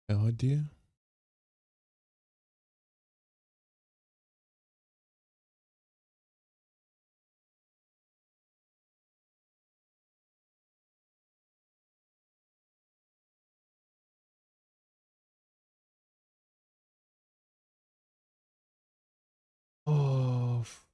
Hadi. Of.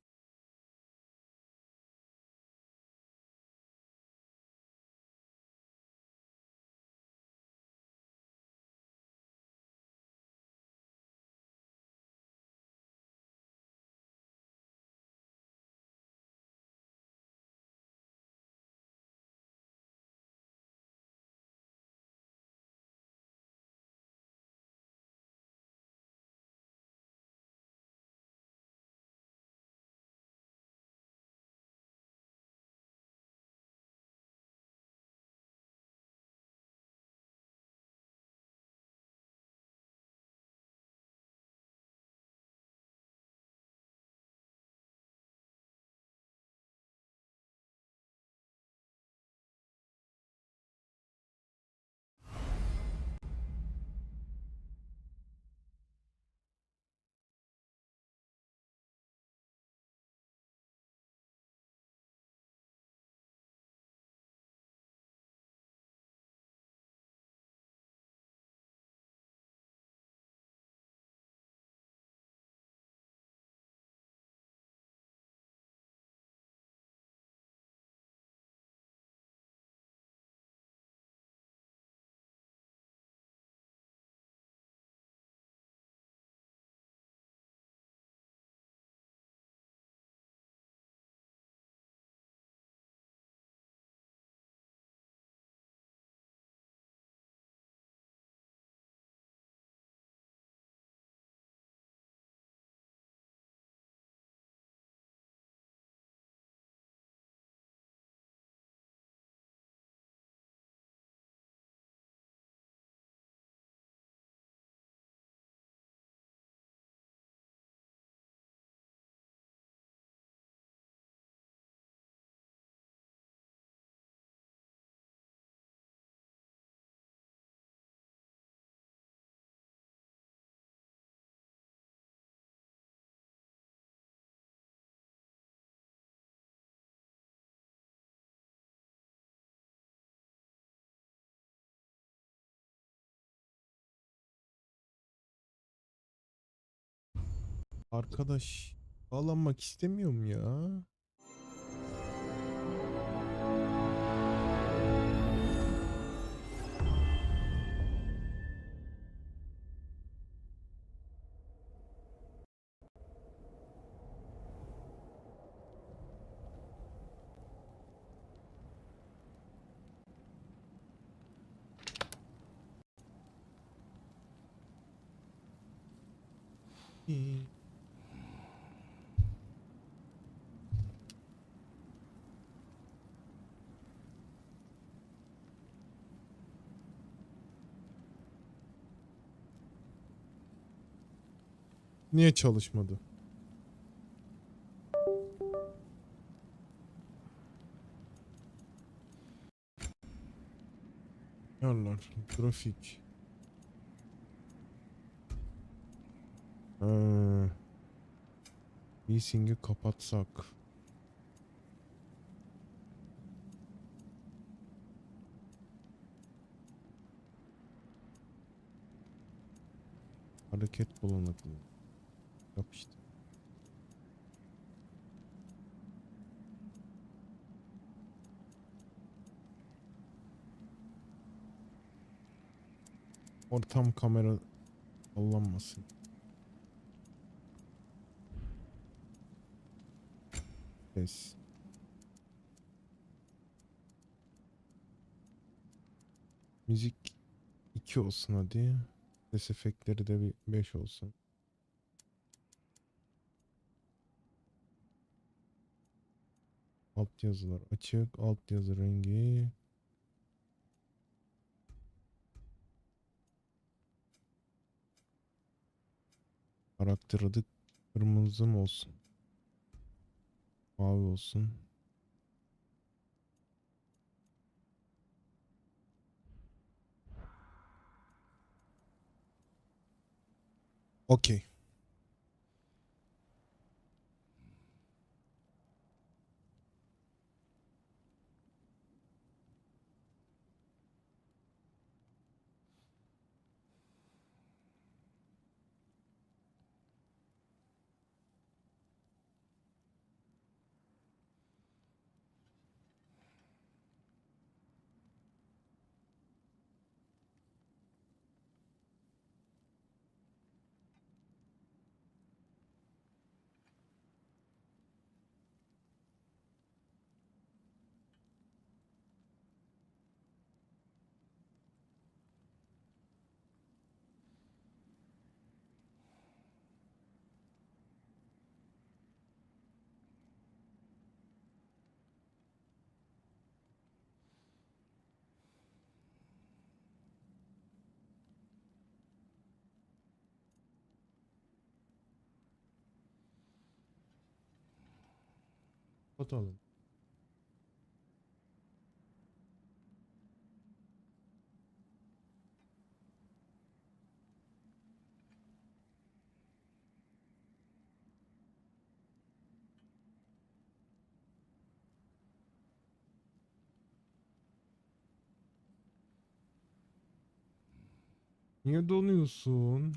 Arkadaş. Bağlanmak istemiyorum ya. Niye çalışmadı? Yerler. Trafik. Ha. Leasing'i kapatsak. Hareket bulanıklığı. Yap işte. Ortam kamera kullanmasın. Ses. Müzik 2 olsun hadi. Ses efektleri de bir 5 olsun. Alt yazılar açık. Alt yazı rengi. Karakter adı kırmızı mı olsun? Mavi olsun. Okey. Atalım. Niye donuyorsun?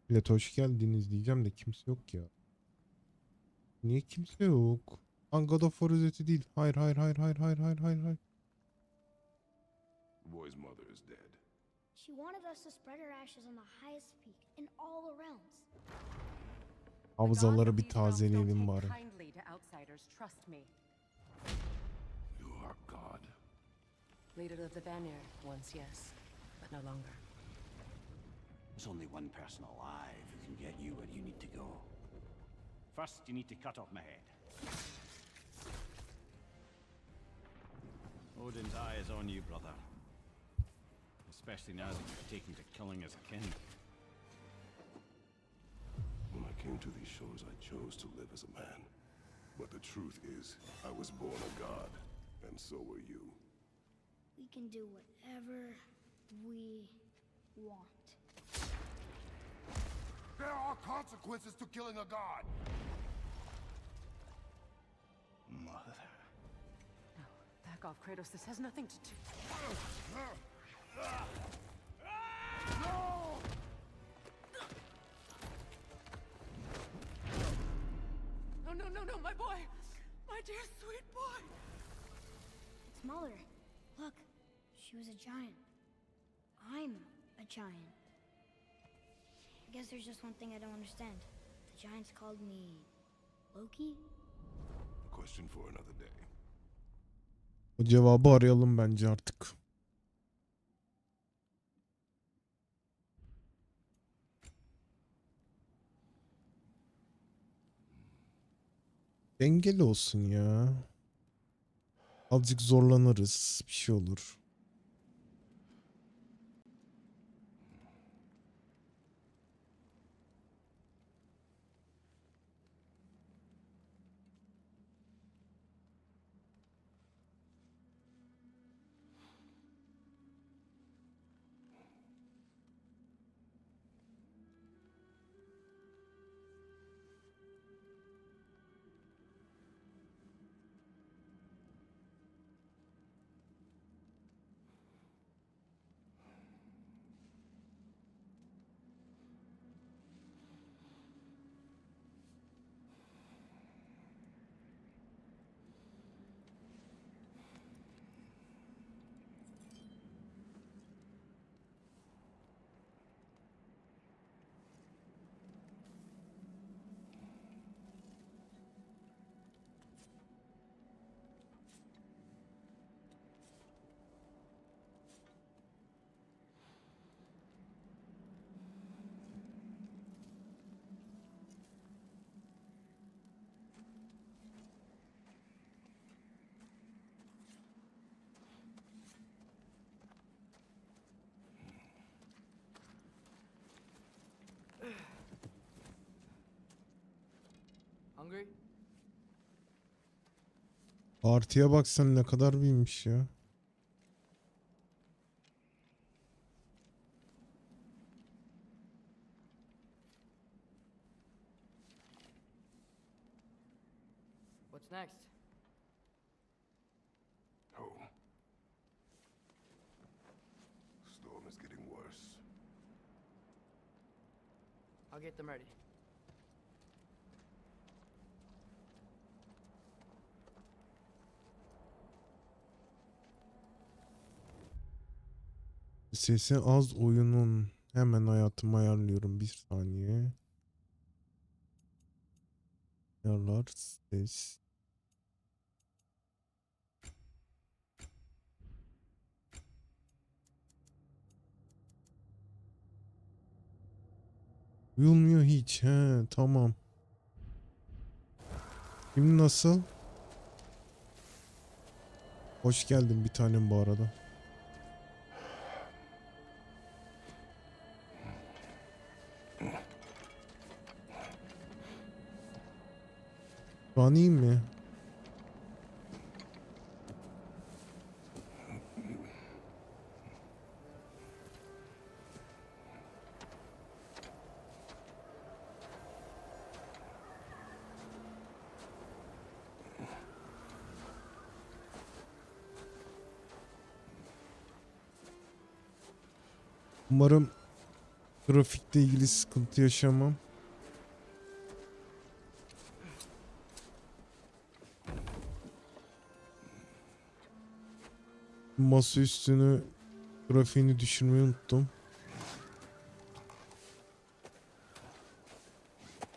Millet hoş geldiniz diyeceğim de kimse yok ya. Niye kimse yok? Lan God of War özeti değil. Hayır hayır hayır hayır hayır hayır hayır hayır. The boy's mother is dead. She wanted us to spread her ashes on the highest peak in all the realms. Hafızaları bir tazeleyelim bari. Kindly to outsiders, trust me. You are God. Leader of the Vanir, once yes, but no longer. There's only one person alive who can get you where you need to go. First, you need to cut off my head. Odin's eye is on you, brother. Especially now that you've taken to killing his kin. When I came to these shores, I chose to live as a man. But the truth is, I was born a god, and so were you. We can do whatever we want. There are consequences to killing a god. Mother. No, back off, Kratos. This has nothing to do. No, no, no, no, my boy! My dear sweet boy! It's Mother. Look, she was a giant. I'm a giant. I guess there's just one thing I don't understand. The giants called me Loki? A question for another day. O cevabı arayalım bence artık. Dengeli olsun ya. Azıcık zorlanırız. Bir şey olur. Hungry? Artıya bak sen ne kadar büyümüş ya. What's next? Home. Storm is getting worse. I'll get them ready. Sesi az oyunun. Hemen hayatımı ayarlıyorum. Bir saniye. Ayarlar ses. Duyulmuyor hiç. He, tamam. Şimdi nasıl? Hoş geldin bir tanem bu arada. Şu an iyi mi? Umarım grafikle ilgili sıkıntı yaşamam. Masa üstünü grafiğini düşürmeyi unuttum.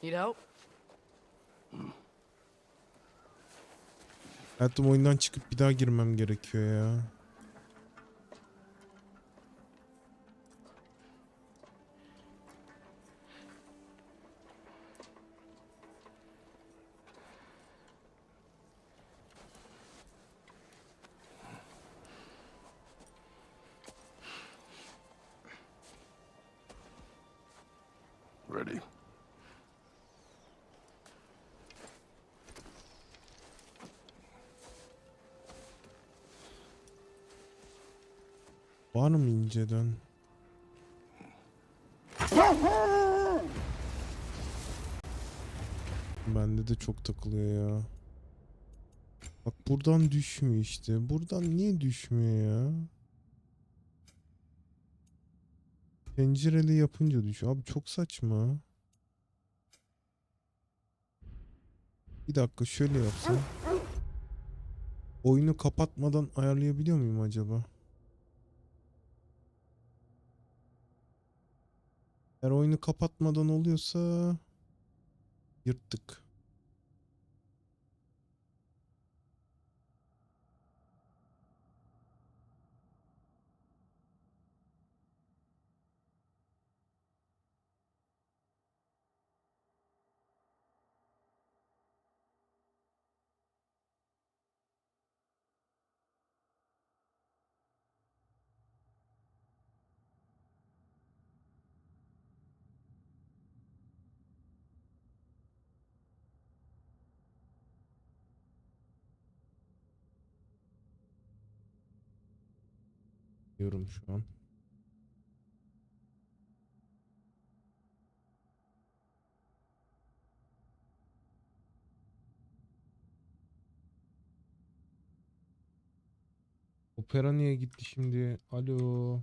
Need help? Hayatım oyundan çıkıp bir daha girmem gerekiyor ya. Ready. Var mı inceden? Bende de çok takılıyor ya. Bak buradan düşmüyor işte. Buradan niye düşmüyor ya? Pencereli yapınca düşüyor. Abi çok saçma. Bir dakika şöyle yapsam. Oyunu kapatmadan ayarlayabiliyor muyum acaba? Eğer oyunu kapatmadan oluyorsa yırttık. Diyorum şu an. Opera niye gitti şimdi? Alo.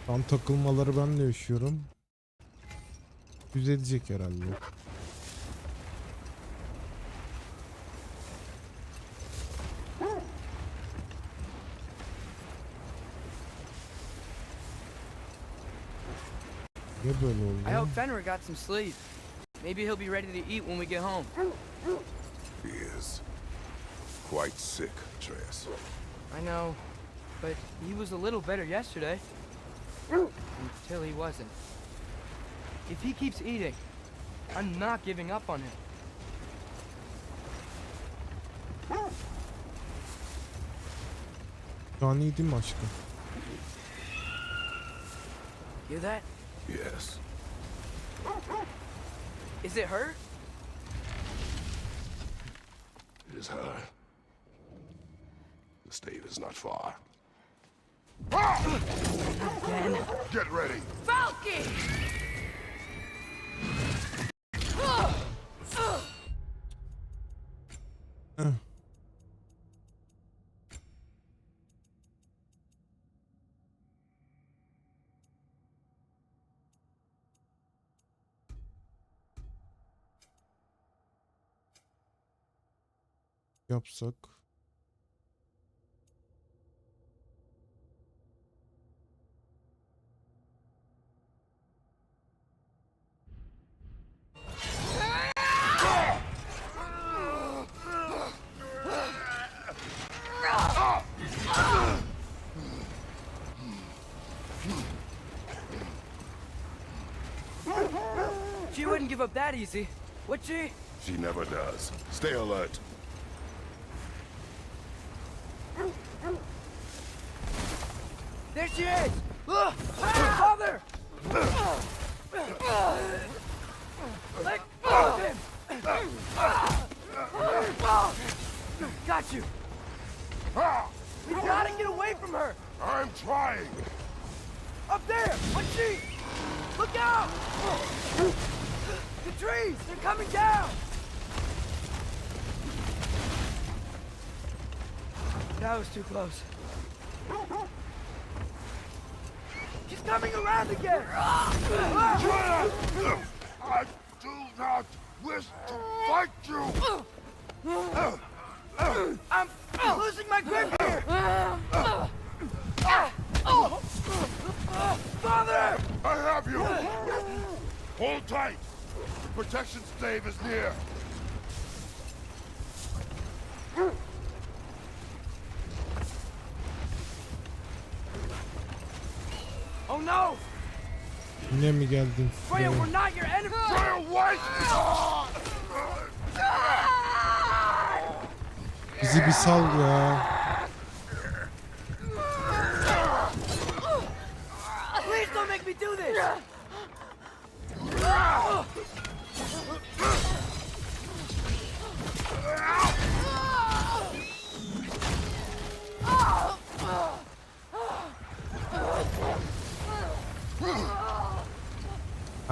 Tam takılmaları ben de yaşıyorum. Düzelecek herhalde. Niye böyle I hope oldu? Fenrir got some sleep. Maybe he'll be ready to eat when we get home. He is quite sick, Atreus. I know, but he was a little better yesterday. Until he wasn't. If he keeps eating, I'm not giving up on him. Şu an iyi değil mi aşkım? Hear that? Yes. Is it her? It is her. The stave is not far. Again? Get ready. Falky! Heh. Yapsak. She wouldn't give up that easy, would she? She never does. Stay alert. There she is! Father! Let go of him! Got you! We gotta get away from her! I'm trying. Up there! What's she? Look out! The trees! They're coming down! That was too close. She's coming around again! I do not wish to fight you. I'm losing my grip here! Father! I have you. Hold tight. The protection stave is near. Oh no! Yine mi geldin? Freya, Freya? we're not your enemy! Freya, wait! Bizi bir sal ya.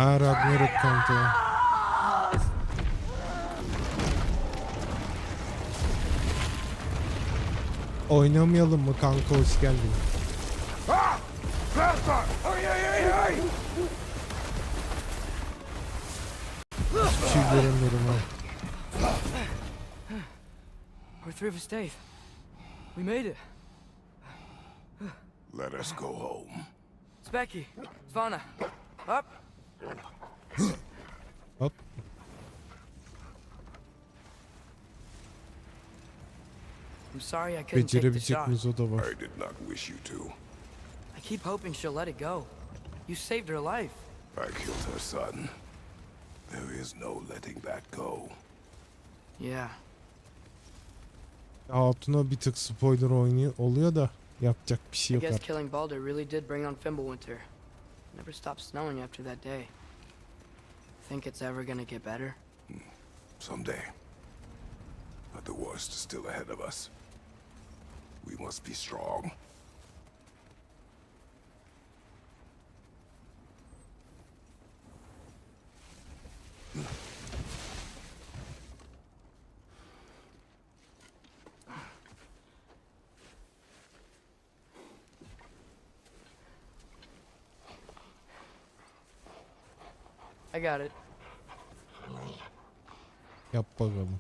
Ha, Ragnarök kanka. Oynamayalım mı kanka, hoş geldin. Hiçbir şey göremiyorum ha. We're through for Stave. We made it. Let us go home. It's Becky. Svana. Up. Hop. I'm sorry I couldn't take the Becerebilecek shot. miyiz, o da var. I did not wish you to. I keep hoping she'll let it go. You saved her life. I killed her son. There is no letting that go. Yeah. Hatuna bir tık spoiler oynuyor oluyor da yapacak bir şey I yok guess artık. killing Balder really did bring on Fimbulwinter. Never stopped snowing after that day. Think it's ever gonna get better? Someday. But the worst is still ahead of us. We must be strong. I got it. Yap bakalım.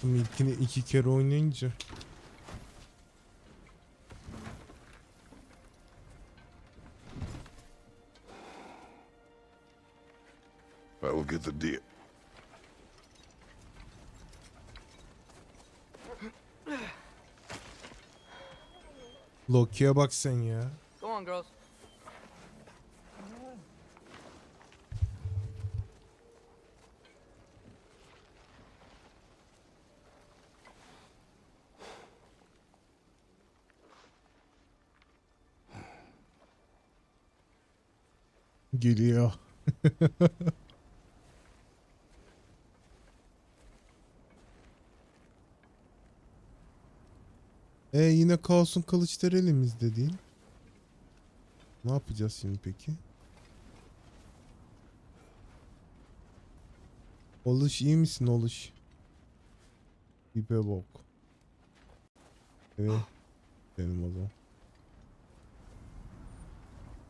İlkini 2 kere oynayınca. I will get the deer. Loki'ye bak sen ya. Go on, girls. Geliyor. Yine Kaos'un kılıçları elimizde değil. Ne yapacağız şimdi peki? Oluş, iyi misin Oluş? İpe bok. Evet. Benim o zaman.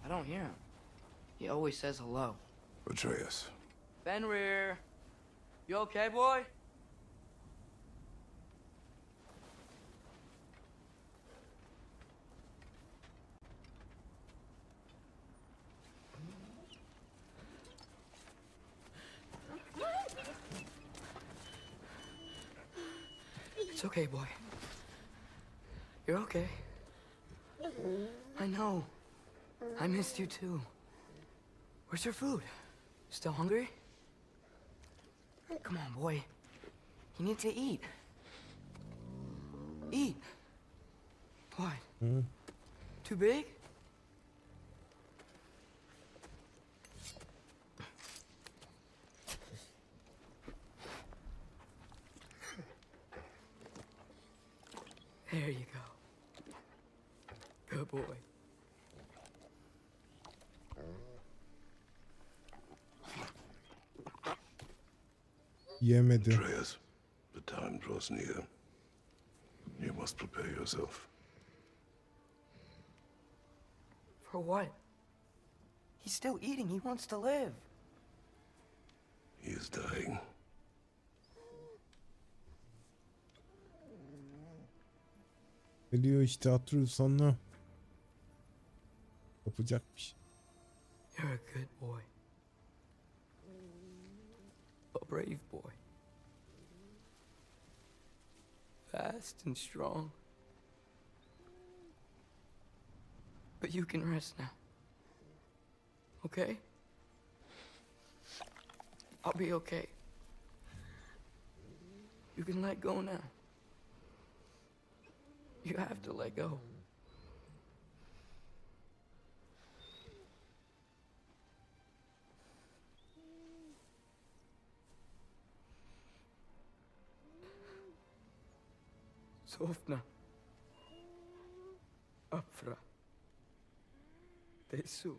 I don't hear him. He always says hello. Atreus. Fenrir. You okay, boy? It's okay, boy. You're okay. I know. I missed you too. Where's your food? Still hungry? Come on, boy. You need to eat. Eat. What? Too big? There you go. Good boy. Yemedi. Atreus, the time draws near. You must prepare yourself. For what? He's still eating. He wants to live. He is dying. Geliyor işte, hatırlıyor sonra. Yapacakmış. You're a good boy. A brave boy. Fast and strong. But you can rest now. Okay? I'll be okay. You can let go now. You have to let go. Sofna. Afra. Desu.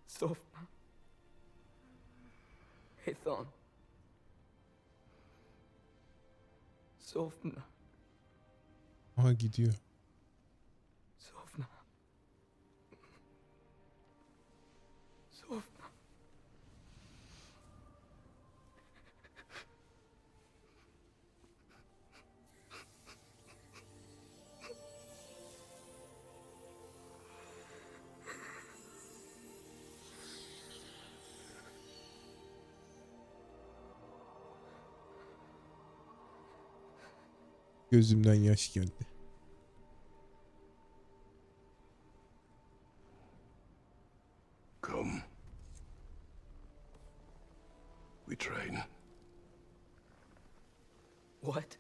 Sofna. Ethon. Sofna. Aha gidiyor. Sofna. Sofna. Gözümden yaş geldi. Come. We train. What?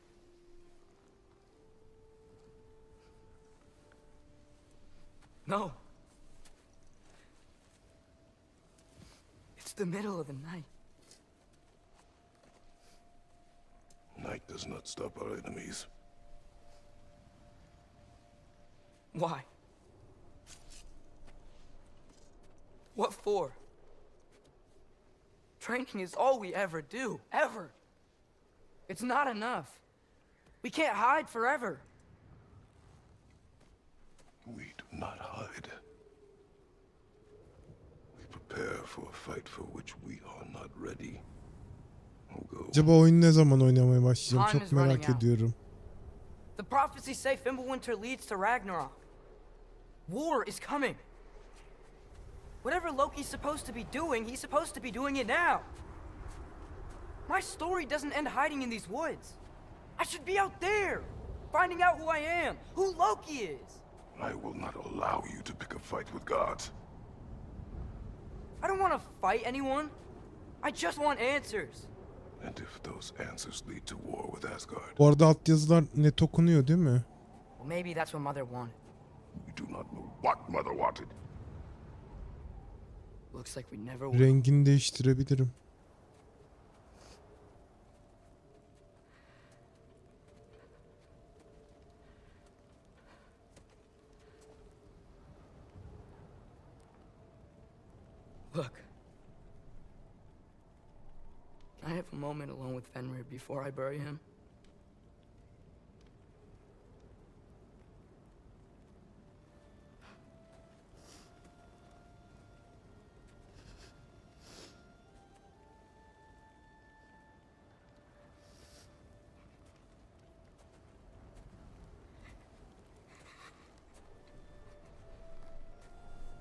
No. It's the middle of the night. Night does not stop our enemies. Why? What for? Training is all we ever do, ever. It's not enough. We can't hide forever. We do not hide. We prepare for a fight for which we are not ready. Go. Acaba oyunu ne zaman oynamaya başlayacağım? Time Çok is running merak out. ediyorum. The prophecies say Fimbulwinter leads to Ragnarok. War is coming. Whatever Loki's supposed to be doing, he's supposed to be doing it now. My story doesn't end hiding in these woods. I should be out there, finding out who I am, who Loki is. I will not allow you to pick a fight with gods. I don't want to fight anyone. I just want answers. And if those answers lead to war with Asgard, Bu arada altyazılar net okunuyor değil mi? Well, maybe that's what Mother wanted. we do not know what Mother wanted. Looks like we never will. Rengini değiştirebilirim. Look. Can I have a moment alone with Fenrir before I bury him?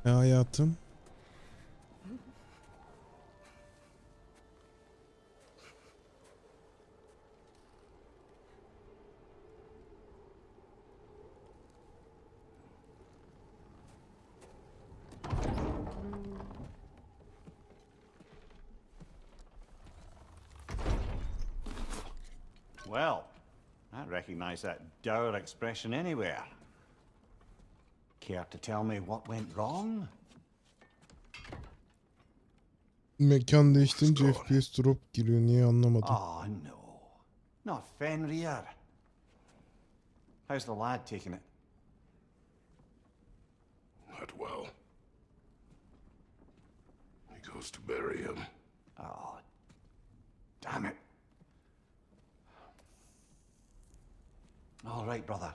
Hayatım. Well, I recognize that dour expression anywhere. Care to tell me what went wrong? Mekan değiştirince FPS drop giriyor. Niye anlamadım. Oh, no. Not Fenrir. How's the lad taking it? Not well. He goes to bury him. Oh, damn it. All right, brother.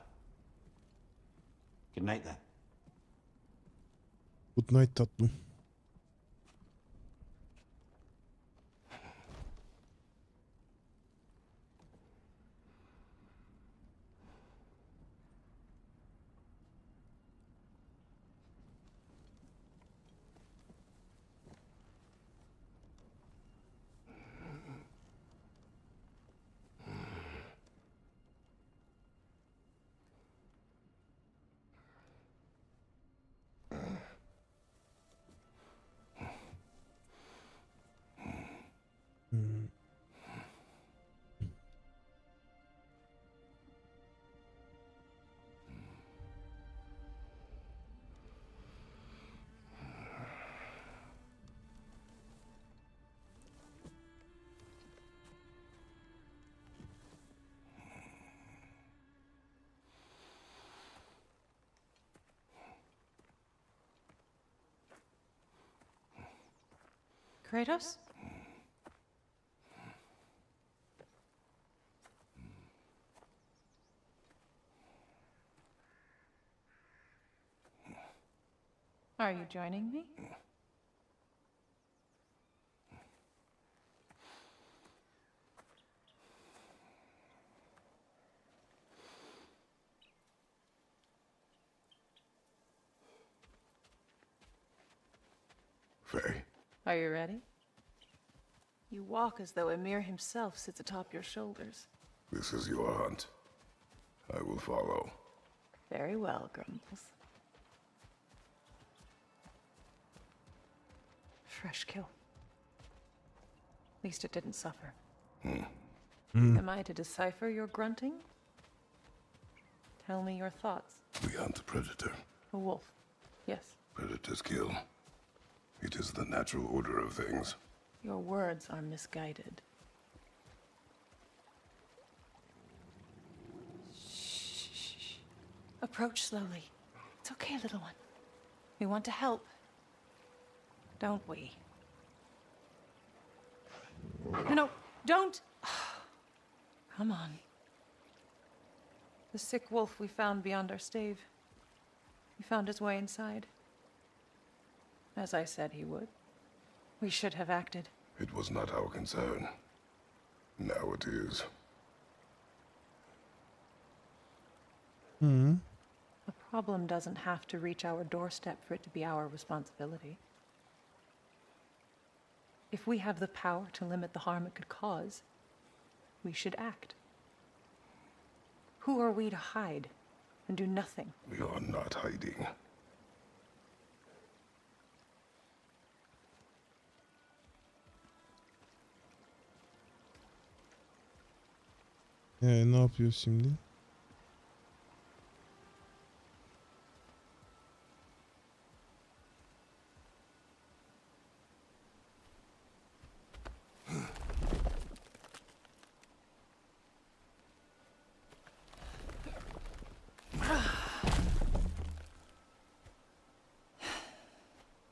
Good night, then. Good night tatlım. Kratos? Are you joining me? Faye, Are you ready? You walk as though Emir himself sits atop your shoulders. this is your hunt. I will follow. Very well, Grumbles. Fresh kill. At least it didn't suffer. Am I to decipher your grunting? Tell me your thoughts. We hunt a predator. A wolf. Yes. Predators kill. It is the natural order of things. Your words are misguided. Shh. Approach slowly. It's okay, little one. We want to help. Don't we? No, don't! Come on. The sick wolf we found beyond our stave. He found his way inside. As I said he would. We should have acted. It was not our concern. Now it is. Hı. The problem doesn't have to reach our doorstep for it to be our responsibility. If we have the power to limit the harm it could cause, we should act. Who are we to hide and do nothing? We are not hiding. Ne yapıyoruz şimdi?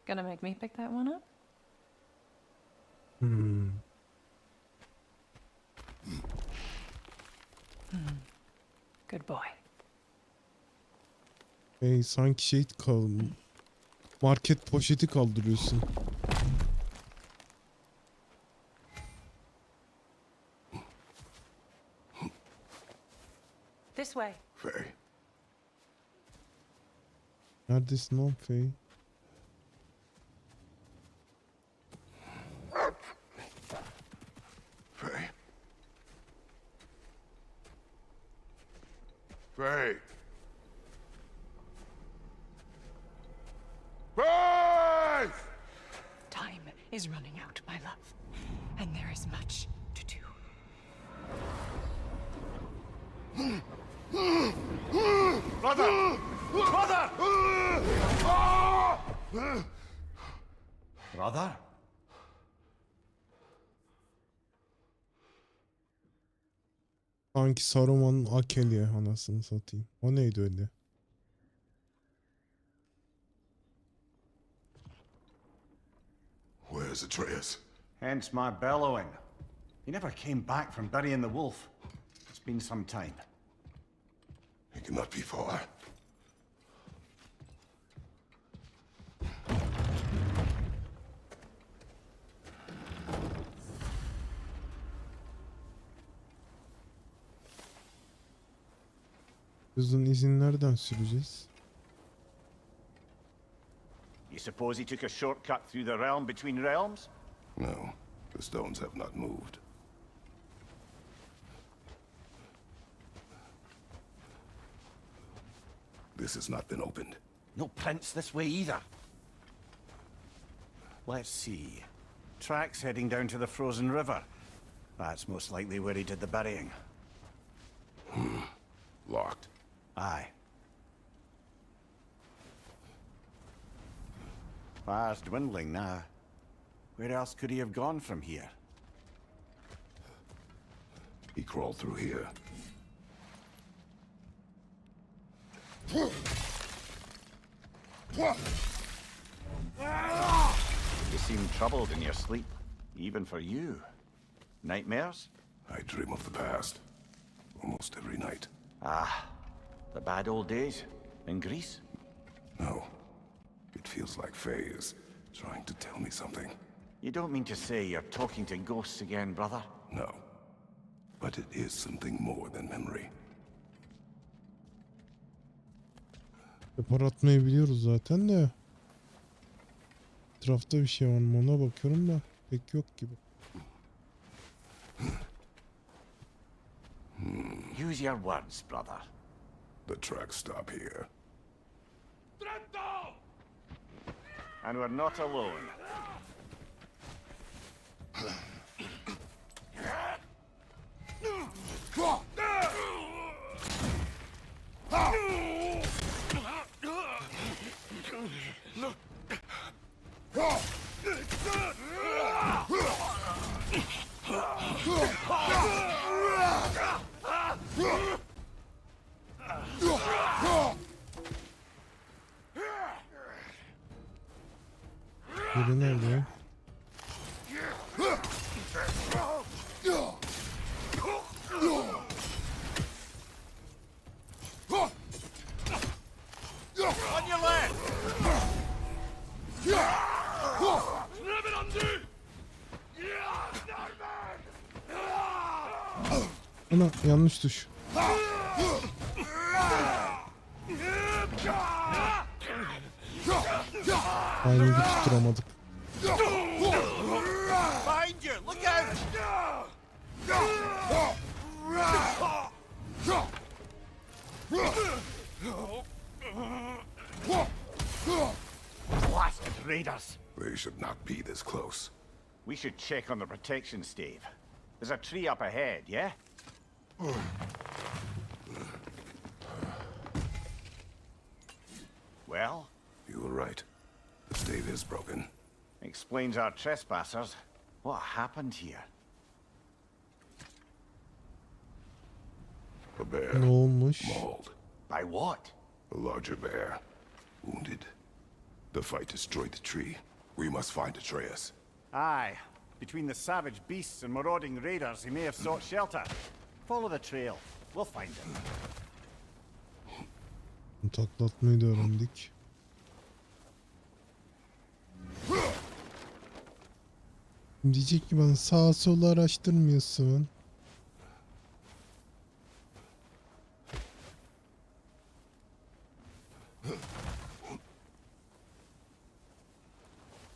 Gonna make me pick that one up? Good boy. Sanki şey market poşeti kaldırıyorsun. This way. Faye, Neredesin lan Faye? Faye. Faye. Faye! Time is running out, my love. And there is much to do. Brother! Brother! Brother? Sanki Saruman'ın Akelya anasını satayım. O neydi öyle? Where's Atreus? Hence my bellowing. He never came back from burying the wolf. It's been some time. He cannot be far. Kızın izin nereden süreceğiz? You suppose he took a shortcut through the realm between realms? No, the stones have not moved. This has not been opened. No prints this way either. Let's see. Tracks heading down to the frozen river. That's most likely where he did the burying. Locked. Aye. Fire's dwindling now. Where else could he have gone from here? He crawled through here. You seem troubled in your sleep, even for you. Nightmares? I dream of the past. Almost every night. Ah, the bad old days in Greece? No. It feels like Faye is trying to tell me something. You don't mean to say you're talking to ghosts again, brother? No. But it is something more than memory. Para atmayı biliyoruz zaten de. Etrafta bir şey var mı ona bakıyorum da pek yok gibi. Use your words, brother. The tracks stop here. And we're not alone. Biri nerede? On your left! Ana yanlış tuş. Aynı tutturamadık. Behind you! Look out! Blasted raiders! They should not be this close. We should check on the protection stave. There's a tree up ahead, yeah? Well? You were right. The stave is broken. Explains our trespassers. What happened here? A bear. Ne olmuş? Mauled. By what? A larger bear. Wounded. The fight destroyed the tree. We must find Atreus. Aye. Between the savage beasts and marauding raiders, he may have sought shelter. Follow the trail. We'll find him. Taklatmayı da öğrendik. Diyecek ki bana sağa sola araştırmıyorsun.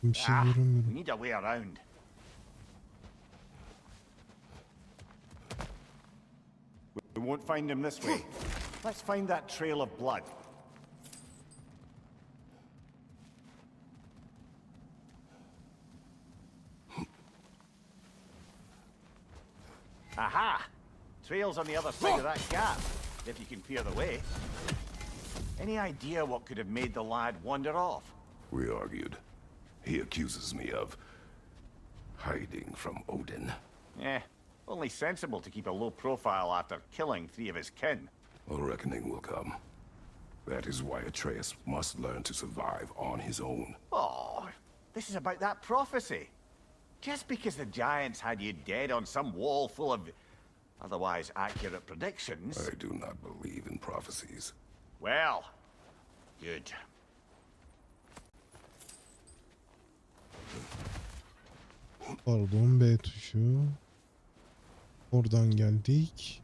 Bir şey We göremiyorum. need a way around. We won't find him this way. Let's find that trail of blood. Aha! Trail's on the other side of that gap, if you can peer the way. Any idea what could have made the lad wander off? We argued. He accuses me of hiding from Odin. Only sensible to keep a low profile after killing 3 of his kin. A reckoning will come. That is why Atreus must learn to survive on his own. Oh, this is about that prophecy. Just because the giants had you dead on some wall full of otherwise accurate predictions. I do not believe in prophecies. Well, good. Pardon, B tuşu. Oradan geldik.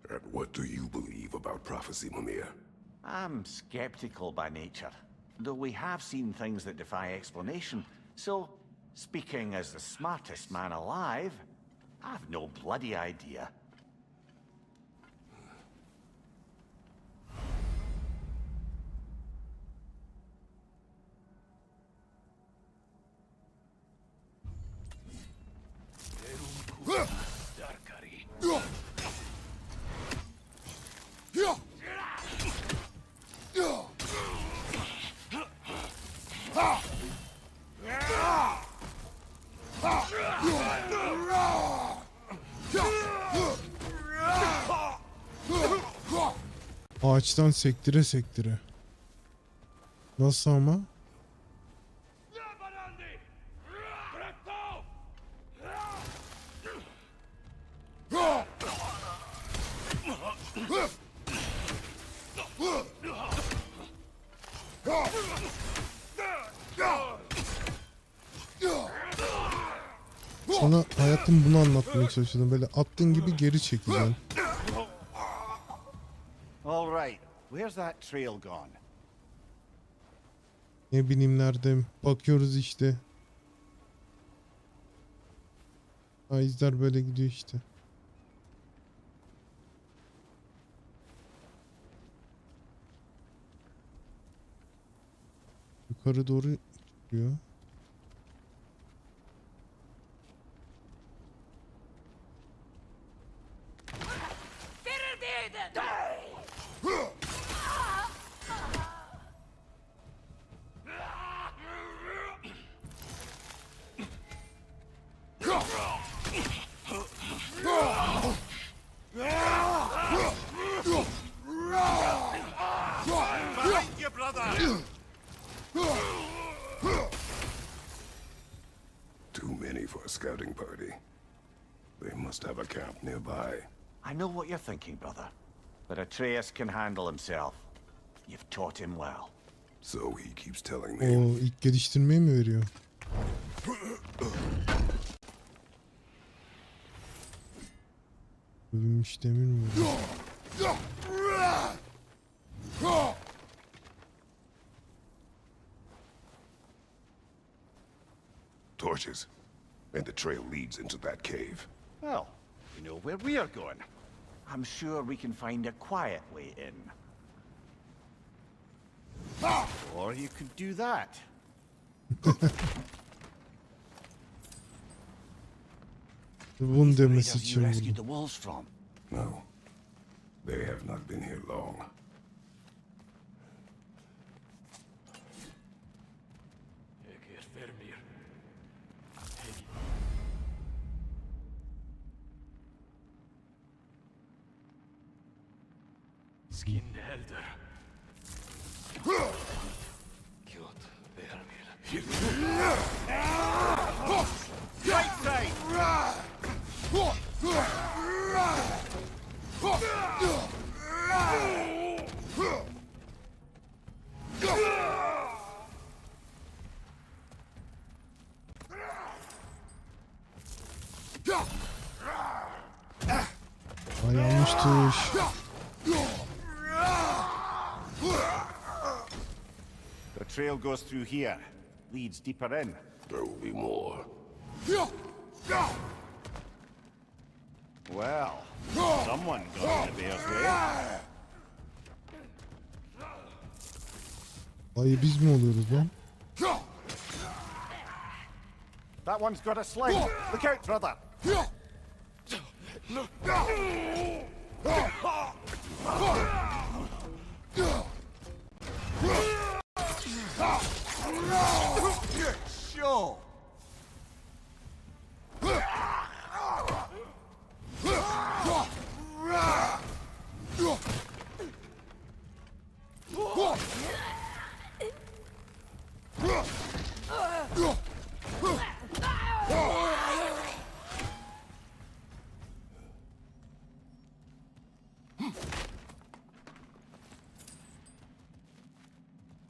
And what do you believe about prophecy, Mimir? I'm skeptical by nature, though we have seen things that defy explanation. So, speaking as the smartest man alive, I've no bloody idea. Ağaçtan sektire sektire. Nasıl ama? Sana hayatım bunu anlatmaya çalışıyordum. Böyle attığın gibi geri çekeceksin. All right. Where's that trail gone? Ne bileyim nerede. Bakıyoruz işte. Ha, izler böyle gidiyor işte. Yukarı doğru çıkıyor. Too many for a scouting party. They must have a camp nearby. I know what you're thinking, brother. But Atreus can handle himself. You've taught him well. So he keeps telling me. O ilk geliştirmeyi mi veriyor? Övülmüş demir mi veriyor? Torches. And the trail leads into that cave. Well, you know where we are going. I'm sure we can find a quiet way in. Or you could do that. Bunu demesi Have you için rescued bunu. the wolves from? No. They have not been here long. Right side! Ay yanlış tuş. The trail goes through here. Leads deeper in. There will be more. Well, someone got in the bear's way. Ay biz mi oluyoruz lan? That one's got a sling. Look out, brother. Show.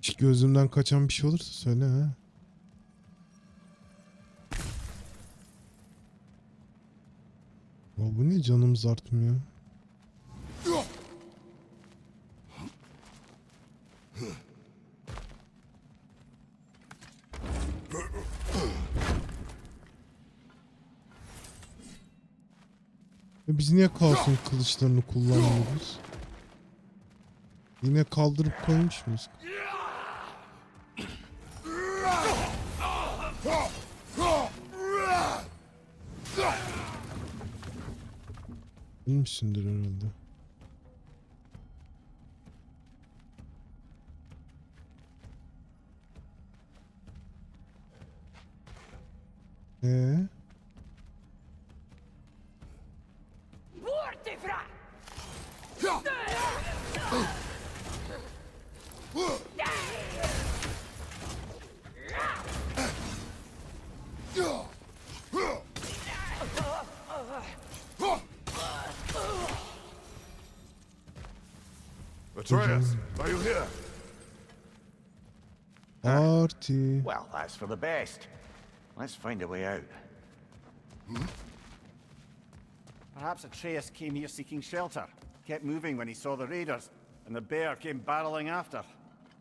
Hiç gözümden kaçan bir şey olursa söyle ha. Ya bu ne canımız artmıyor. Biz niye kalsın kılıçlarını kullanmıyoruz? Yine kaldırıp koymuş muyuz? Ölmüşsündür herhalde. Atreus, are you here? Party. Well, that's for the best. Let's find a way out. Perhaps Atreus came here seeking shelter, kept moving when he saw the raiders, and the bear came barreling after.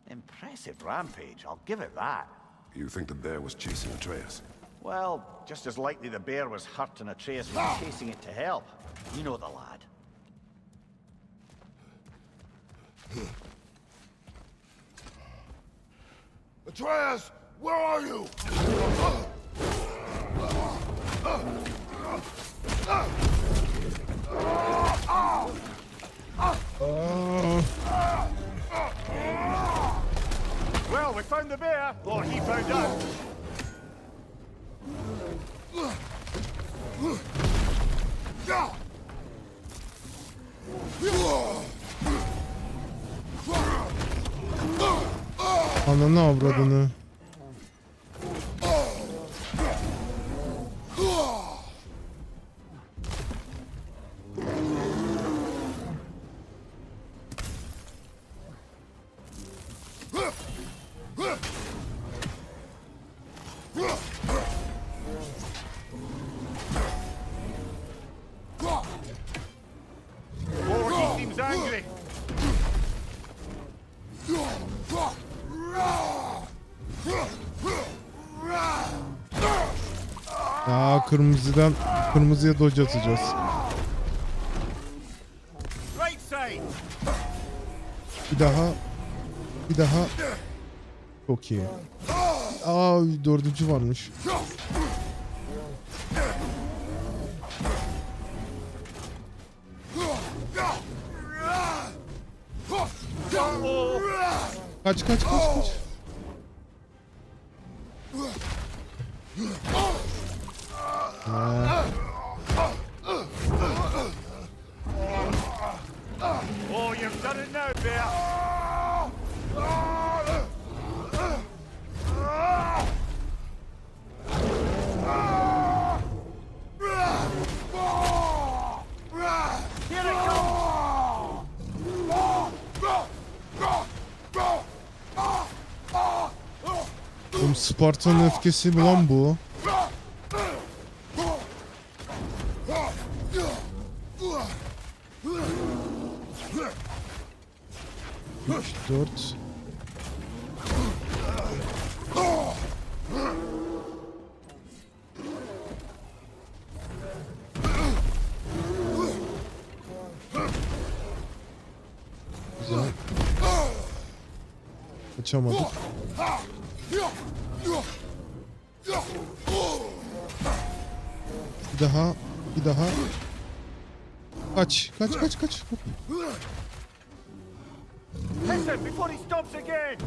Impressive rampage, I'll give it that. You think the bear was chasing Atreus? Well, just as likely the bear was hurt and Atreus was chasing it to help. You know the lad. Atreus, where are you? Well, we found the bear, or he found us. Ananı avradını. Oh, he seems angry. Ya kırmızıya dodge atacağız. Right side. Bir daha. Çok iyi. Aa, dördüncü varmış. Kaç. Oh, you've done it now, bear. Here it comes. Oğlum Sparta'nın öfkesi mi lan bu? Üç, dört. Güzel. Kaçamadık. Bir daha. Kaç. Hop. Hit him before he stops again.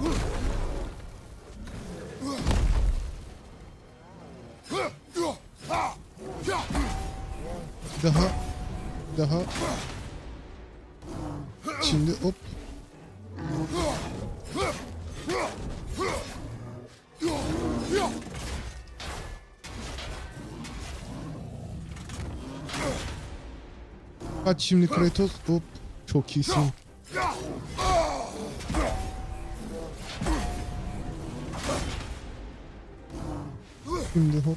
Bir daha. Şimdi hop. Kaç şimdi Kratos. Hop. Çok iyisin. Şimdi hop.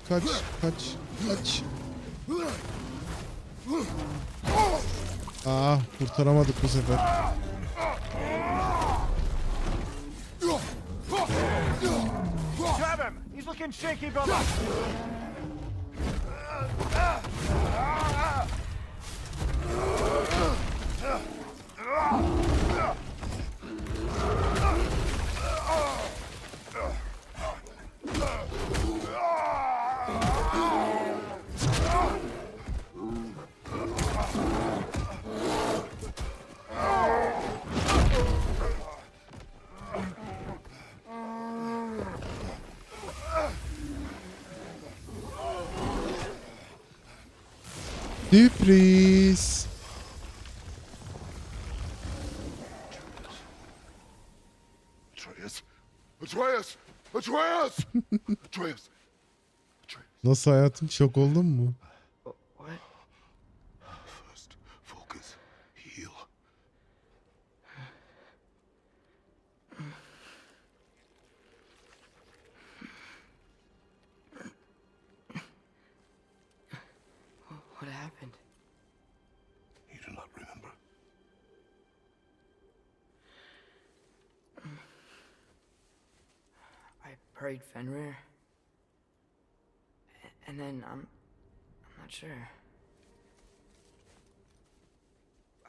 Kaç. Aa, kurtaramadık bu sefer. Grab him. He's looking shaky, brother. Sürpriz. Atreus! Atreus! Atreus! Atreus! Atreus! Nasıl hayatım, şok oldun mu? What? First, focus. Heal. What happened? You do not remember. I prayed Fenrir. And then I'm not sure.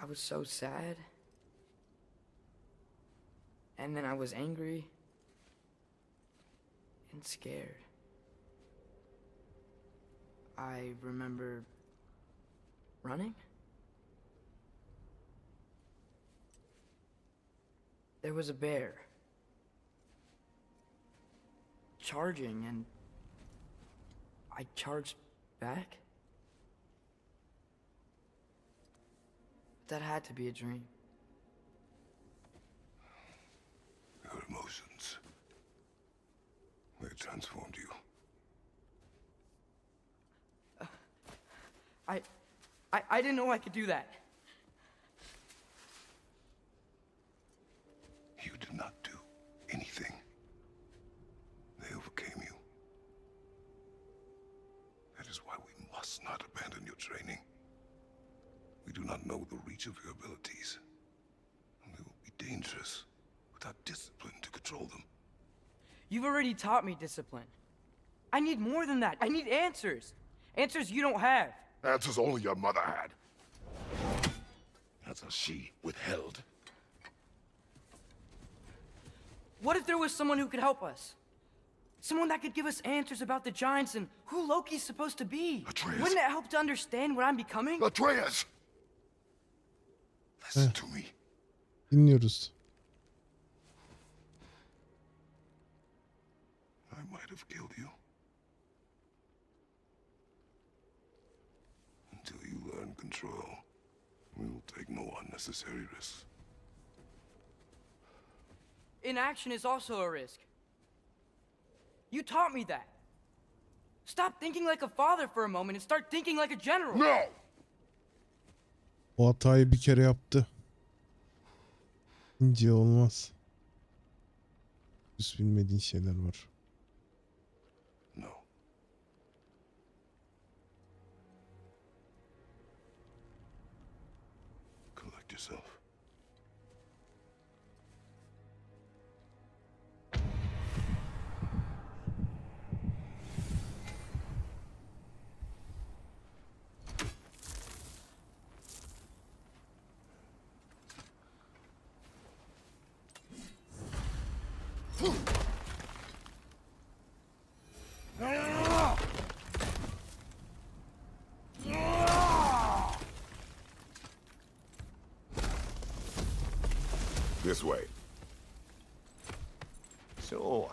I was so sad. And then I was angry and scared. I remember running. There was a bear charging, and I charged back. That had to be a dream. Your emotions. They transformed you. I didn't know I could do that. You did not do anything. They overcame you. That is why we must not abandon your training. We do not know the reach of your abilities. And they will be dangerous without discipline to control them. You've already taught me discipline. I need more than that. I need answers. Answers you don't have. Answers only your mother had. Answers she withheld. What if there was someone who could help us? Someone that could give us answers about the giants and who Loki's supposed to be. Atreus. Wouldn't it help to understand what I'm becoming? Atreus! Listen to me. Dinliyoruz. I might have killed you. Until you learn control, we will take no unnecessary risks. Inaction is also a risk. You taught me that. Stop thinking like a father for a moment and start thinking like a general. No! O hatayı bir kere yaptı. İnce olmaz. Üst bilmediğin şeyler var. No. Collect yourself. This way. So,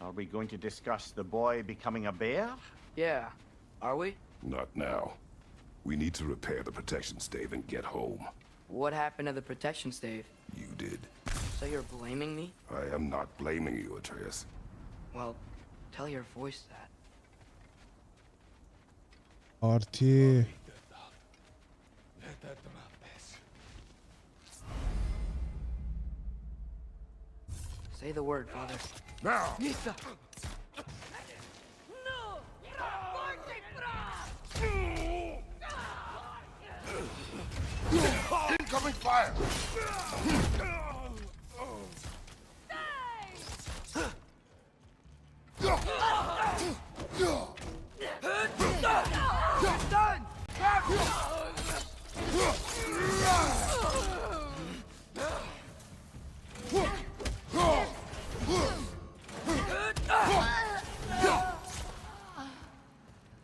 are we going to discuss the boy becoming a bear? Yeah, are we? Not now. We need to repair the protection stave and get home. What happened to the protection stave? You did. So you're blaming me? I am not blaming you, Atreus. Well, tell your voice that. Parti. Say the word, Father. Now! Nisa! Incoming fire! Done!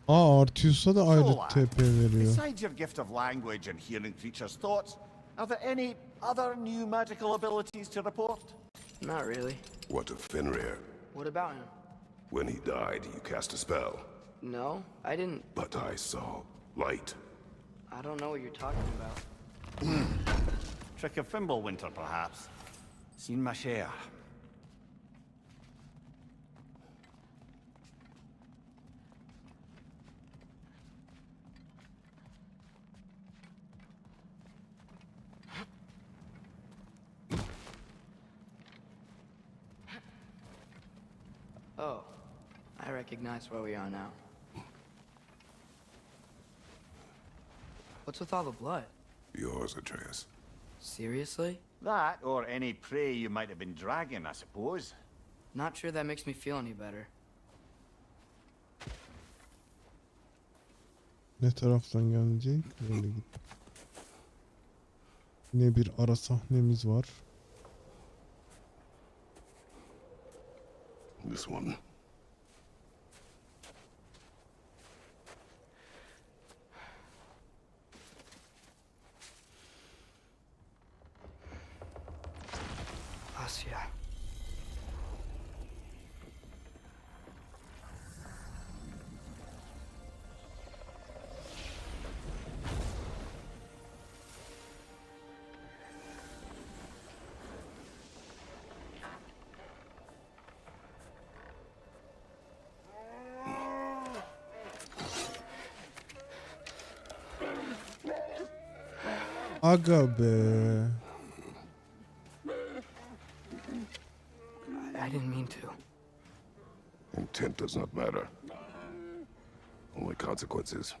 Aa, Artius'a da ayrı So, TP veriyor. besides your gift of language and hearing creatures' thoughts, are there any other new magical abilities to report? Not really. What of Fenrir? What about him? When he died, you cast a spell. No, I didn't. But I saw light. I don't know what you're talking about. Trick of Fimbulwinter, perhaps. Seen my share. Oh, I recognize where we are now. What's with all the blood? Yours, Atreus. Seriously? That, or any prey you might have been dragging, I suppose. Not sure that makes me feel any better. Ne taraftan gelecek? Böyle git. Yine bir ara sahnemiz var. This one. Asya. Aga be. I didn't mean to. Intent does not matter. Only consequences.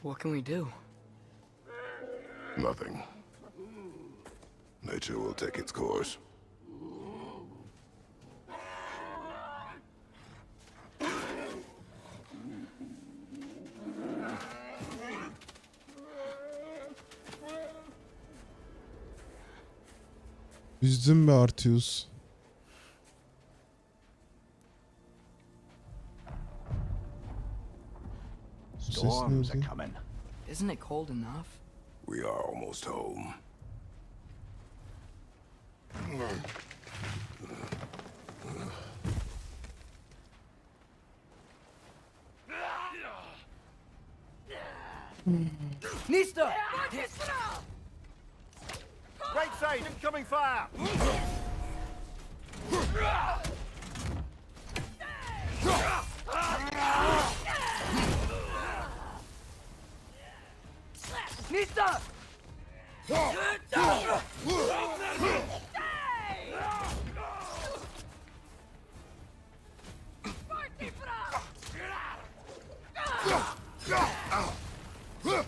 What can we do? Nothing. Nature will take its course. Üzdün be Artius. Bu ses Storms are neydi? coming. Isn't it cold enough? We are almost home. Nista! Right side, incoming fire! Nista!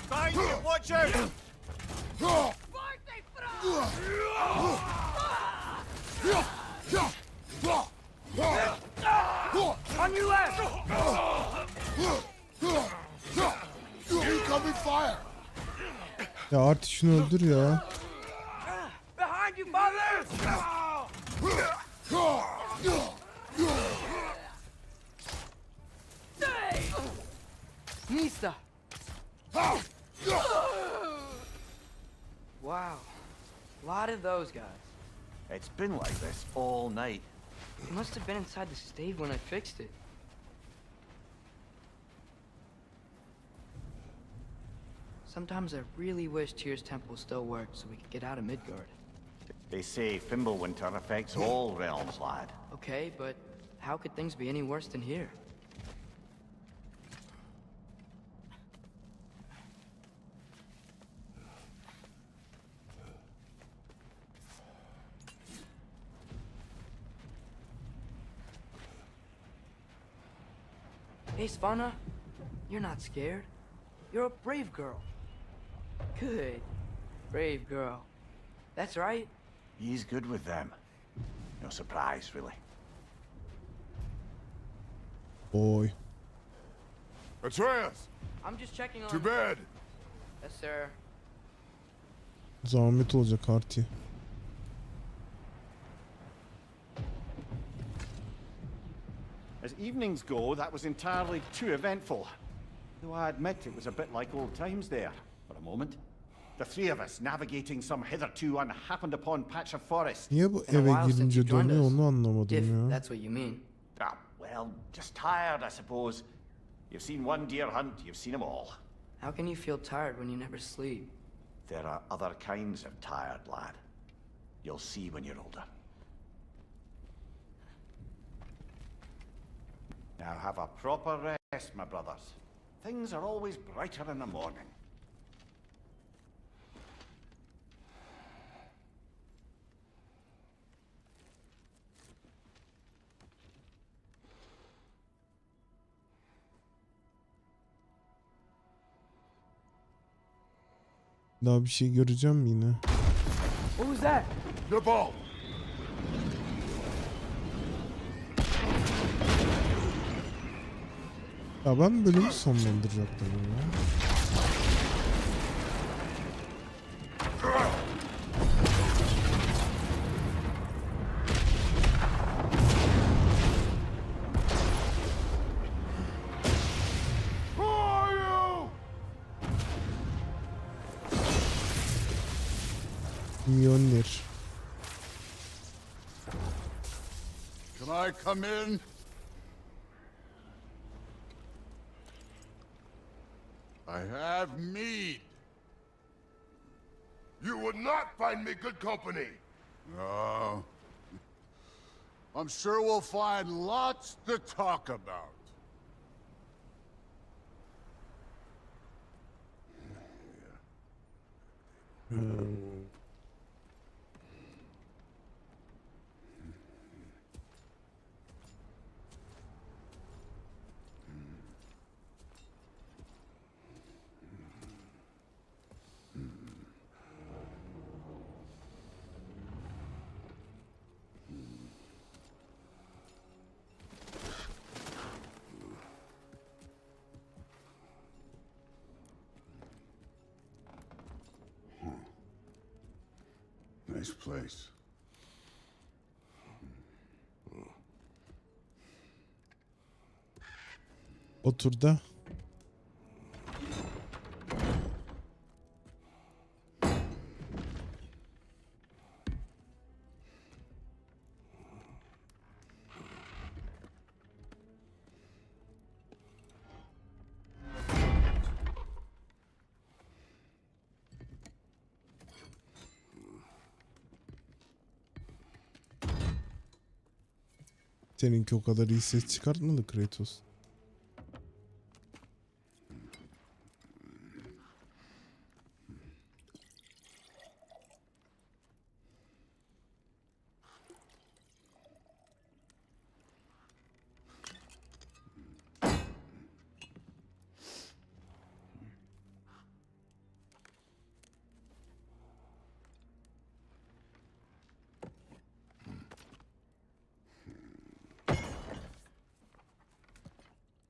Behind you, watch out! On your left! Incoming fire! Ya Arti şunu öldür ya. Behind you, father! Nista! Wow. A lot of those guys. It's been like this all night. They must have been inside the stave when I fixed it. Sometimes I really wish Tyr's temple still worked so we could get out of Midgard. They say Fimbulwinter affects all realms, lad. Okay, but how could things be any worse than here? Hey, Svanna, you're not scared. You're a brave girl. Good. Brave girl. That's right. He's good with them. No surprise, really. Oy. Atreus! I'm just checking on... To bed! Yes, sir. Zahmet olacak Arti. As evenings go, that was entirely too eventful. Though I admit it was a bit like old times there, for a moment. The three of us navigating some hitherto unhappened upon patch of forest. Niye bu Been a eve while since girince you joined dönüyor us. onu anlamadım If ya. that's what you mean. Ah, well, just tired, I suppose. You've seen one deer hunt, you've seen them all. How can you feel tired when you never sleep? There are other kinds of tired, lad. You'll see when you're older. Now have a proper rest, my brothers. Things are always brighter in the morning. Daha bir şey göreceğim yine. What was that? Your ball. Ya ben bölümü sonlandıracaktım ya. Who are you? Mjolnir. Can I come in? I have mead. You would not find me good company. No. I'm sure we'll find lots to talk about. Nice place. Otur da. Seninki o kadar iyi ses çıkartmadı Kratos.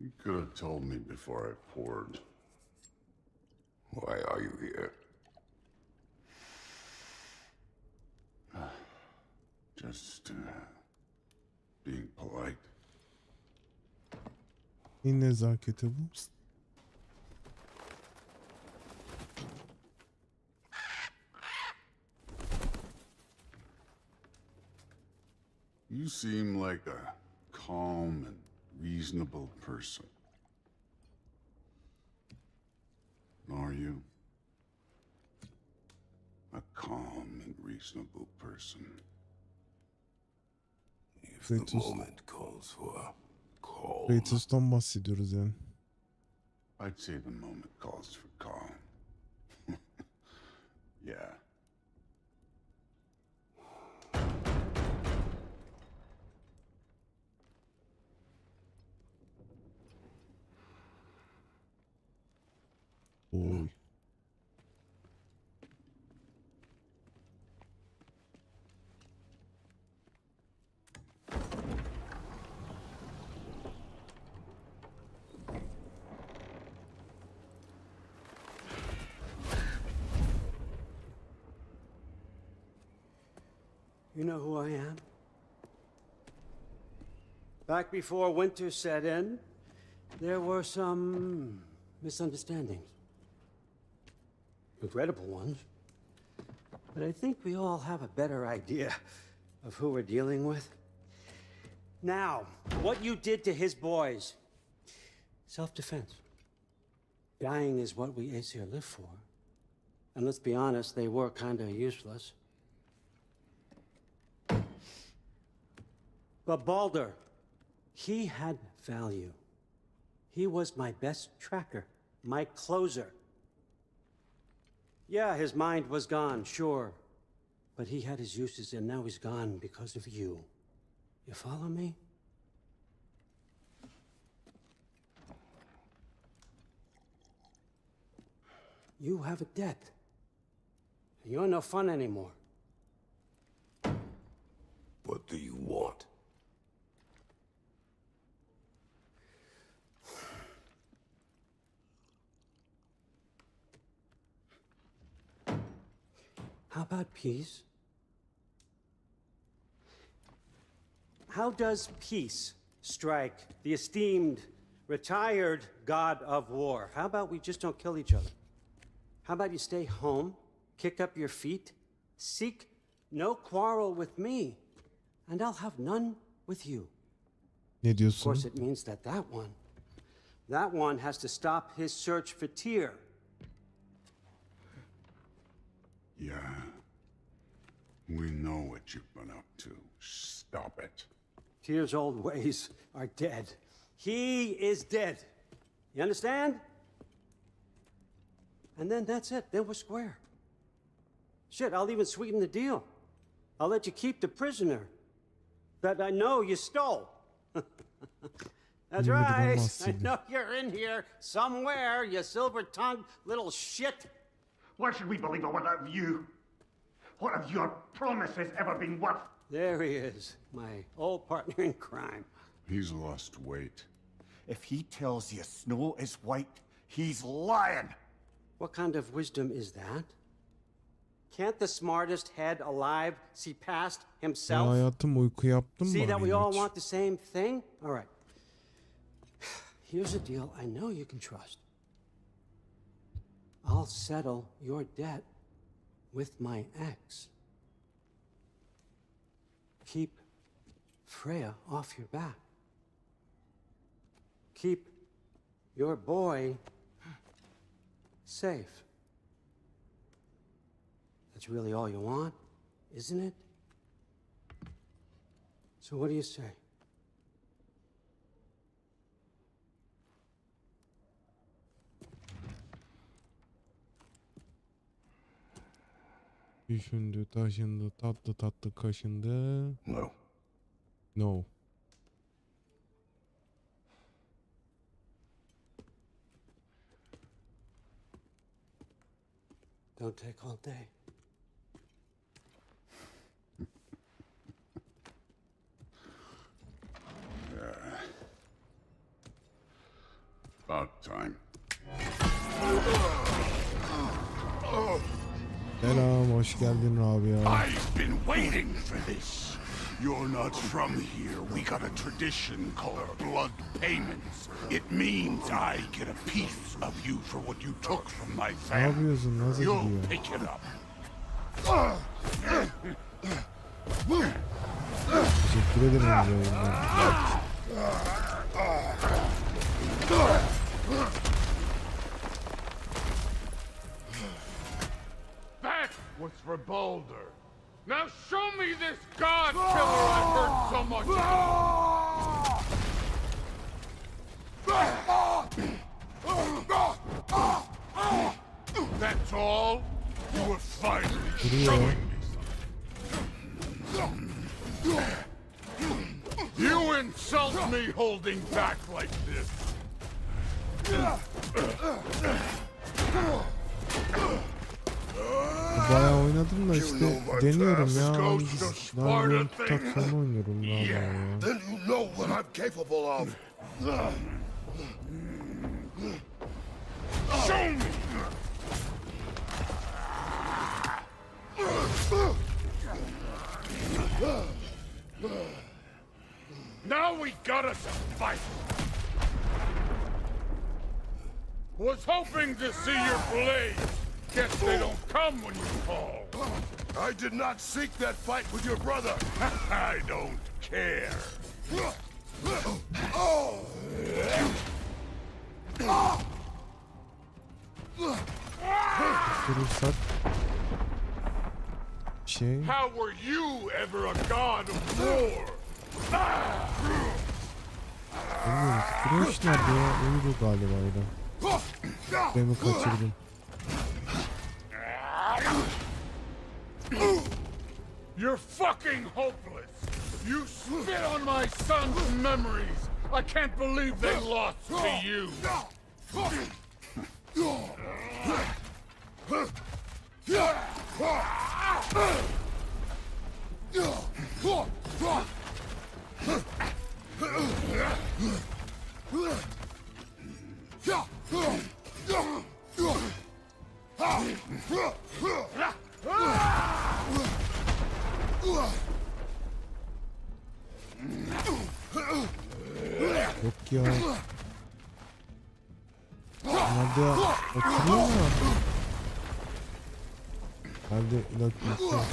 You could have told me before I poured. Why are you here? Just being polite. Ne nezaketi bu? You seem like a calm and reasonable person. Are you? A calm and reasonable person. If the Kratos. moment calls for calm, Kratos'tan bahsediyoruz yani. I'd say the moment calls for calm. Yeah. Oy. You know who I am? Back before winter set in, there were some misunderstandings. Regrettable ones. But I think we all have a better idea of who we're dealing with. Now, what you did to his boys. Self-defense. Dying is what we Aesir live for. And let's be honest, they were kinda useless. But Balder, he had value. He was my best tracker, my closer. Yeah, his mind was gone, sure. But he had his uses, and now he's gone because of you. You follow me? You have a debt. You're no fun anymore. What do you want? How about peace? How does peace strike the esteemed, retired god of war? How about we just don't kill each other? How about you stay home, kick up your feet, seek no quarrel with me, and I'll have none with you. Ne Of diyorsun? course, it means that that one has to stop his search for Tyr. Yeah. We know what you've been up to. Stop it. Tyr's old ways are dead. He is dead. You understand? And then that's it. Then we're square. Shit, I'll even sweeten the deal. I'll let you keep the prisoner that I know you stole. That's Bilmediğim right. I bahsedeyim. know you're in here somewhere, you silver-tongued little shit. Why should we believe a word of you? What have your promises ever been worth? There he is, my old partner in crime. He's lost weight. If he tells you snow is white, he's lying. What kind of wisdom is that? Can't the smartest head alive see past Ya himself? hayatım uyku yaptın mı? See that we all hiç? want the same thing? All right. Here's a deal I know you can trust. I'll settle your debt with my ex. Keep Freya off your back. Keep your boy safe. That's really all you want, isn't it? So what do you say? Düşündü, taşındı, tatlı tatlı kaşındı. No. No. Don't take all day. About time. Selam, hoş geldin Rabia. I've been waiting for this. You're not from here. We got a tradition called blood payments. It means I get a piece of you for what you took from my Ne family. yapıyorsun? Nasıl You'll gidiyor? pick it up. Teşekkür ederim yayından. That was for Baldur. Now show me this god killer I've heard so much about. That's all? You were finally showing me something. You insult me holding back like this. Bayağı oynadım da işte deniyorum ya. Daha yeni tutaklarını oynuyorum galiba ya. Then you know what I'm capable of. Show me! Now we got us a fight. Was hoping to see your blade. Guess they don't come when you call. I did not seek that fight with your brother. I don't care. Durursak şey How were you ever a god of war? bilmiyorum. Kroş nerede ya? Uyudu galiba öyle. Beni kaçırdım. You're fucking hopeless. You spit on my son's memories. I can't believe they lost to you. Yok ya. Nerede oturuyor mu? Nerede ilaç yok.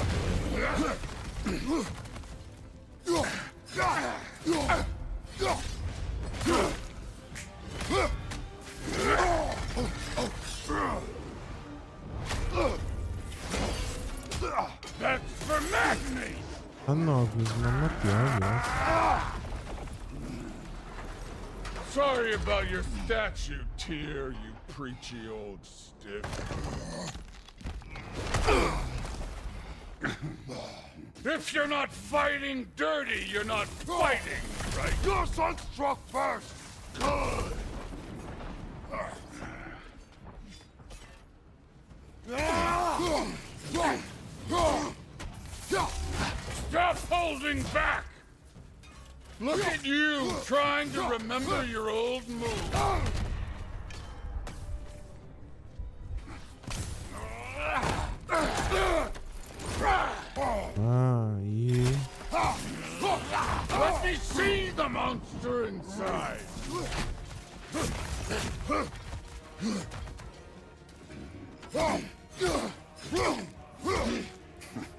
That's for Magni! Sen ne yapıyorsun? Anlat ya abi ya. Sorry about your statue, Tyr, you preachy old stiff. If you're not fighting dirty, you're not fighting, right? Your son struck first! Good! Stop holding back! Look at you, trying to remember your old move. Ha iyi. Let me see the monster inside.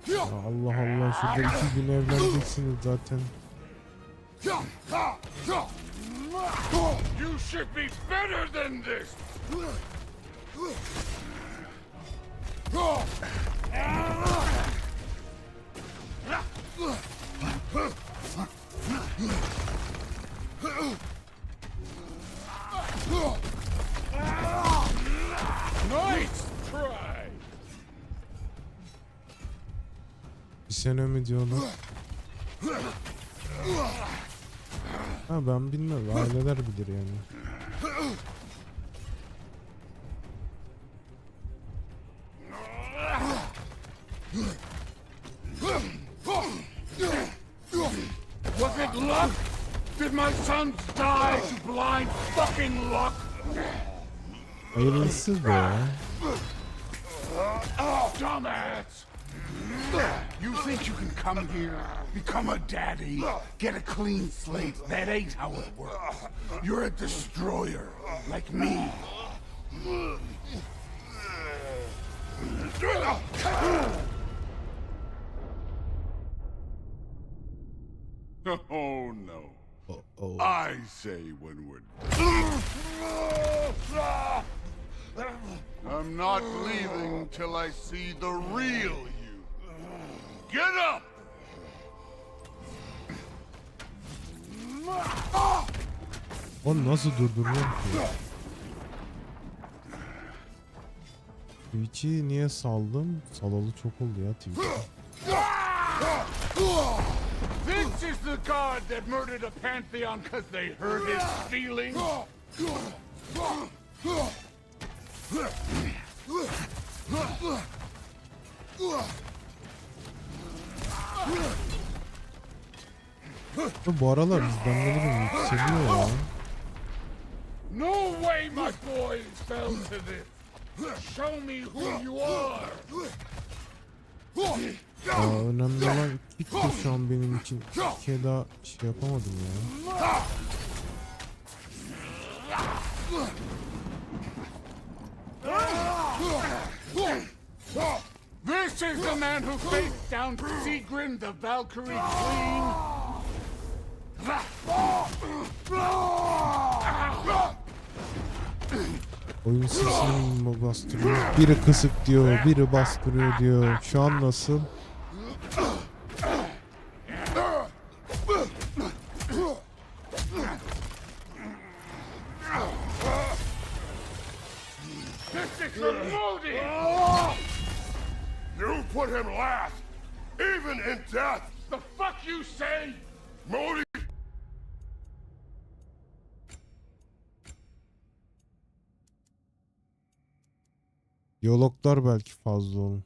Ya Allah Allah, şurada 2 gün evleneceksiniz zaten. You should be better than this. Nice try. Bir sene mi diyorlar? Ha ben bilmem, aileler bilir yani. Was it luck? Did my sons die to blind fucking luck? Hayırlısı be. Dumbass! You think you can come here, become a daddy, get a clean slate? That ain't how it works. You're a destroyer, like me. Oh no. Uh-oh. I say when we're I'm not leaving till I see the real you. Get up! Onu nasıl durduruyor ki? Twitch'i niye saldım? Salalı çok oldu ya Twitch. This is the god that murdered a pantheon because they hurt his feelings. Bu aralar izlenmeleri yükseliyor ya. No way my boys fell to this. Show me who you are. Önemli olan kitle şu an benim için. Bir kere daha şey yapamadım ya. This is the man who faced down Sigrun the Valkyrie Queen. Oyun sesini bastırıyor. Biri kısık diyor, biri bastırıyor diyor. Şu an nasıl? You put him last, even in death. The fuck you say? Modi. Diyaloglar belki fazla olur.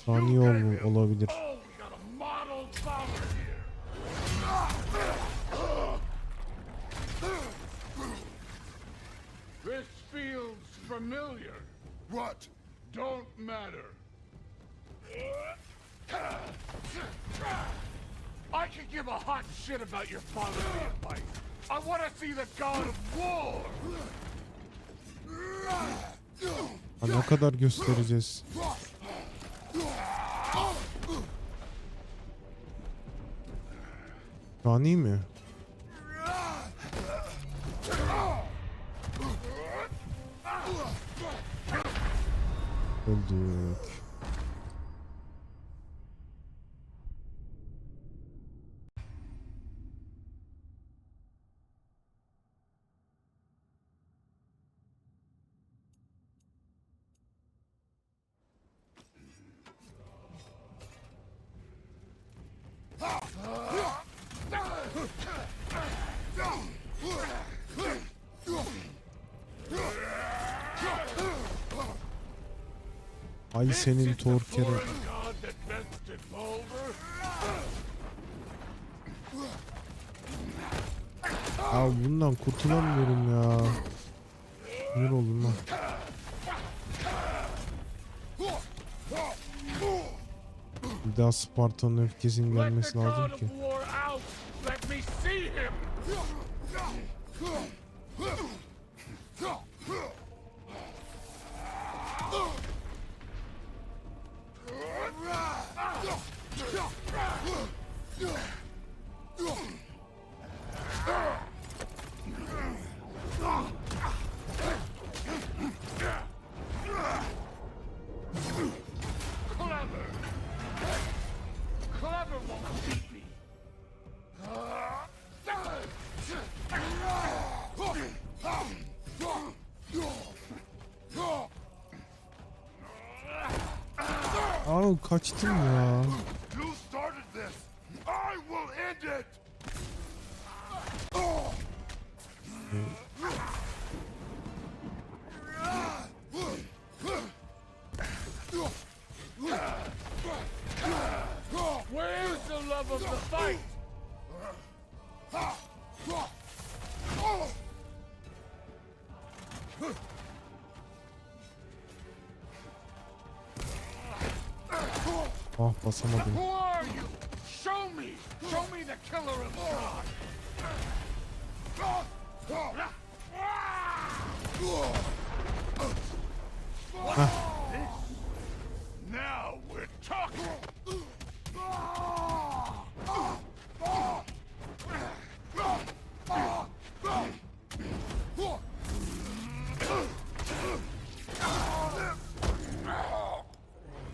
Saniye olabilir. feels familiar. What? Don't matter. I could give a hot shit about your fatherly advice. I want to see the god of war. Ha, ne kadar göstereceğiz? Şu an iyi mi? Öldük. Ay senin torkere. God that bested Baldur. Ya bundan kurtulamıyorum ya. Sinir oldum lan. Bir daha Sparta'nın öfkesinin Let the gelmesi god lazım of ki. war out. Let me see him. Clever. Clever won't beat me. Aa kaçtım ya. You started this. I will end it. Where's the love of the fight? Ah basamadım. Who are you? Show me! Show me the killer of God! Now we're talking!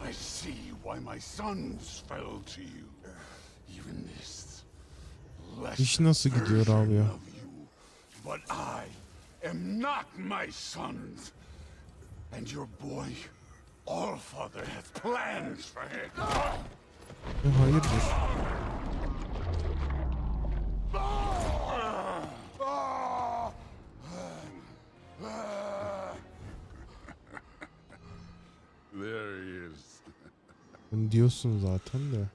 I see why my sons fell to you. Even this İş nasıl gidiyor abi ya? of you. But I am not my sons. And your boy, Allfather, has plans for him. Hayırdır? There he is. Bunu diyorsun zaten de.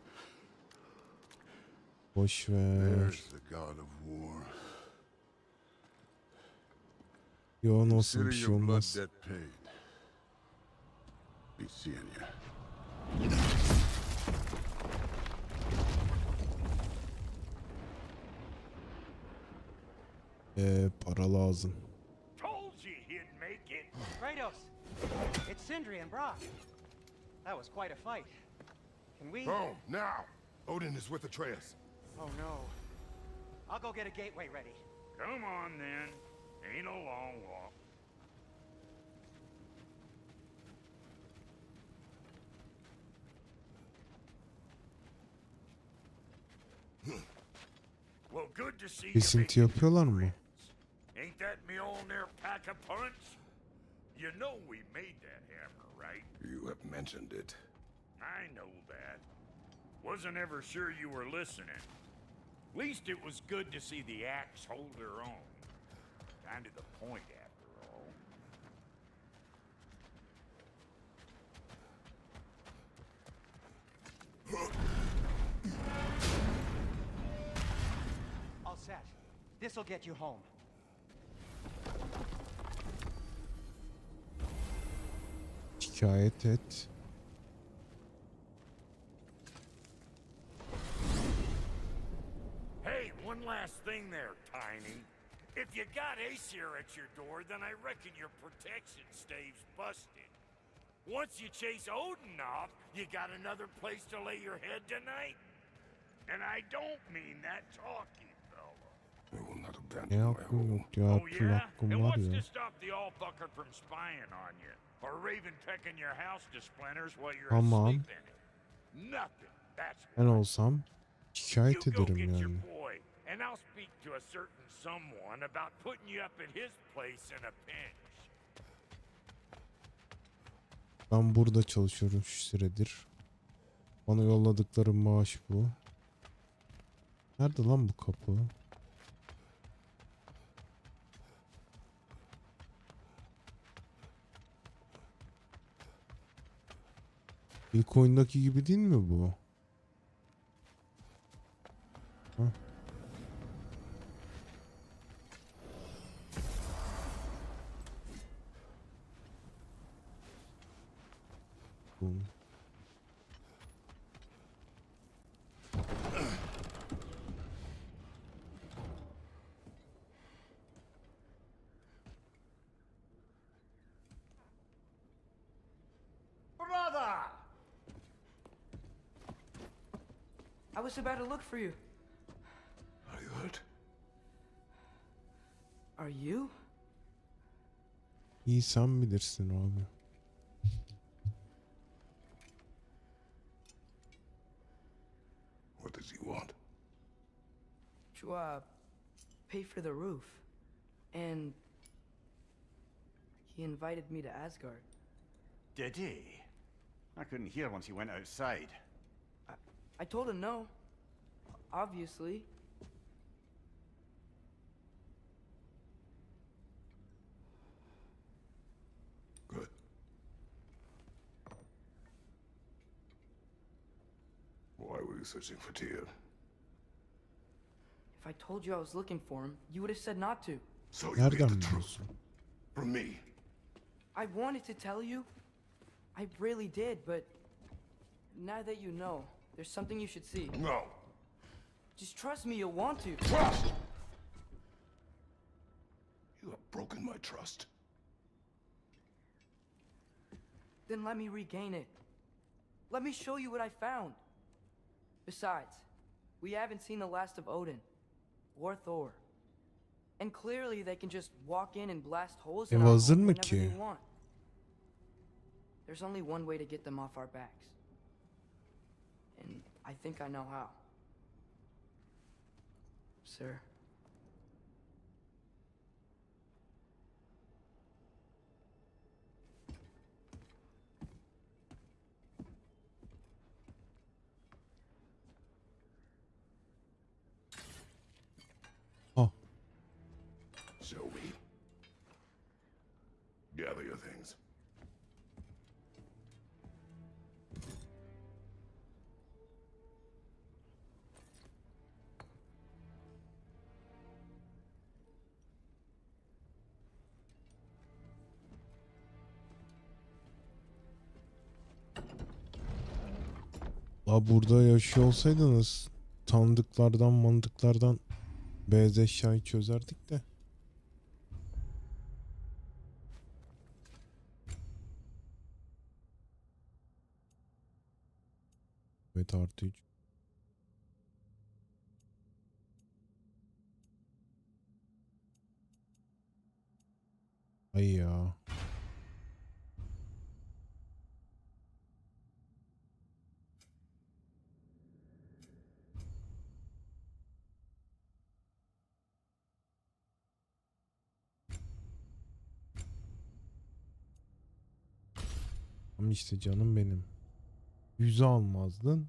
Boş ver. There's the god of war. Yoğun olsun bir Consider şey your blood olmaz. debt paid. Be seeing you. Para lazım. Told you he'd make it. Kratos, it's Sindri and Brock. That was quite a fight. Can we? Oh, now! Odin is with Atreus. Oh no. I'll go get a gateway ready. Come on then. Ain't a long walk. Well, good to see you. Kesinti yapıyorlar mı? Ain't that Mjolnir pack a punch? You know we made that hammer, right? You have mentioned it. I know that. Wasn't ever sure you were listening. Least it was good to see the axe hold her own. Kind of the point, after all. All set. This'll get you home. Şikayet et. Hey, one last thing there, Tiny. If you got Ace here at your door, then I reckon your protection stave's busted. Once you chase Odin off, you got another place to lay your head tonight? And I don't mean that talky fella. I will not Ne abandon my hakkım home. yok ya. Oh Tüm yeah? hakkım And var what's ya. to stop the all-bucker from spying on you? Or Raven pecking your house to splinters while you're Tamam. asleep in it? Nothing. That's Ben what. olsam You şikayet go ederim get your yani. boy, and I'll speak to a certain someone about putting you up at his place in a pinch. Ben burada çalışıyorum şu süredir. Bana yolladıkları maaş bu. Nerede lan bu kapı? İlk oyundaki gibi değil mi bu? Hah. Bu. Brother! I was about to look for you. Are you hurt? Are you? İyi sen bilirsin abi. What does he want? To, pay for the roof. And he invited me to Asgard. Did he? I couldn't hear once he went outside. I told him no. Obviously. Good. Why were you searching for Tyr? If I told you I was looking for him, you would have said not to. So you hid Nereden the truth biliyorsun? from me. I wanted to tell you. I really did, but now that you know, there's something you should see. No. Just trust me, you'll want to. Trust! You have broken my trust. Then let me regain it. Let me show you what I found. Besides, we haven't seen the last of Odin or Thor. And clearly they can just walk in and blast holes in our hazır home mı whenever ki? they want. There's only one way to get them off our backs. And I think I know how. Sir. Ah. Show me. Gather your things. La burada yaşıyor olsaydınız tanıdıklardan mandıklardan beyaz eşyayı çözerdik de. Evet artı 3. Ay ya. Ama işte canım benim. 100'ü almazdın.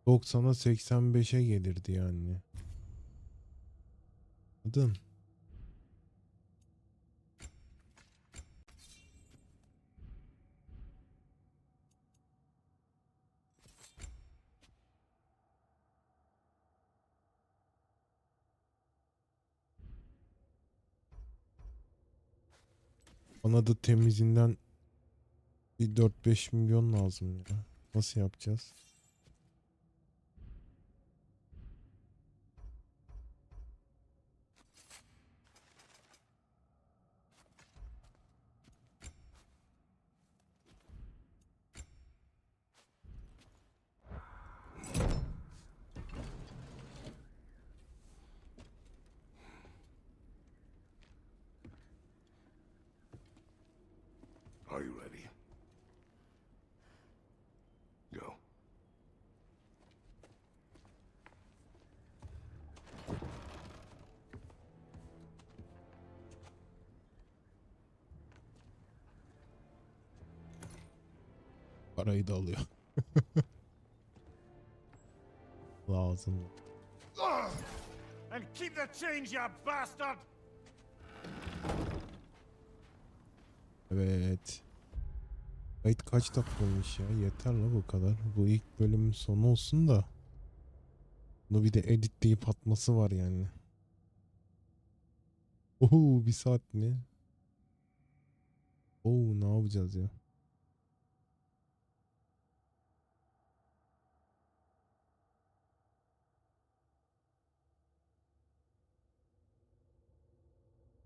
90'a 85'e gelirdi yani. Anladın? Bana da temizinden Bir 4-5 milyon lazım ya. Nasıl yapacağız? Are you ready? Go. Parayı da alıyor. Lazım. And keep the change, you bastard! Evet. Kayıt kaç dakika olmuş ya? Yeter la bu kadar. Bu ilk bölümün sonu olsun da. Bunu bir de editleyip atması var yani. Oo, bir saat mi? Oo, ne yapacağız ya?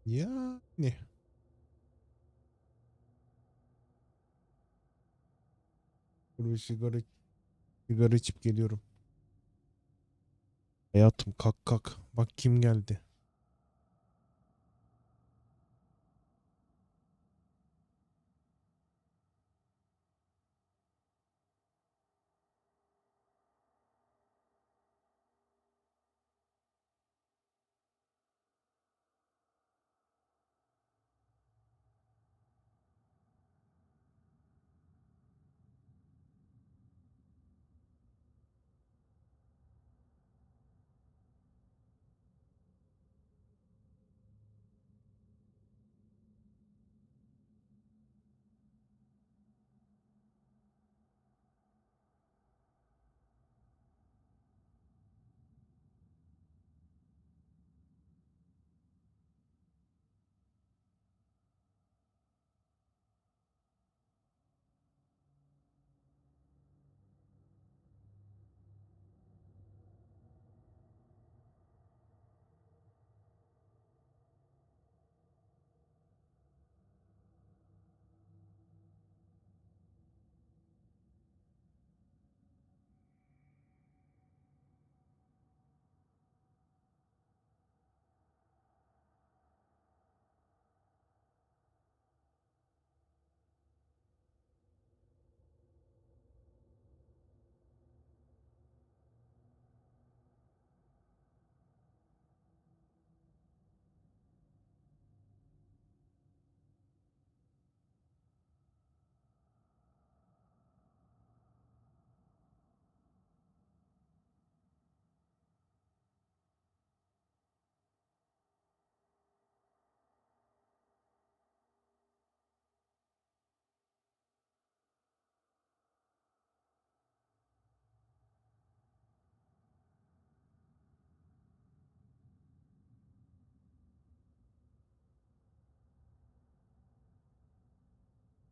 Yani. Dur bir sigara içip geliyorum. Hayatım kalk kalk. Bak kim geldi.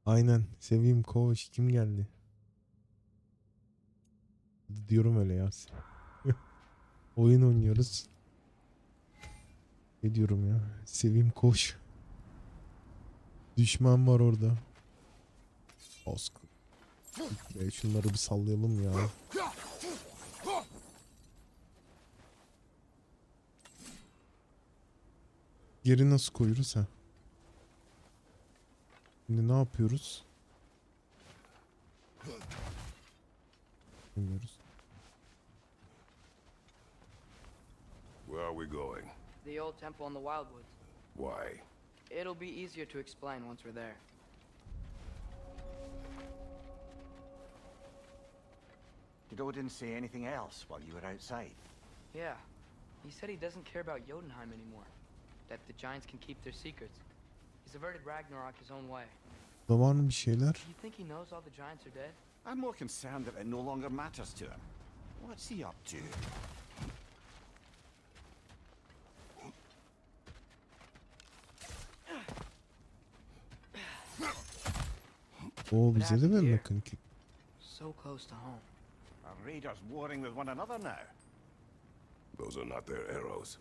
Aynen. Seveyim koş. Kim geldi? Diyorum öyle ya. Oyun oynuyoruz. Ne diyorum ya? Seveyim koş. Düşman var orada. Osk. Şunları bir sallayalım ya. Geri nasıl koyuyoruz ha? Şimdi ne yapıyoruz? Bilmiyoruz. Where are we going? The old temple in the Wildwoods. Why? It'll be easier to explain once we're there. Did Odin say anything else while you were outside? Yeah. He said he doesn't care about Jotunheim anymore. That the giants can keep their secrets. He's averted Ragnarok his own way. Da var mı bir şeyler? Do you think he knows all the giants are dead? I'm more concerned that it no longer matters to him. What's he up to? Oo bize de mi mekanik? So close to home. Are raiders warring with one another now? Those are not their arrows.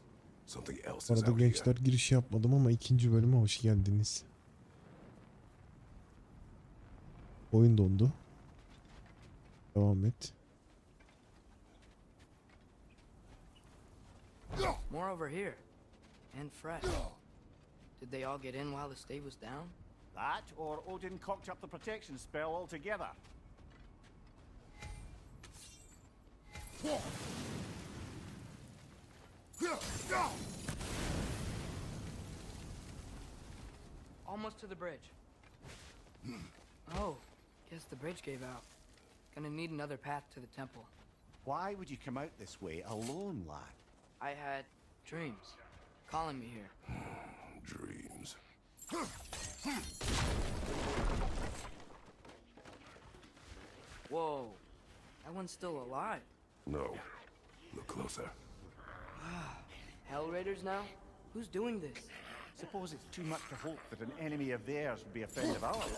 Something else Bu is arada out here. gençler giriş yapmadım ama ikinci bölüme hoş geldiniz. Oyun dondu. Devam et. More over here. And fresh. Did they all get in while the stave was down? That, or Odin cocked up the protection spell altogether. Almost to the bridge. Oh, guess the bridge gave out. Gonna need another path to the temple. Why would you come out this way alone, lad? I had dreams calling me here. Dreams. Whoa, that one's still alive. No. Look closer. Hell Raiders now? Who's doing this? Suppose it's too much to hope that an enemy of theirs would be a friend of ours.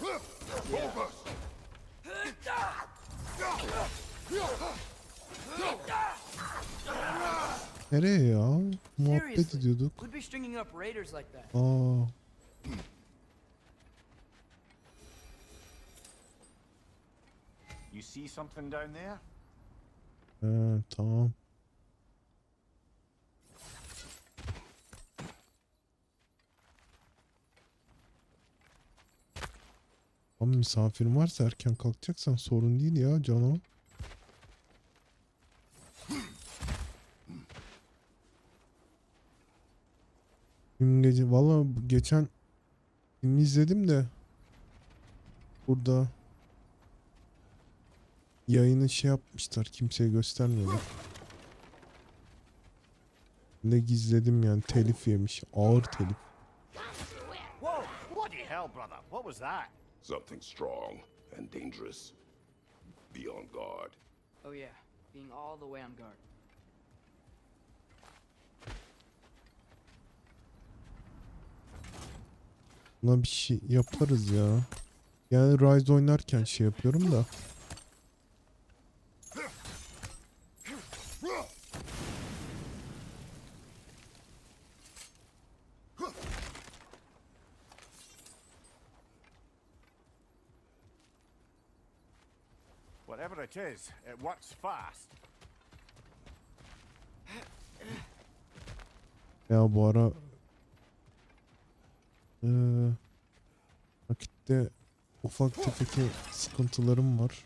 Nereye ya? Muhabbet Seriously, ediyorduk. who'd be stringing up raiders like that? Aa. You see something down there? Tamam. Ama misafirin varsa erken kalkacaksan sorun değil ya Cano. Dün gece valla geçen filmi izledim de burada yayını şey yapmışlar, kimseye göstermiyorlar. Ne gizledim yani, telif yemiş, ağır telif. Whoa! Bloody hell, brother! What was that? Something strong and dangerous. Be on guard. Oh yeah, being all the way on guard. Buna bir şey yaparız ya. Yani Rise oynarken şey yapıyorum da. Whatever it is, it works fast. Ya bu ara vakitte ufak tefek sıkıntılarım var.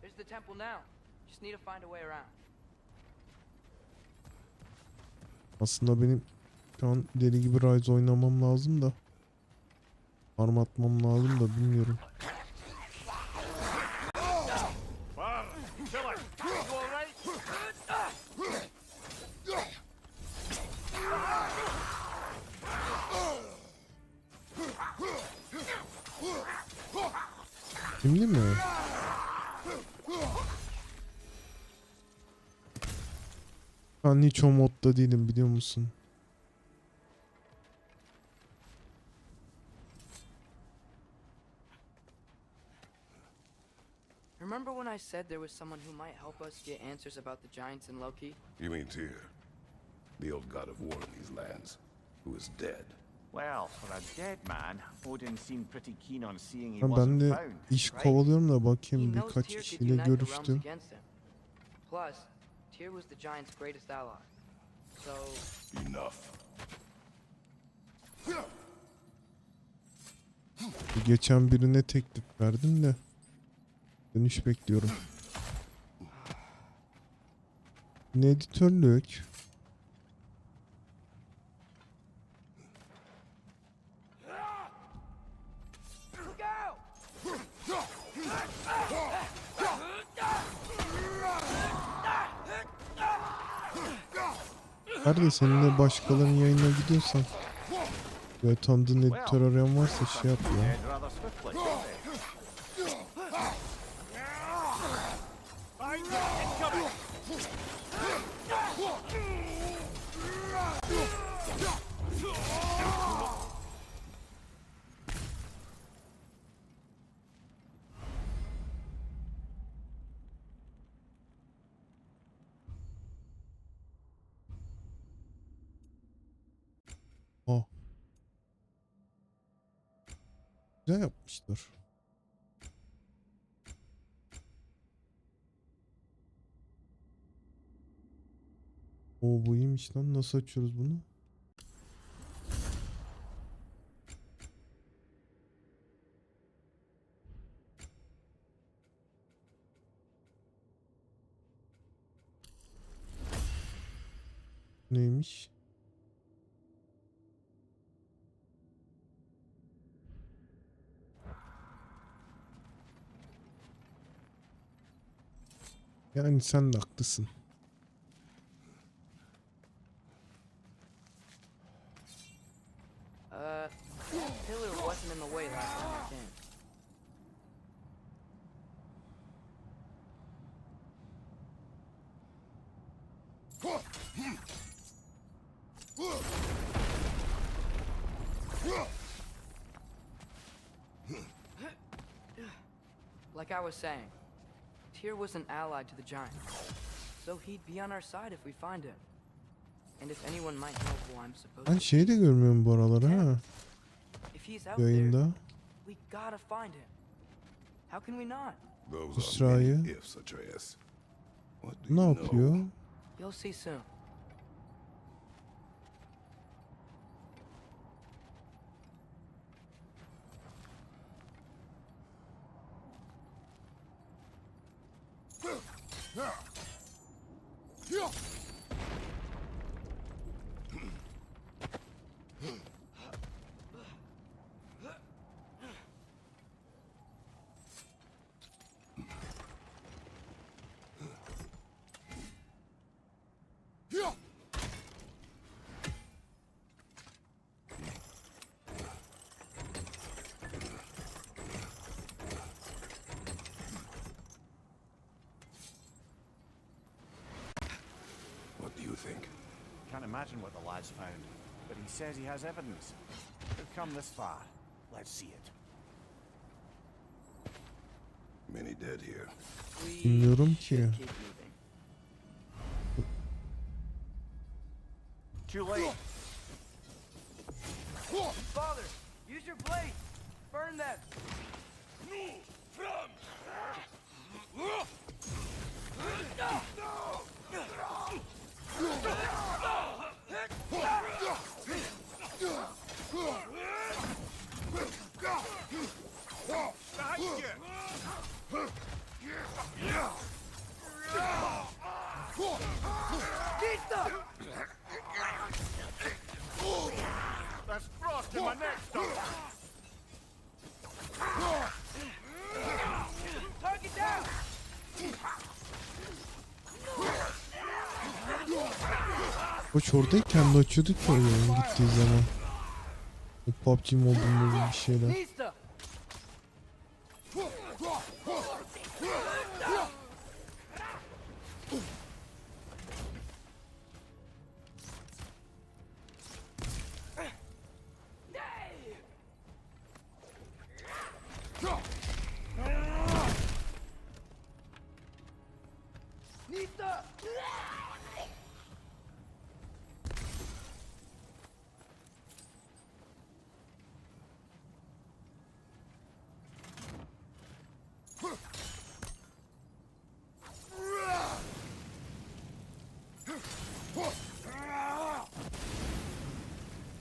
There's the temple now. Just need to find a way around. Aslında benim şu an deli gibi Rise oynamam lazım da. Farm atmam lazım da bilmiyorum. Şimdi mi? Ben hiç o modda değilim, biliyor musun? Remember when I said there was someone who might help us get answers about the giants and Loki? You mean Tyr, the old god of war in these lands, who is dead. Well, for a dead man, Odin seemed pretty keen on seeing he Ben wasn't de found. iş right? kovalıyorum da He bakayım, knows birkaç Tyr could kişiyle unite the realms görüştüm. against him. Plus, Tyr was the giants' greatest ally. So, Enough. Geçen birine teklif verdim de dönüş bekliyorum. Ne editörlük? Nerede seninle başkalarının yayınına gidiyorsan ve tanıdığın editör arayan varsa şey yap ya. Head rather swiftly, don't they? Incoming! Oh. Güzel yapmışlar. O bu iyiymiş lan. Nasıl açıyoruz bunu? Neymiş? Yani sen de haklısın. Pillar wasn't in the way last time I came. Like I was saying, Tyr was an ally to the Giants, so he'd be on our side if we find him. And if anyone might know who I'm supposed Ben to şeyi de görmüyorum bu aralar ha. if he's out there, Yayında. we gotta find him. How can we not? Those are İsra'yı many ifs, Atreus. What do ne you know? yapıyor? You'll see soon. What do you think? Can't imagine what the lad's found, but he says he has evidence. We've come this far. Let's see it. Many dead here. We Bilmiyorum ki. should keep moving. Too late. Father, use your blade. Burn them. There's frost in my neck, Doctor. Target down. Koç orada kendi açıyordu ki oyun gittiği zaman. O PUBG Mobile'de bir şeyler. Nista. Nista.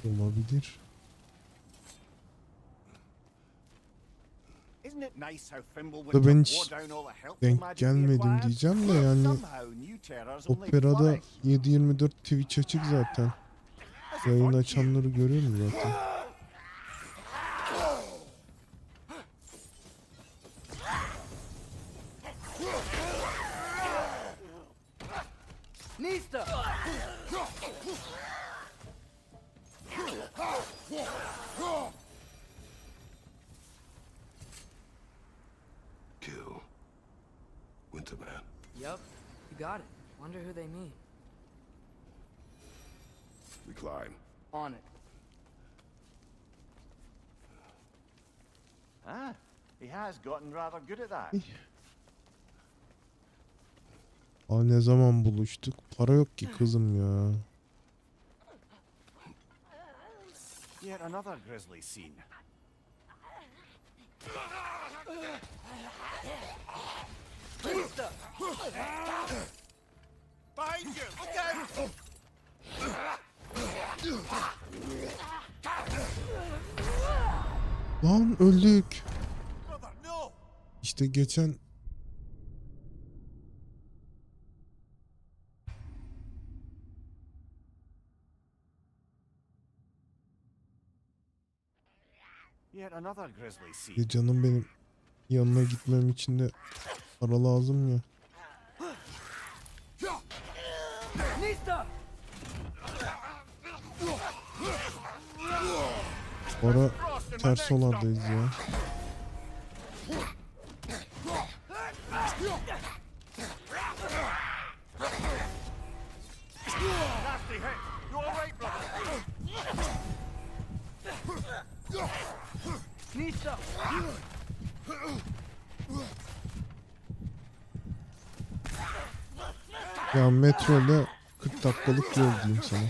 Olabilir. Isn't it nice how Da ben Fimbulwinter hiç wore down all the helpful denk magic we gelmedim acquired? diyeceğim de yani Somehow new terrors only Opera'da flourish. 7/24 Twitch açık zaten. Yayın açanları görüyorum zaten. Nista. Kill. Winterman. Yup, you got it. Wonder who they mean. We climb. On it. Ah, he has gotten rather good at that. Aa, ne zaman buluştuk? Para yok ki kızım ya. Yet another grisly scene. Behind you! Look out! Lan öldük. Brother, no! İşte geçen Yet another grisly scene. canım benim yanına gitmem için de para lazım ya. Nista! Para ters olardayız ya. Nasty hit! You alright, brother? Nista! Ya metro ile 40 dakikalık yol diyeyim sana.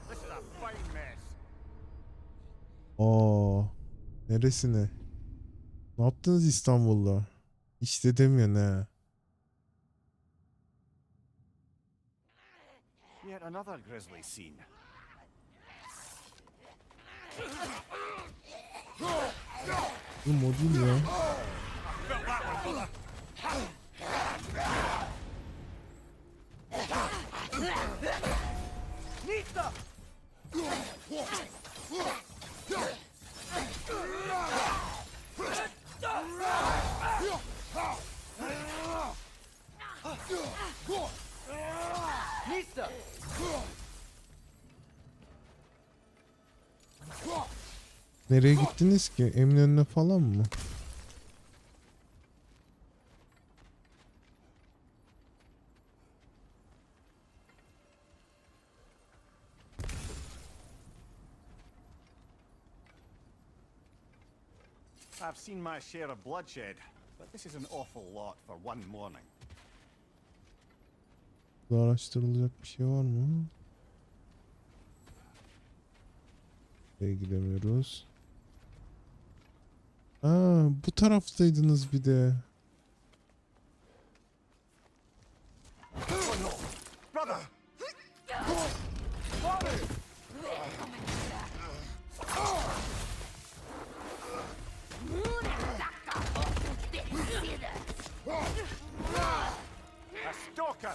This is a fine mess. Aa, neresine? Ne yaptınız İstanbul'da? Hiç de demiyorsun ha. Yet another grisly scene. Bu modül ya. Nista! Nista! Nereye gittiniz ki? Eminönü'ne falan mı? I've seen my share of bloodshed, but this is an awful lot for one morning. Burada araştırılacak bir şey var mı? Buraya gidemiyoruz. Aa, bu taraftaydınız bir de. Brother! A stalker!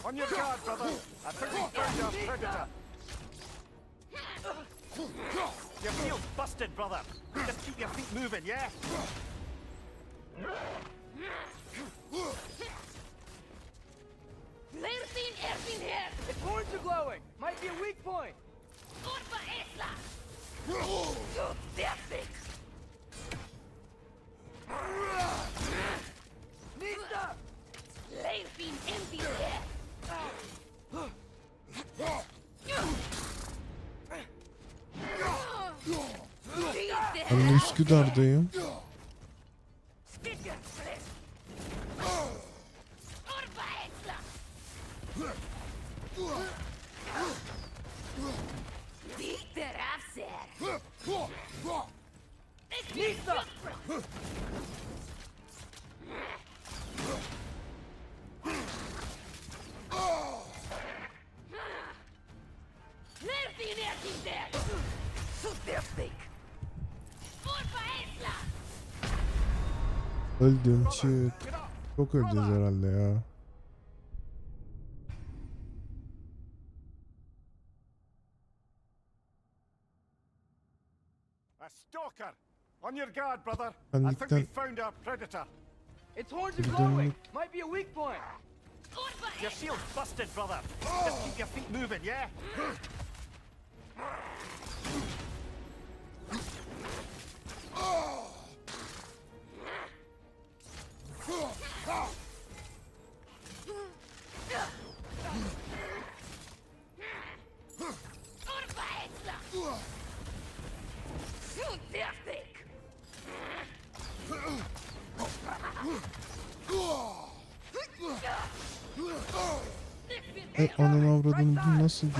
On your guard, brother! I think we found our predator! Your field's busted, brother! Just keep your feet moving, yeah? Its horns are glowing! Might be a weak point! Nista! Ben de Üsküdar'dayım. Nista! Öldüm çık. Çok öleceğiz herhalde ya. A stalker! On your guard, brother! Ben I think we lütfen- found our predator! Its horns are Bir glowing! dönmek- Might be a weak point! Your shield's busted, brother! Just keep your feet moving, yeah? Ay ananı avradını bu nasıl geç?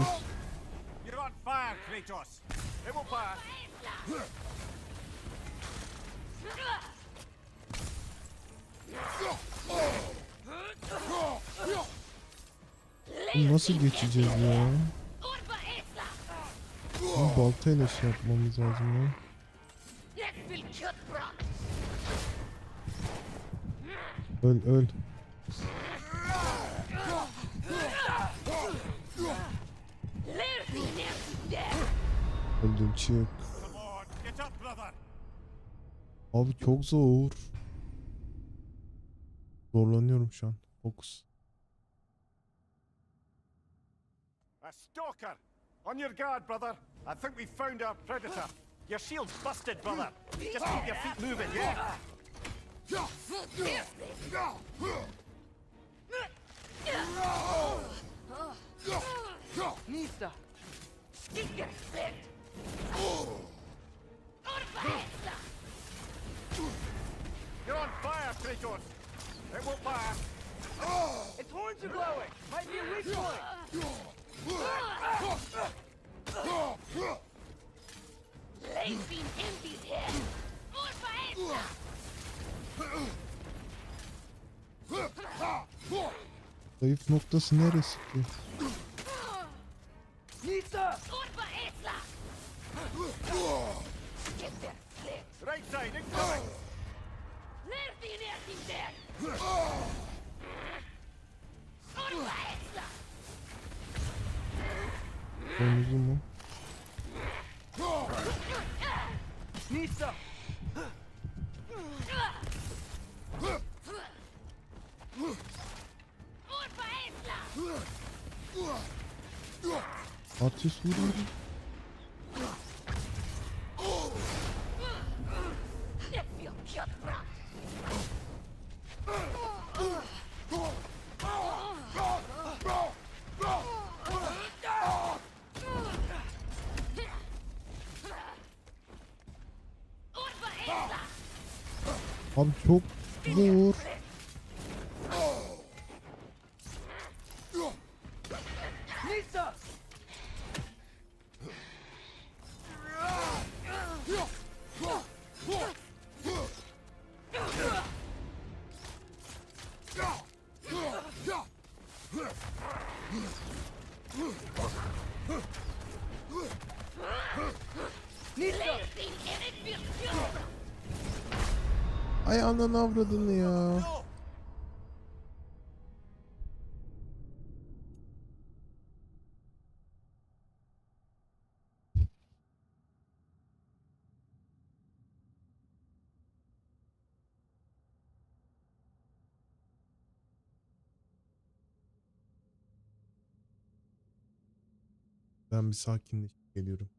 You're on fire, Kratos. It will pass. Bu nasıl geçeceğiz ya? Bu baltayla şey yapmamız lazım ya. Öl öl. Öldüm çık. Come on, get up, brother. Abi çok zor. Zorlanıyorum şu an. Fokus. A stalker! On your guard, brother. I think we found our predator. Your shield's busted, brother. Just keep your feet moving, yeah? Nista! You're on fire, Kratos. It will pass. Its horns are glowing! Might be a weak point! Zayıf noktası neresi ki? Nista! Right side, incoming. Omuzu mu? Nista! Ateş vuruyorum. Abi çok zor. Nista! Ay ananı avradını ya. Ben bir sakinleşip geliyorum.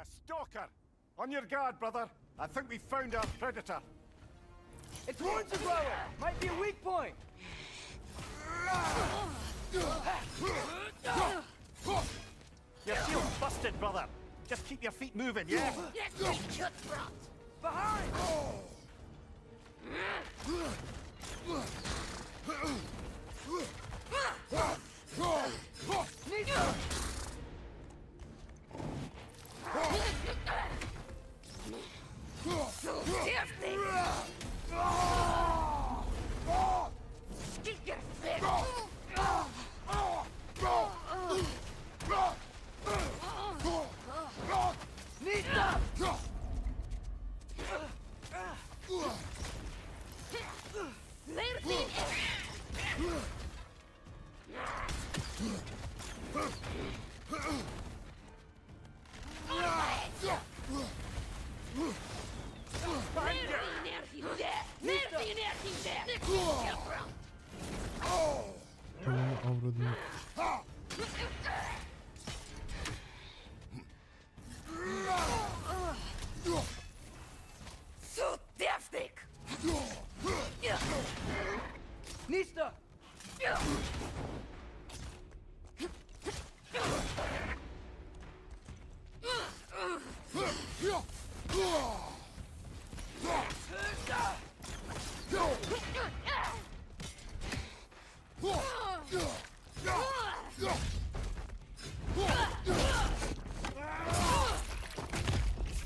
A stalker! On your guard, brother. I think we found our predator. It's wounds umbrella! Might be a weak point! Your shield's busted, brother. Just keep your feet moving, yeah? Behind! Tamam avradım. Nista!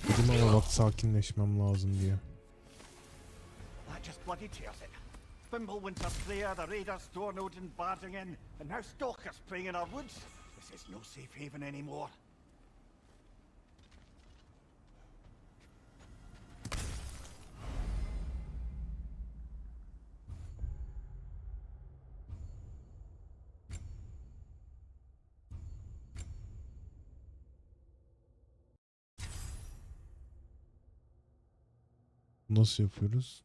Dedim ama bak sakinleşmem lazım diye. That just bloody tears it. Fimbulwinter's there, the raiders door-noding and barging in, and now stalkers preying in our woods. This is no safe haven anymore. Nasıl yapıyoruz?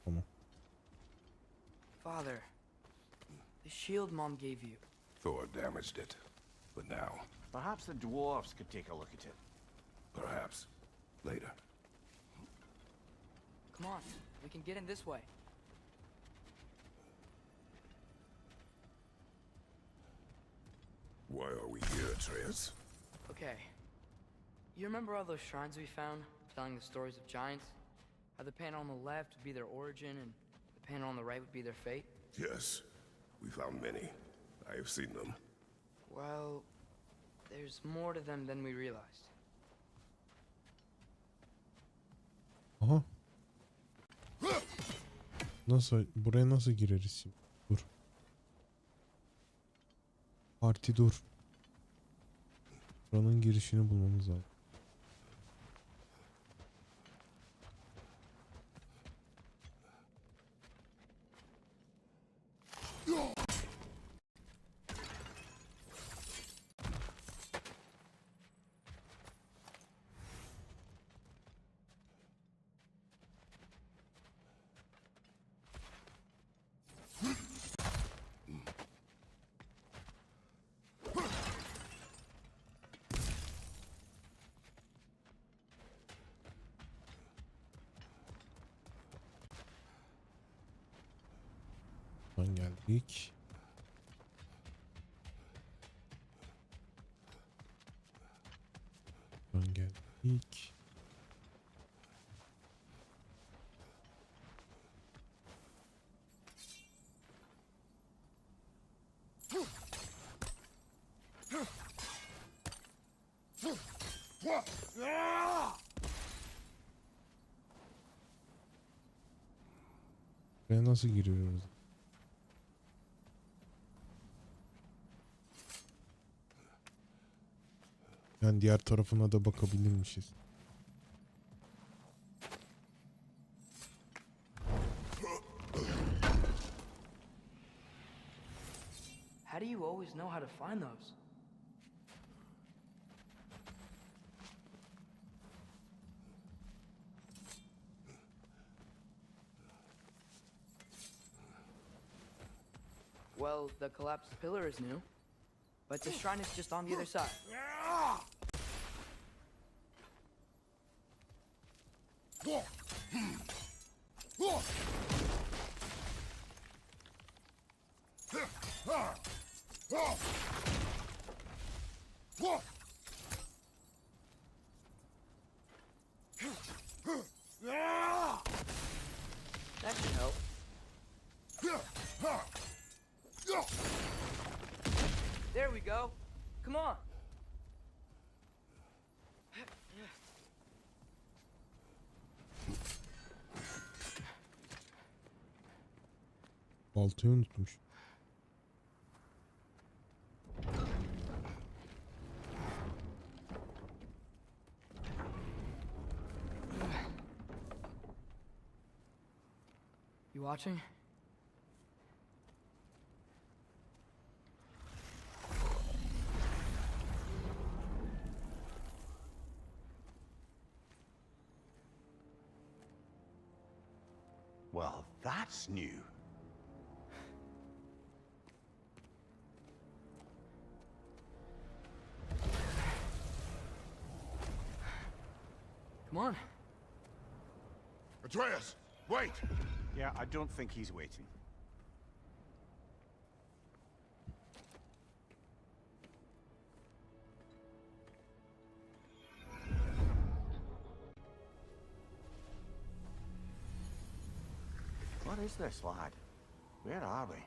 Tamam. Father, the shield Mom gave you. Thor damaged it. But now, Perhaps the dwarves could take a look at it. perhaps, later. Come on, we can get in this way. Why are we here, Atreus? Okay. You remember all those shrines we found, telling the stories of giants? How the panel on the left would be their origin, and the panel on the right would be their fate? Yes, we found many. I have seen them. Well, there's more to them than we realized. Aha. Nasıl? Buraya nasıl gireriz şimdi? Dur. Parti dur. Buranın girişini bulmamız lazım. Buradan geldik. Buradan geldik. Buraya nasıl giriyoruz? Yani diğer tarafına da bakabilirmişiz. How do you always know how to find those? Well, the collapsed pillar is new, but the shrine is just on the other side. That should help. There we go. Come on. Baltayı unutmuş. You watching? Well, that's new. Come on. Atreus, wait! Yeah, I don't think he's waiting. What is this, lad? Where are we?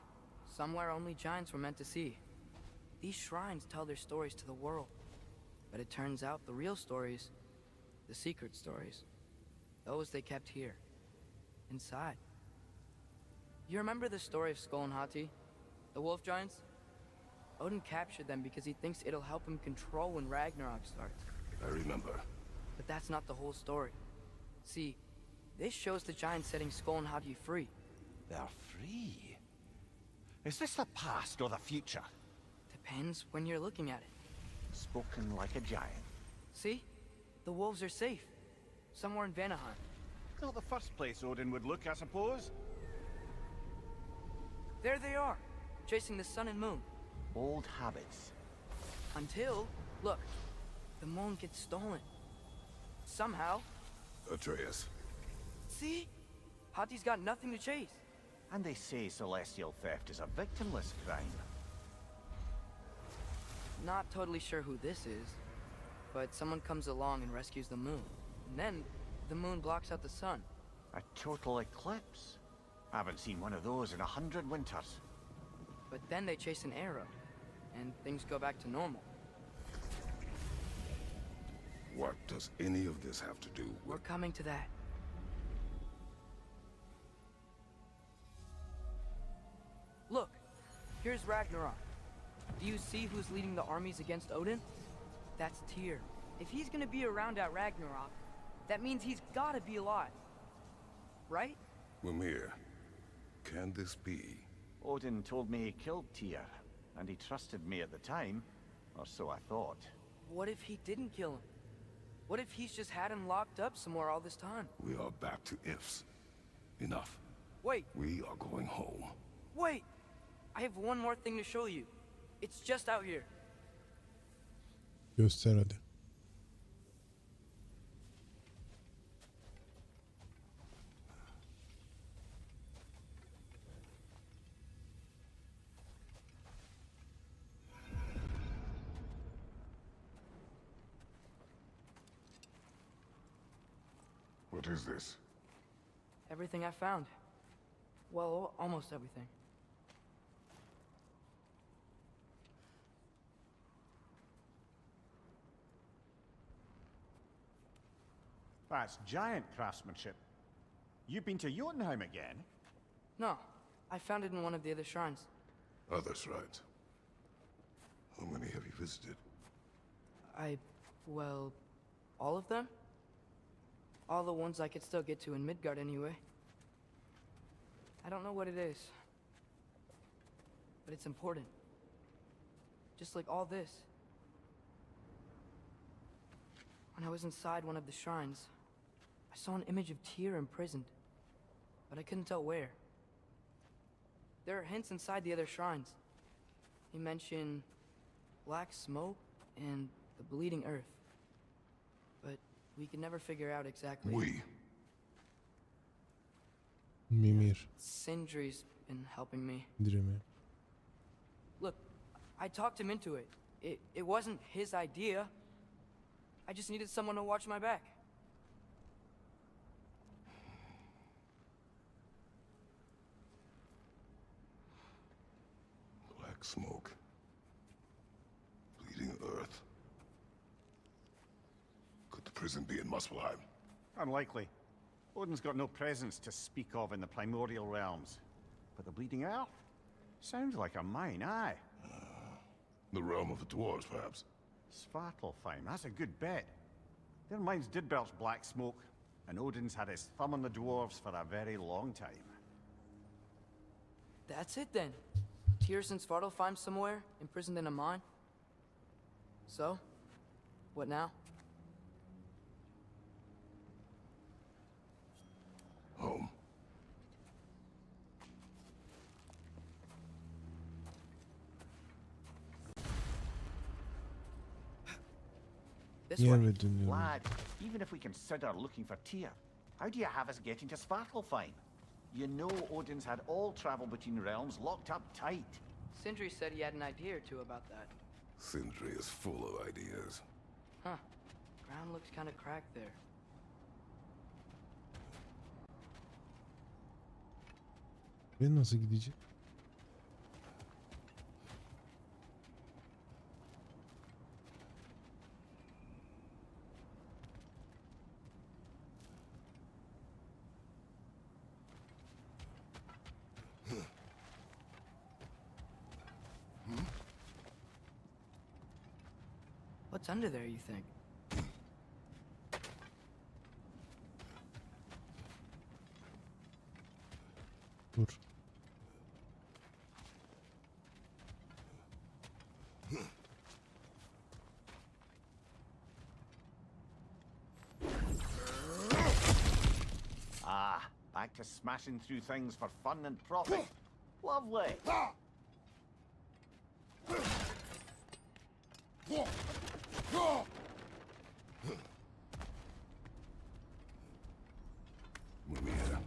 Somewhere only giants were meant to see. These shrines tell their stories to the world. But it turns out the real stories, the secret stories, those they kept here, inside. You remember the story of Skull and Hati, the wolf giants? Odin captured them because he thinks it'll help him control when Ragnarok starts. I remember. But that's not the whole story. See, this shows the giants setting Skull and Hati free. They're free. Is this the past or the future? Depends when you're looking at it. Spoken like a giant. See? The wolves are safe. Somewhere in Vanaheim. Not the first place Odin would look, I suppose. There they are, chasing the sun and moon. Old habits. Until, look, the moon gets stolen. Somehow. Atreus. See? Hati's got nothing to chase. And they say celestial theft is a victimless crime. Not totally sure who this is, but someone comes along and rescues the moon. And then, the moon blocks out the sun. A total eclipse. Haven't seen one of those in 100 winters. But then they chase an arrow, and things go back to normal. What does any of this have to do with... We're coming to that. Look, here's Ragnarok. Do you see who's leading the armies against Odin? That's Tyr. If he's gonna be around at Ragnarok, that means he's gotta be alive. Right? Mimir, can this be? Odin told me he killed Tyr, and he trusted me at the time, or so I thought. What if he didn't kill him? What if he's just had him locked up somewhere all this time? We are back to ifs. Enough. Wait, We are going home. wait! I have one more thing to show you. It's just out here. Göster hadi. What is this? Everything I found. Well, almost everything. That's giant craftsmanship. You've been to Jotunheim again? No, I found it in one of the other shrines. Other shrines. How many have you visited? I Well, all of them? All the ones I could still get to in Midgard anyway. I don't know what it is. But it's important. Just like all this. When I was inside one of the shrines, I saw an image of Tyr imprisoned. But I couldn't tell where. There are hints inside the other shrines. He mentioned black smoke and the bleeding earth. But we could never figure out exactly. We. Mimir. Sindri's been helping me. Direme. Look, I talked him into it. It wasn't his idea. I just needed someone to watch my back. Black smoke. Bleeding earth. Could the prison be in Muspelheim? Unlikely. Odin's got no presence to speak of in the primordial realms. But the Bleeding Earth? Sounds like a mine, aye. The realm of the dwarves, perhaps. Svartalfheim, that's a good bet. Their mines did belch black smoke, and Odin's had his thumb on the dwarves for a very long time. That's it then. Tyr's in Svartalfheim somewhere, imprisoned in a mine. So, what now? Home. This way. Yere dönüyorum. Lad, even if we consider looking for Tyr, how do you have us getting to Svartalfheim? You know Odin's had all travel between realms locked up tight. Sindri said he had an idea or two about that. Sindri is full of ideas. Huh. Ground looks kind of cracked there. Ben nasıl gideceğim? What's under there, you think? Dur. Ah, back to smashing through things for fun and profit. Lovely. Mimir.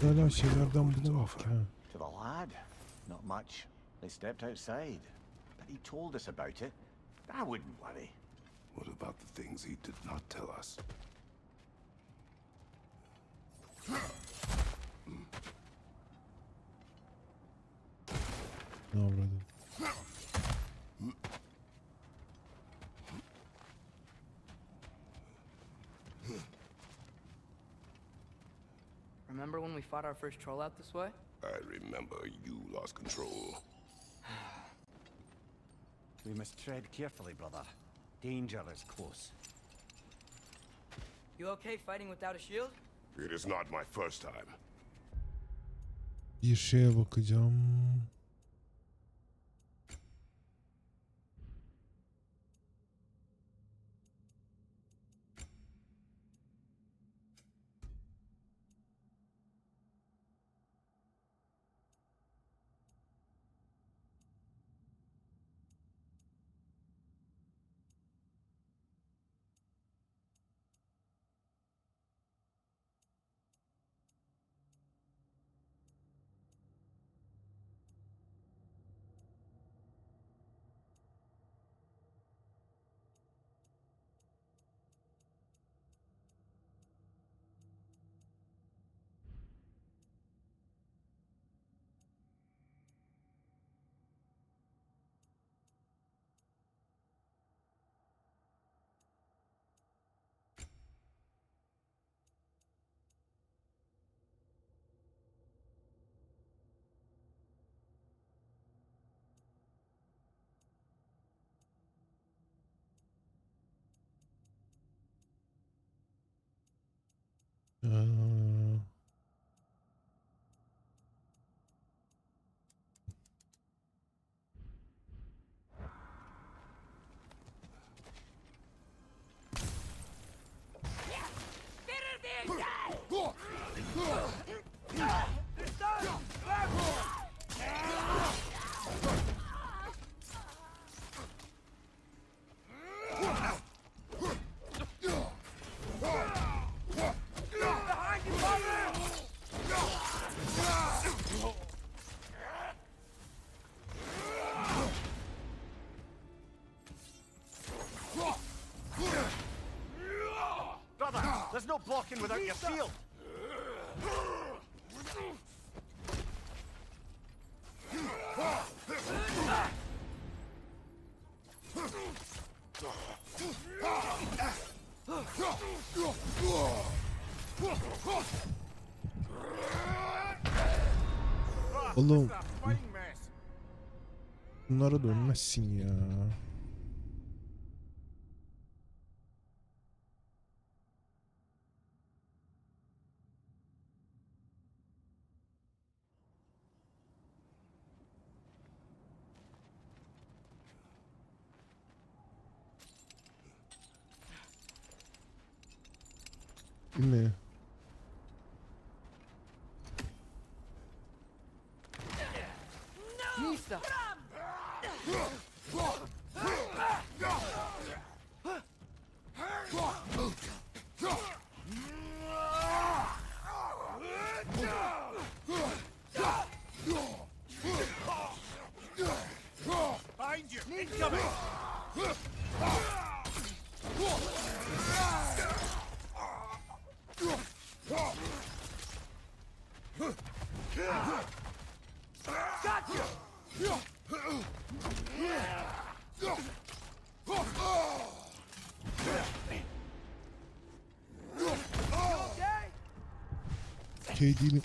Hala şeylerden bulamadık ha. To the lad, not much. They stepped outside, but he told us about it. I wouldn't worry. What about the things he did not tell us? Ne avradım. Remember when we fought our first troll out this way? I remember you lost control. We must tread carefully, brother. Danger is close. You okay fighting without a shield? It is not my first time. Bir şeye bakacağım. Aa, Brother, there's no blocking without your shield. oğlum Fine mess. bunlara dönmezsin ya. Değil mi? Nista! Behind you! Incoming! Şey değilim.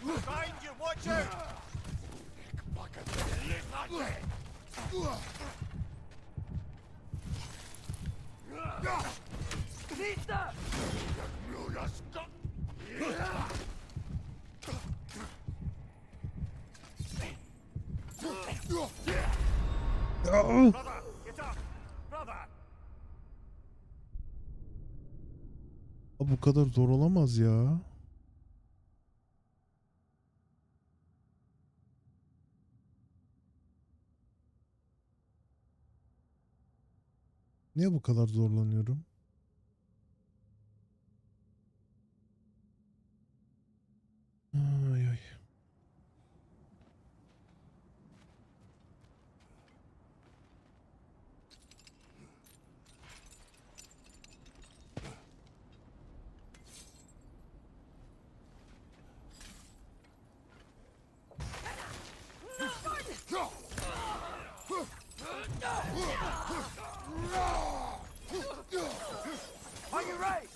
Behind you! Watch out! Nista! Aa! Brother, get up! Brother! Bu kadar zor olamaz ya. Niye bu kadar zorlanıyorum? Ay ay. On your right!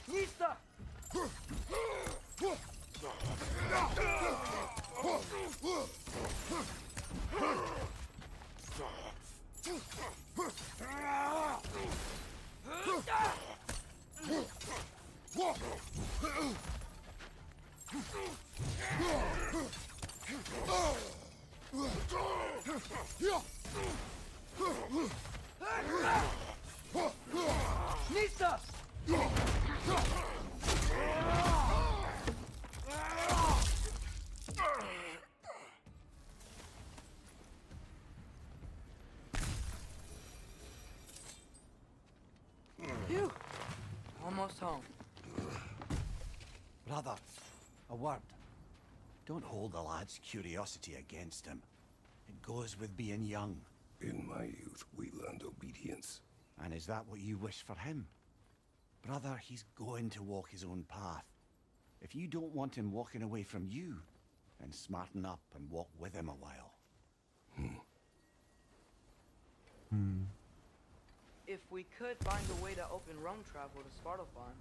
Nista! Nista! Phew. Almost home. Brother, a word. Don't hold the lad's curiosity against him. It goes with being young. In my youth, we learned obedience. And is that what you wish for him? Brother, he's going to walk his own path. If you don't want him walking away from you, and smarten up and walk with him a while. If we could find a way to open roam travel to Svartalfheim,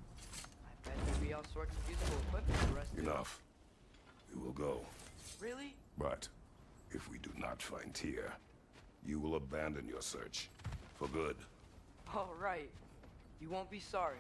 I bet there'd be all sorts of usable equipment for us. Enough. We will go. Really? But if we do not find Tyr, you will abandon your search. For good. All right. You won't be sorry.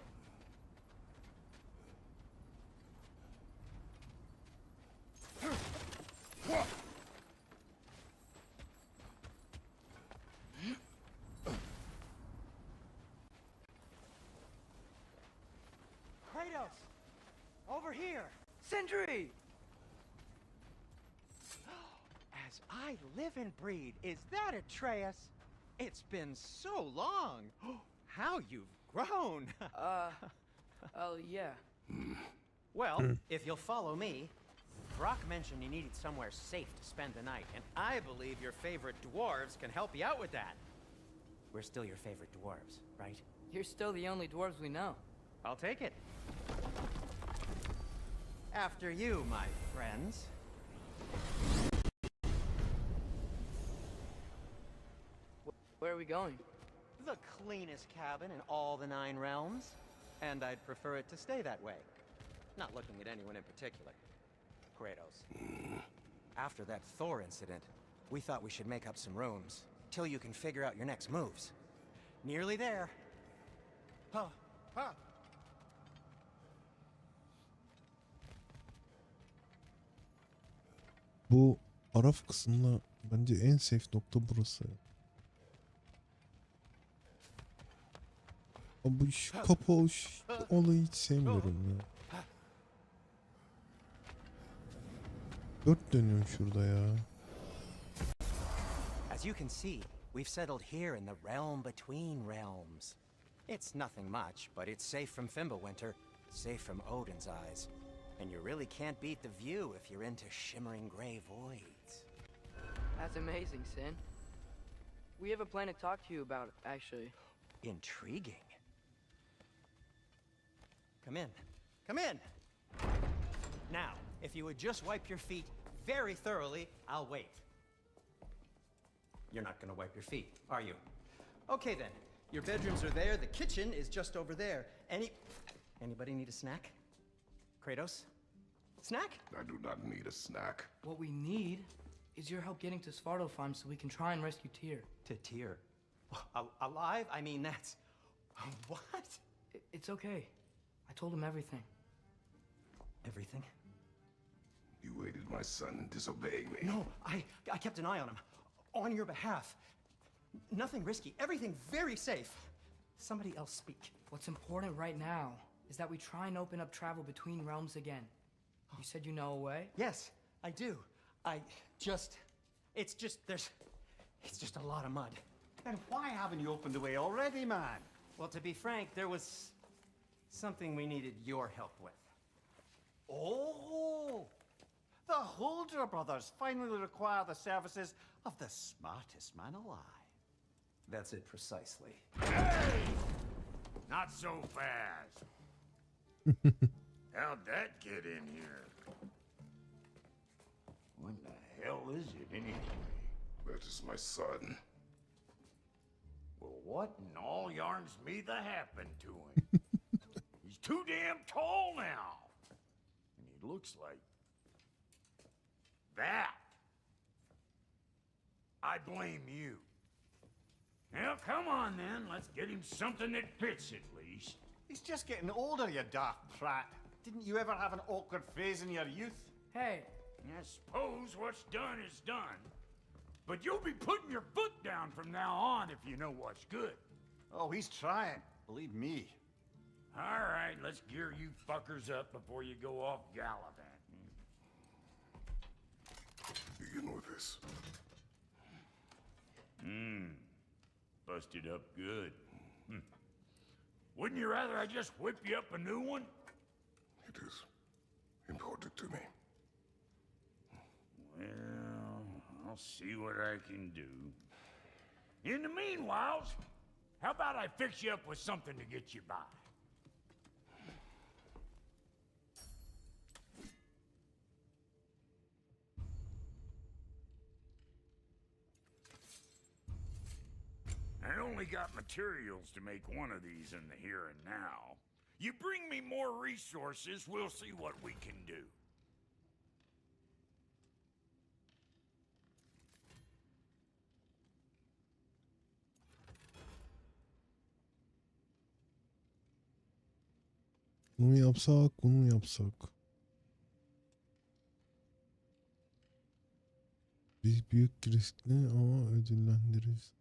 Kratos! Over here! Sindri! As I live and breathe, is that Atreus? It's been so long. How you've grown. Oh, yeah. Well, if you'll follow me, Brock mentioned you needed somewhere safe to spend the night, and I believe your favorite dwarves can help you out with that. We're still your favorite dwarves, right? You're still the only dwarves we know. I'll take it. After you, my friends. Where are we going? The cleanest cabin in all the 9 realms. And I'd prefer it to stay that way. Not looking at anyone in particular. Kratos. After that Thor incident, we thought we should make up some rooms, till you can figure out your next moves. Nearly there. Huh. Huh. Bu Araf kısmında bence en safe nokta burası. Ama bu şu kapı olayı hiç sevmiyorum ya. Dört dönüyorum şurada ya. As you can see, we've settled here in the realm between realms. It's nothing much, but it's safe from Fimbulwinter, safe from Odin's eyes. And you really can't beat the view if you're into shimmering gray voids. That's amazing, Sin. We have a plan to talk to you about, actually. Intriguing. Come in. Come in! Now, if you would just wipe your feet very thoroughly, I'll wait. You're not gonna wipe your feet, are you? Okay then. Your bedrooms are there, the kitchen is just over there. Anybody need a snack? Kratos? Snack? I do not need a snack. What we need is your help getting to Svartalfheim so we can try and rescue Tyr. To Tyr? Alive? I mean, that's... What? It's okay. I told him everything. Everything? You aided my son in disobeying me. No, I kept an eye on him. On your behalf. Nothing risky. Everything very safe. Somebody else speak. What's important right now is that we try and open up travel between realms again. You said you know a way? Yes, I do. It's just a lot of mud. Then why haven't you opened the way already, man? Well, to be frank, there was something we needed your help with. Oh! The Holder brothers finally require the services of the smartest man alive. That's it precisely. Hey! Not so fast. How'd that get in here? What the hell is it anyway? That is my son. Well, what in all yarns me the happened to him? He's too damn tall now. And he looks like... that. I blame you. Well, come on then. Let's get him something that fits at least. He's just getting older, you daft prat. Didn't you ever have an awkward phase in your youth? Hey, I suppose what's done is done. But you'll be putting your foot down from now on if you know what's good. Oh, he's trying. Believe me. All right, let's gear you fuckers up before you go off gallivanting. Begin with this. Busted up good. Wouldn't you rather I just whip you up a new one? It is important to me. Well, I'll see what I can do. In the meanwhile, how about I fix you up with something to get you by? I only got materials to make one of these in the here and now. You bring me more resources, we'll see what we can do. Bunu mu yapsak, bunu mu yapsak? Biz büyük riskli ama ödüllendiririz.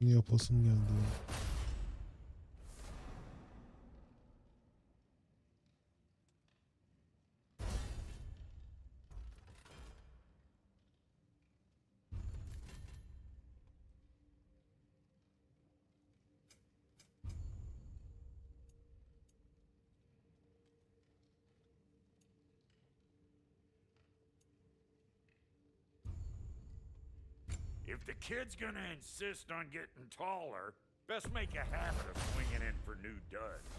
Bunu yapasım geldi ya. If the kid's gonna insist on getting taller, best make a habit of swinging in for new duds.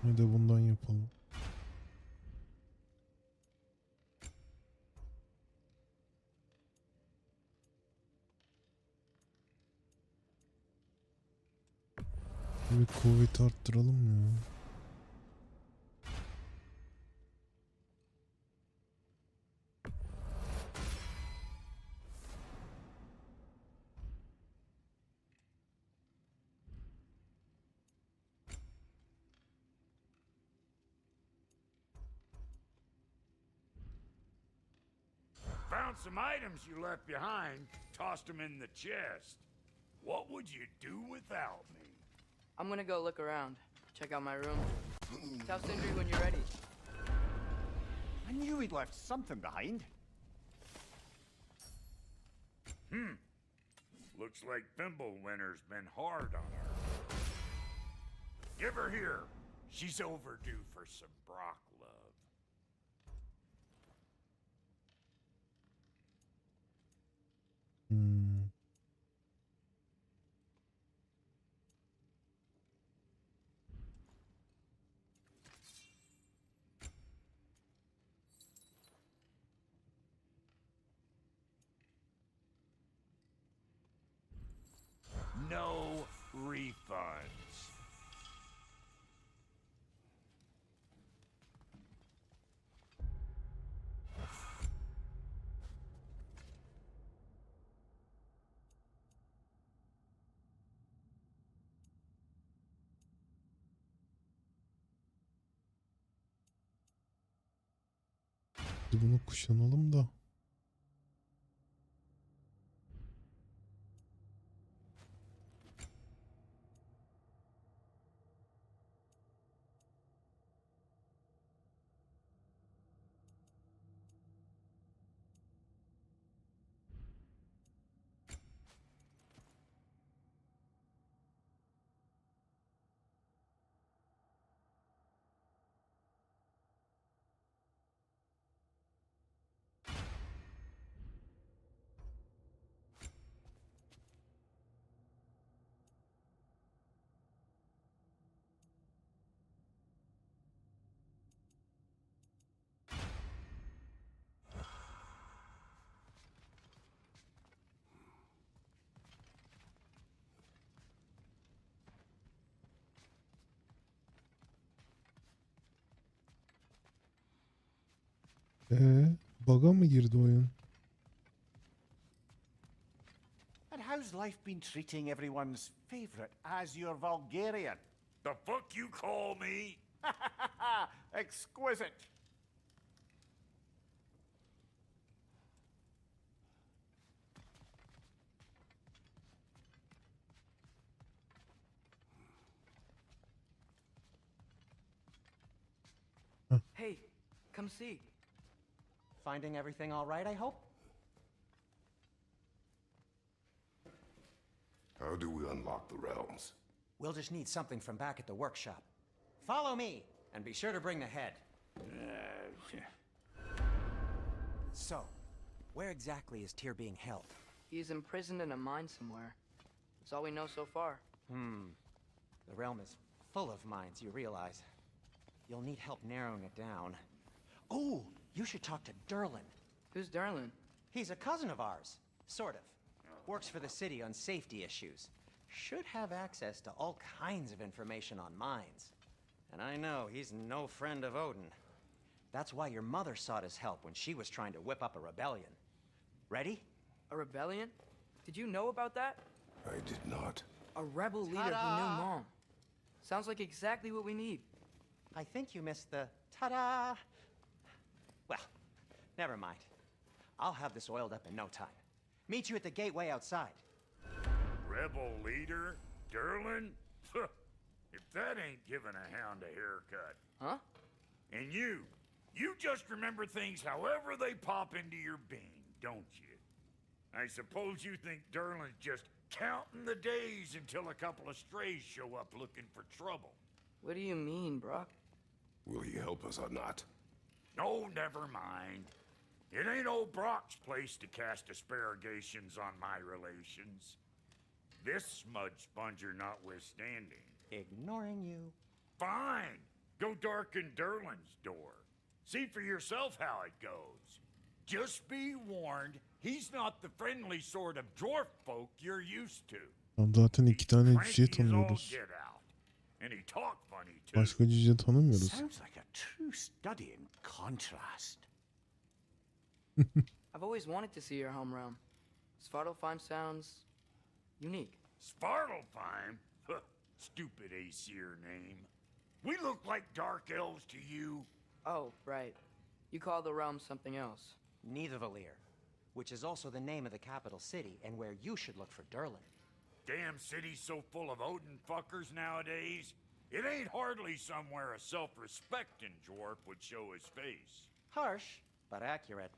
Ne de bundan yapalım. Bir kuvveti arttıralım ya. Found some items you left behind, tossed them in the chest. What would you do without me? I'm gonna go look around. Check out my room. Tell Sindri when you're ready. I knew he'd left something behind. Looks like Thimblewinter's been hard on her. Give her here. She's overdue for some Brock love. No refunds. Bunu kuşanalım da. Bug'a mı girdi oyun? And how's life been treating everyone's favorite Azure Vulgarian? The fuck you call me? Exquisite. Hey, come see. Finding everything all right, I hope? How do we unlock the realms? We'll just need something from back at the workshop. Follow me, and be sure to bring the head. So, where exactly is Tyr being held? He's imprisoned in a mine somewhere. That's all we know so far. The realm is full of mines, you realize. You'll need help narrowing it down. Oh, you should talk to Derlin. Who's Darlin? He's a cousin of ours. Sort of. Works for the city on safety issues. Should have access to all kinds of information on mines. And I know he's no friend of Odin. That's why your mother sought his help when she was trying to whip up a rebellion. Ready? A rebellion? Did you know about that? I did not. A rebel leader who knew Mom. Sounds like exactly what we need. I think you missed the ta-da. Well, never mind. I'll have this oiled up in no time. Meet you at the gateway outside. Rebel leader? Derlin? If that ain't giving a hound a haircut. Huh? And you just remember things however they pop into your bean, don't you? I suppose you think Derlin's just counting the days until a couple of strays show up looking for trouble. What do you mean, Brock? Will he help us or not? No, never mind. It ain't old Brock's place to cast asparagations on my relations. This smudge sponger notwithstanding. Ignoring you. Fine. Go darken Derlin's door. See for yourself how it goes. Just be warned, he's not the friendly sort of dwarf folk you're used to. Tam zaten iki tane Cranky cüce as all tanıyoruz. get out. And he talk funny too. Başka cüce tanımıyoruz. Sounds like a true study in contrast. I've always wanted to see your home realm. Svartalfheim sounds unique. Svartalfheim? Huh, stupid Aesir name. We look like dark elves to you. Oh, right. You call the realm something else. Nidavellir, which is also the name of the capital city and where you should look for Derlin. Damn city's so full of Odin fuckers nowadays. It ain't hardly somewhere a self-respecting dwarf would show his face. Harsh, but accurate.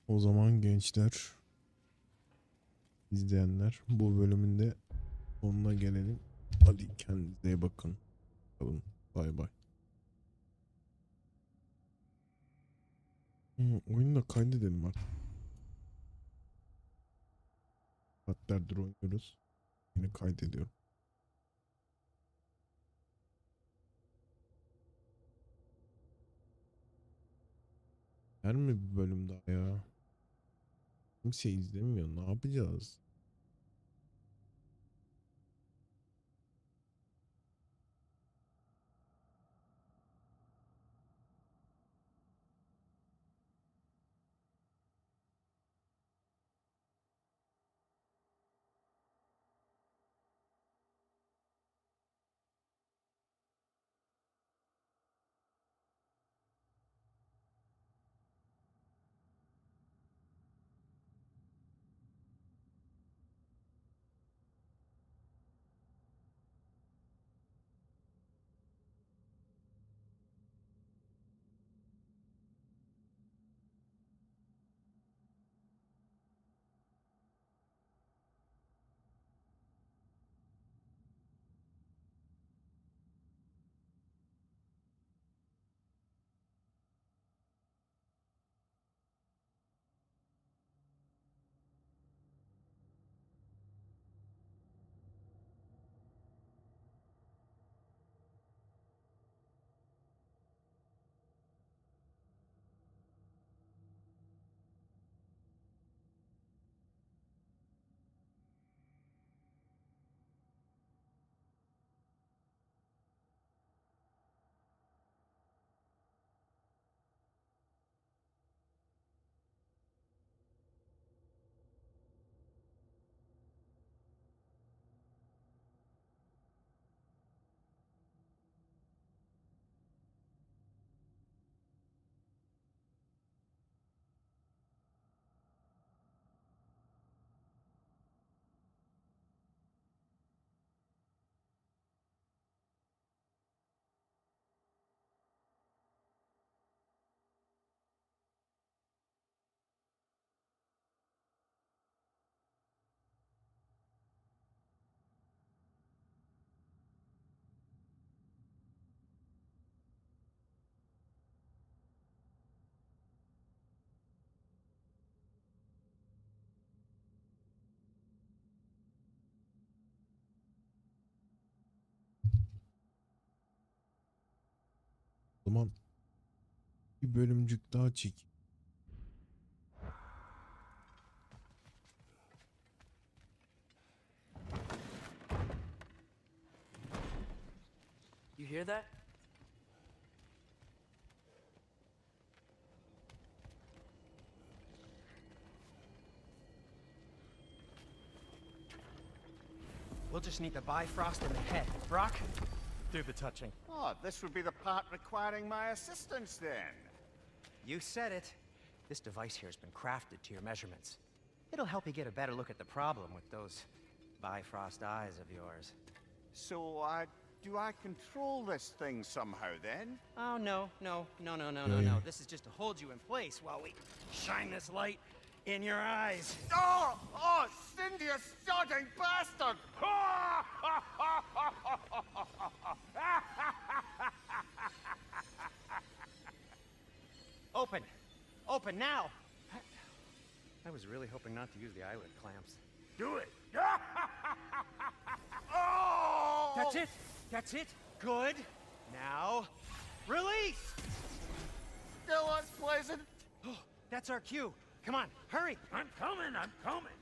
O zaman gençler, izleyenler, bu bölümün de sonuna gelelim. Hadi kendinize iyi bakın. Kalın. Bay bay. Oyunu da kaydedelim artık. Saatlerdir oynuyoruz. Yine kaydediyorum. Her mi bir bölüm daha ya? Kimse izlemiyor. Ne yapacağız? O zaman bir bölümcük daha çek. You hear that? We'll just need the Bifrost in the head. Brock, do the touching. Oh, this would be the part requiring my assistance then. You said it. This device here has been crafted to your measurements. It'll help you get a better look at the problem with those Bifrost eyes of yours. So, do I control this thing somehow then? Oh, no. This is just to hold you in place while we shine this light in your eyes. Oh, Cindy, you sodding bastard! Open! Open now! I was really hoping not to use the eyelid clamps. Do it. Oh! That's it! That's it! Good! Now, release! Still unpleasant. That's our cue. Come on, hurry! I'm coming.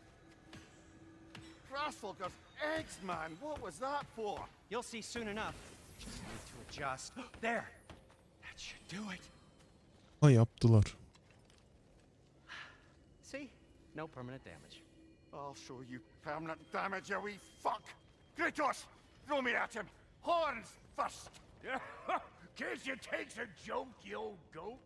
Crossfogger's eggs, man. What was that for? You'll see soon enough. Just need to adjust. There! That should do it. Ha, yaptılar. See? No permanent damage. I'll show you permanent damage, you wee fuck. Kratos, throw me at him. Horns first. Guess you takes a joke, you old goat.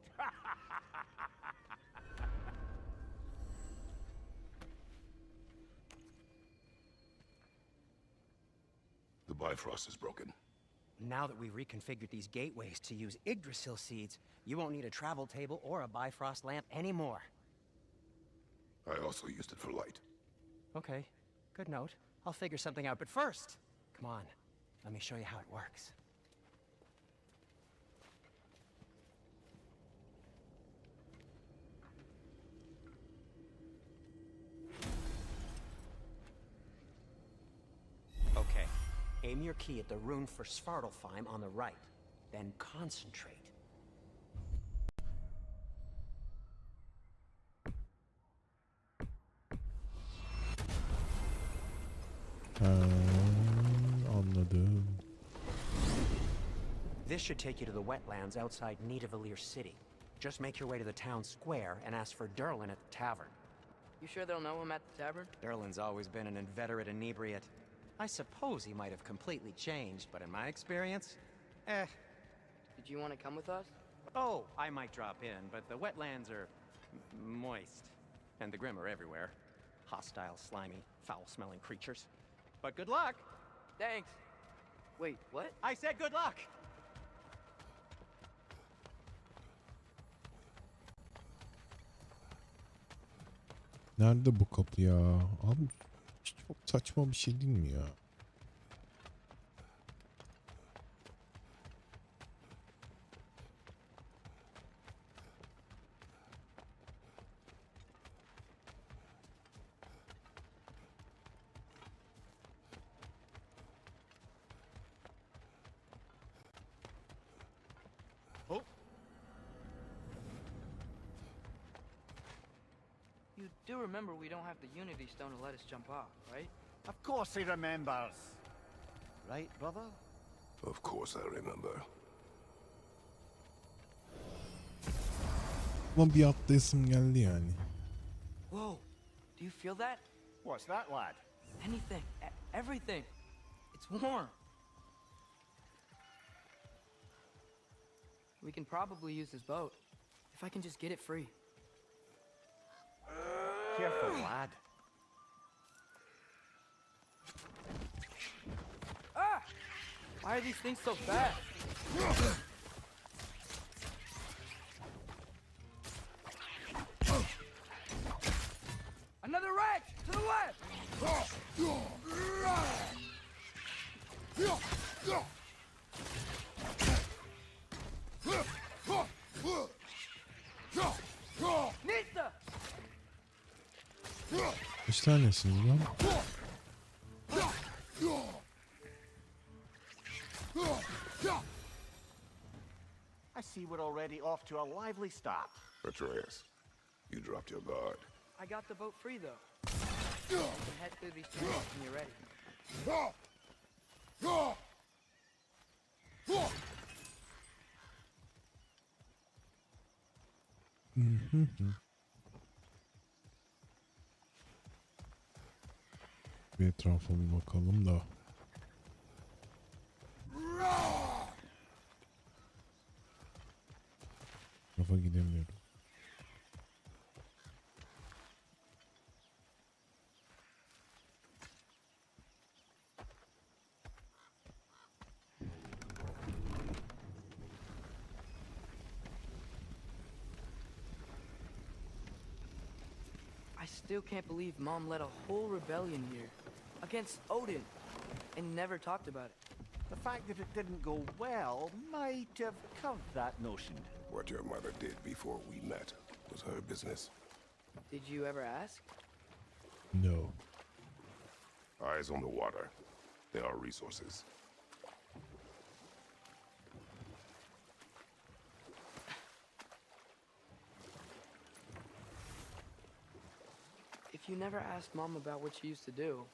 The Bifrost is broken. Now that we've reconfigured these gateways to use Yggdrasil seeds, you won't need a travel table or a Bifrost lamp anymore. I also used it for light. Okay, good note. I'll figure something out, but first, come on, let me show you how it works. Okay, aim your key at the rune for Svartalfheim on the right, then concentrate. Anladım. This should take you to the wetlands outside Nidavellir City. Just make your way to the town square and ask for Derlin at the tavern. You sure they'll know him at the tavern? Derlin's always been an inveterate inebriate. I suppose he might have completely changed, but in my experience, Did you want to come with us? Oh, I might drop in, but the wetlands are moist. And the Grim are everywhere. Hostile, slimy, foul-smelling creatures. But good luck! Thanks. Wait, what? I said good luck! Nerede bu kapı ya? Abi çok saçma bir şey değil mi ya? Oh! You do remember we don't have the Unity Stone to let us jump off, right? Of course he remembers. Right, brother? Of course I remember. Ama bir atlayasım geldi yani. Whoa, do you feel that? What's that, lad? Anything, everything. It's warm. We can probably use this boat, if I can just get it free. Careful, lad. Ah! Why are these things so fast? Another wreck! To the left! Nista! Kaç tanesiniz lan? I see we're already off to a lively start. Atreus, you dropped your guard. I got the boat free, though. You can head through these channels when you're ready. Bir etrafa bir bakalım da. Tarafa gidemiyorum. I still can't believe Mom led a whole rebellion here. Against Odin. And never talked about it. The fact that it didn't go well might have curved that notion. What your mother did before we met was her business. Did you ever ask? No. Eyes on the water. There are resources. If you never asked Mom about what she used to do,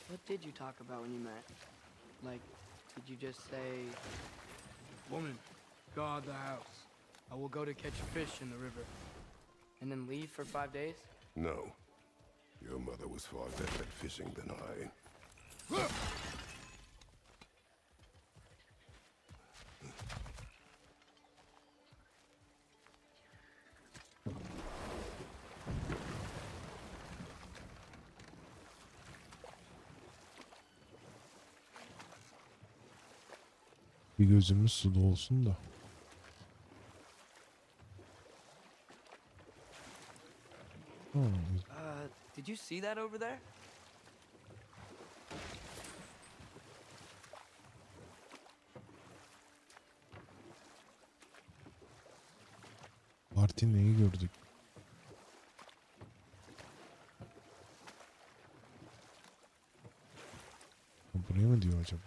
what did you talk about when you met? Like, did you just say... Woman, guard the house. I will go to catch fish in the river. And then leave for 5 days? No. Your mother was far better at fishing than I. Bir gözümüz suda olsun da. Did you see that over there? Martine'yi gördük. Buraya mı diyor acaba?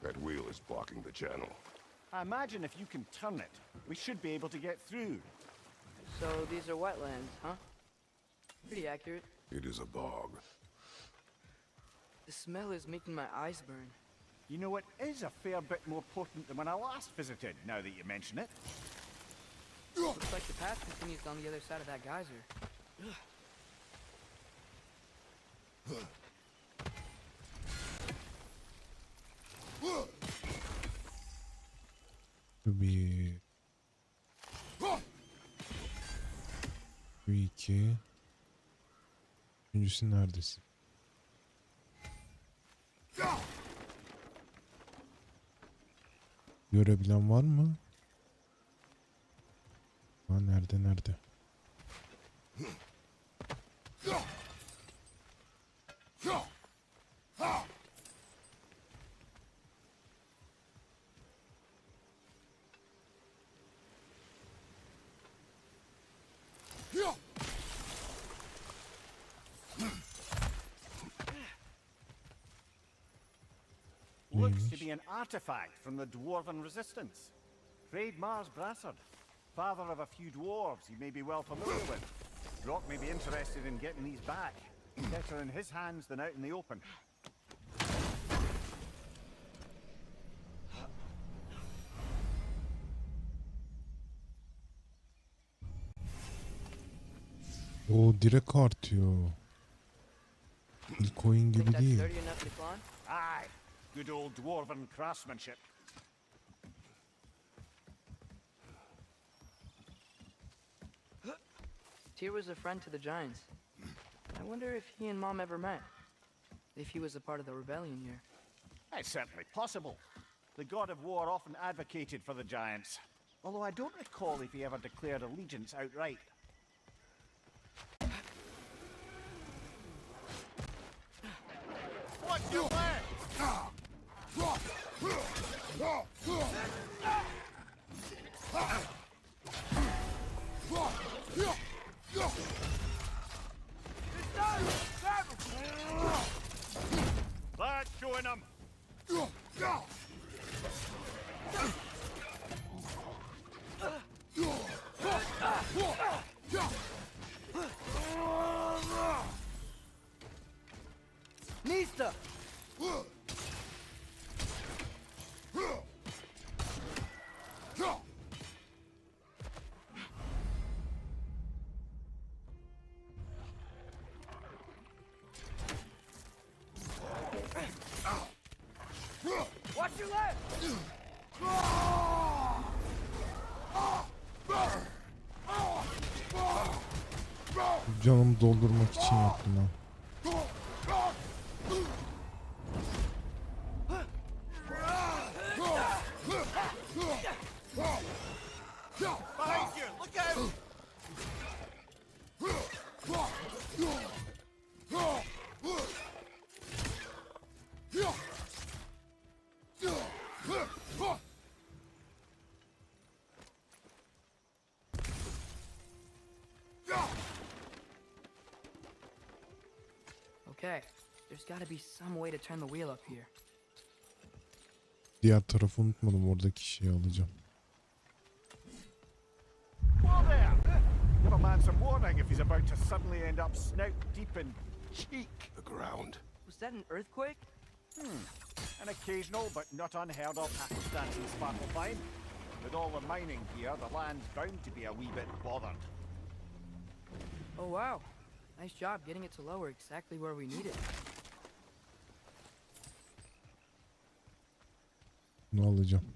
That wheel is blocking the channel. I imagine if you can turn it, we should be able to get through. So these are wetlands, huh? Pretty accurate. It is a bog. The smell is making my eyes burn. You know, it is a fair bit more potent than when I last visited, now that you mention it. Looks like the path continues on the other side of that geyser. Bir... Bir iki... Üçüncüsü neredesin? Görebilen var mı? Ha, nerede? Looks to be an artifact from the Dwarven Resistance. Freyed Mars Brassard, father of a few dwarves you may be well familiar with. Brock may be interested in getting these back. Better in his hands than out in the open. O direkt artıyor. İlk oyun gibi Think that's değil. sturdy enough to climb? Aye, good old Dwarven craftsmanship. Tyr was a friend to the Giants. I wonder if he and Mom ever met. If he was a part of the rebellion here. It's certainly possible. The god of war often advocated for the giants. Although I don't recall if he ever declared allegiance outright. What's your plan? That's showing them. Nista! Watch your left! Canımı doldurmak için yaptım ha. Behind you. Look out. Okay, there's gotta be some way to turn the wheel up here. Diğer tarafı unutmadım, oradaki şeyi alacağım. Whoa there! Give a man some warning if he's about to suddenly end up snout deep in cheek. The ground. Was that an earthquake? An occasional but not unheard of happenstance in Svartalfheim. With all the mining here, the land's bound to be a wee bit bothered. Oh wow. Nice job getting it to lower exactly where we need it. Bunu alacağım.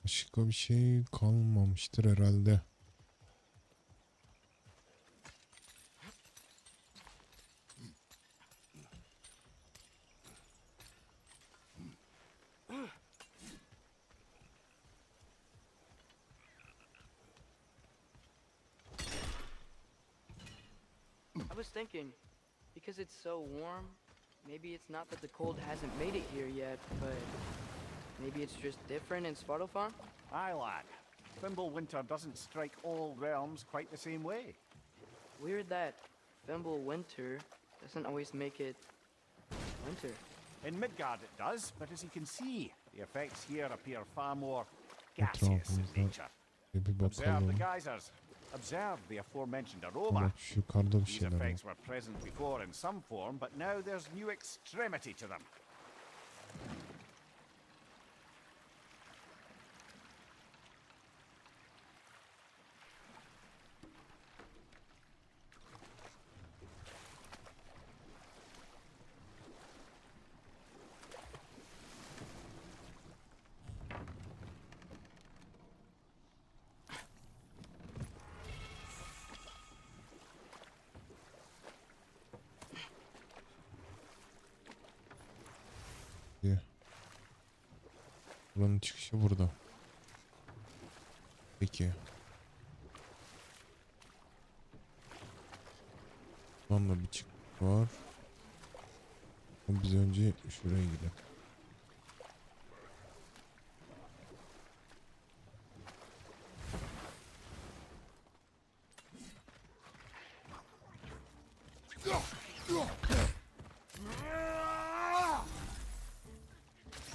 Başka bir şey kalmamıştır herhalde. I was thinking, because it's so warm, maybe it's not that the cold hasn't made it here yet, but maybe it's just different in Svartalfheim? Aye, lad. Winter doesn't strike all realms quite the same way. Weird that Winter doesn't always make it winter. In Midgard it does, but as you can see, the effects here appear far more gaseous in nature. Bir Observe the bakalım. geysers. Observe the aforementioned aroma. Bak şu yukarıda bir These şeyler var. effects were present before in some form, but now there's new extremity to them. Buranın çıkışı burada. Peki. Buradan da bir çıkış var. Biz önce şuraya gidelim.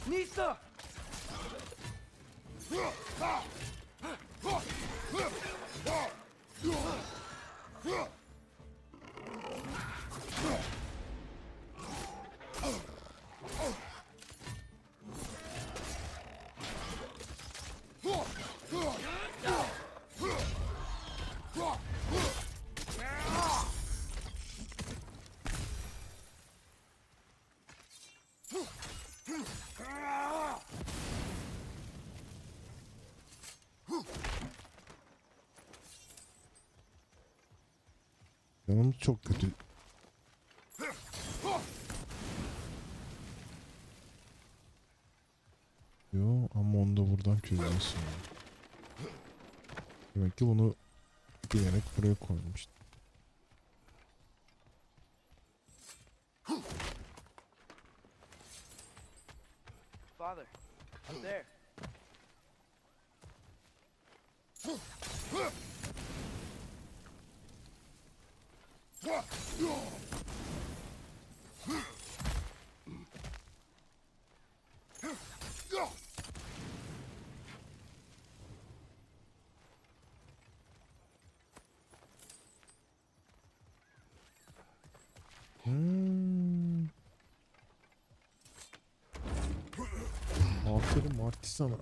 Nista! Canım çok kötü. Yo ama onu da buradan çözüyorsun. Demek ki bunu bilerek buraya koymuştum. Father, up there. Aferin Marty sana.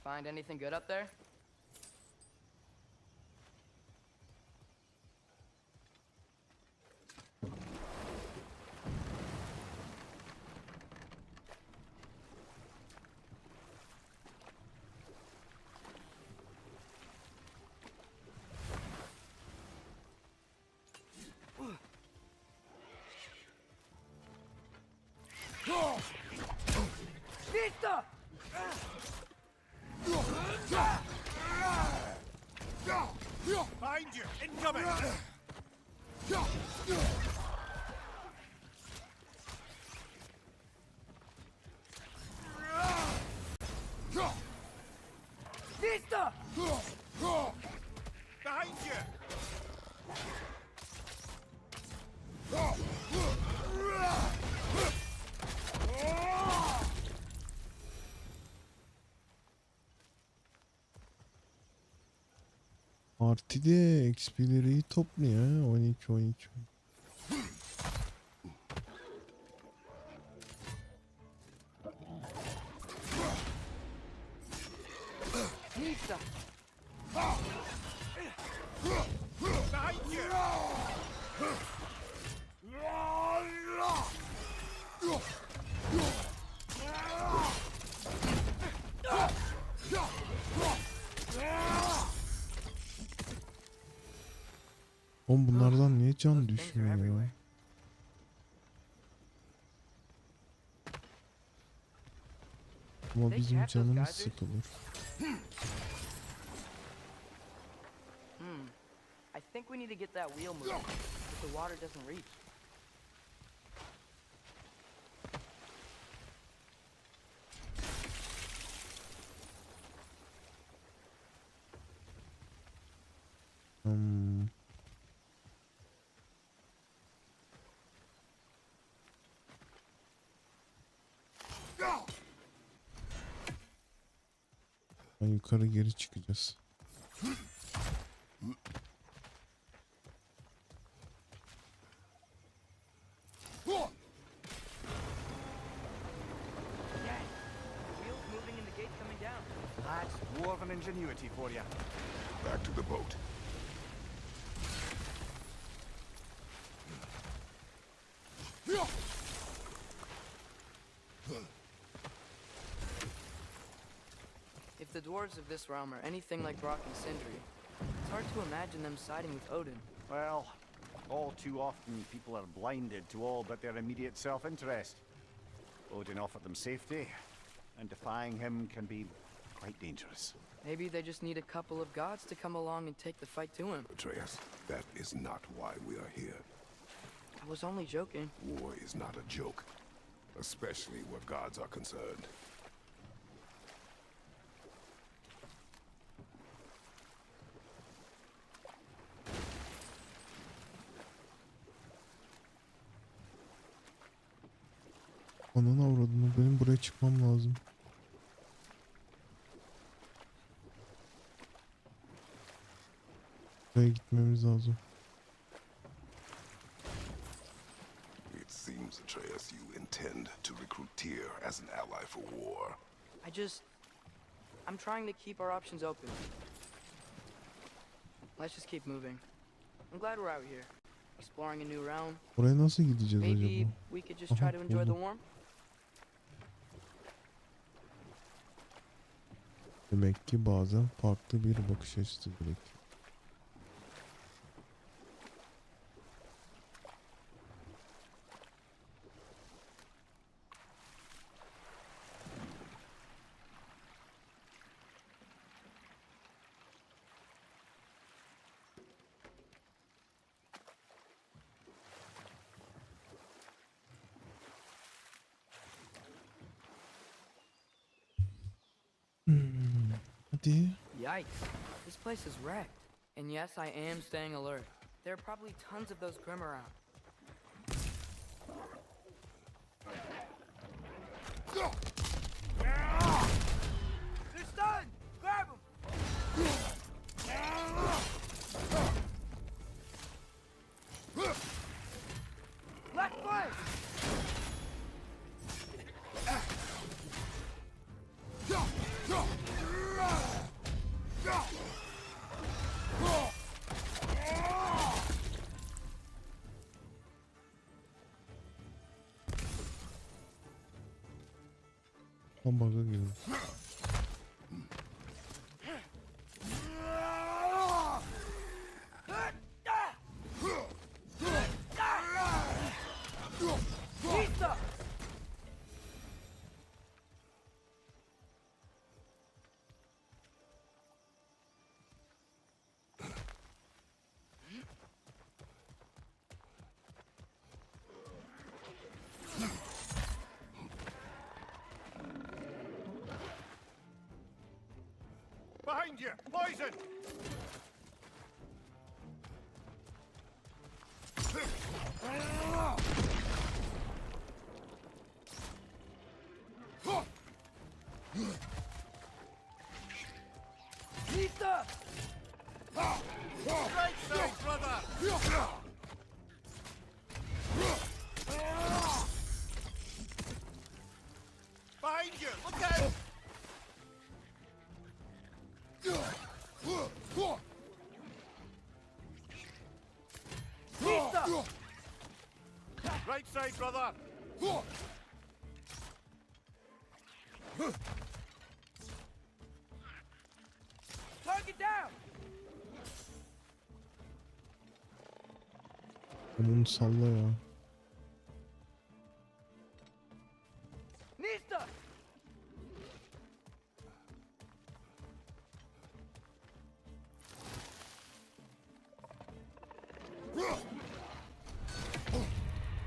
Find anything good up there? Vista! Behind you! Incoming! Vista! Behind you! Marty'de XP'leri topluyor. 12. Vista! Behind you! Oğlum bunlardan niye can düşmüyor ya? Ama bizim canımız sıkılır. I think we need to get that wheel moving, if the water doesn't reach. Yukarı geri çıkacağız. That's dwarven ingenuity for you. Back to the boat. If the dwarves of this realm are anything like Brock and Sindri, it's hard to imagine them siding with Odin. Well, all too often people are blinded to all but their immediate self-interest. Odin offered them safety, and defying him can be quite dangerous. Maybe they just need a couple of gods to come along and take the fight to him. Atreus, that is not why we are here. I was only joking. War is not a joke, especially where gods are concerned. Ananı avradını, benim buraya çıkmam lazım. Buraya gitmemiz lazım. It seems, Atreus, you intend to recruit Tyr as an ally for war. I'm trying to keep our options open. Let's just keep moving. I'm glad we're out here, exploring a new realm. Oraya nasıl gideceğiz Maybe acaba? we could just try to enjoy the warmth. Demek ki bazen farklı bir bakış açısı gerekiyor. Hadi. Yikes. This place is wrecked. And yes, I am staying alert. There are probably tons of those Grim around. They're stunned! Grab them! Left foot! Hamburger gibi. Behind you! Poison! Nista! Right side, brother! Behind you! Look out! Nista! Right side, brother! Target down! Onu salla ya. Nista!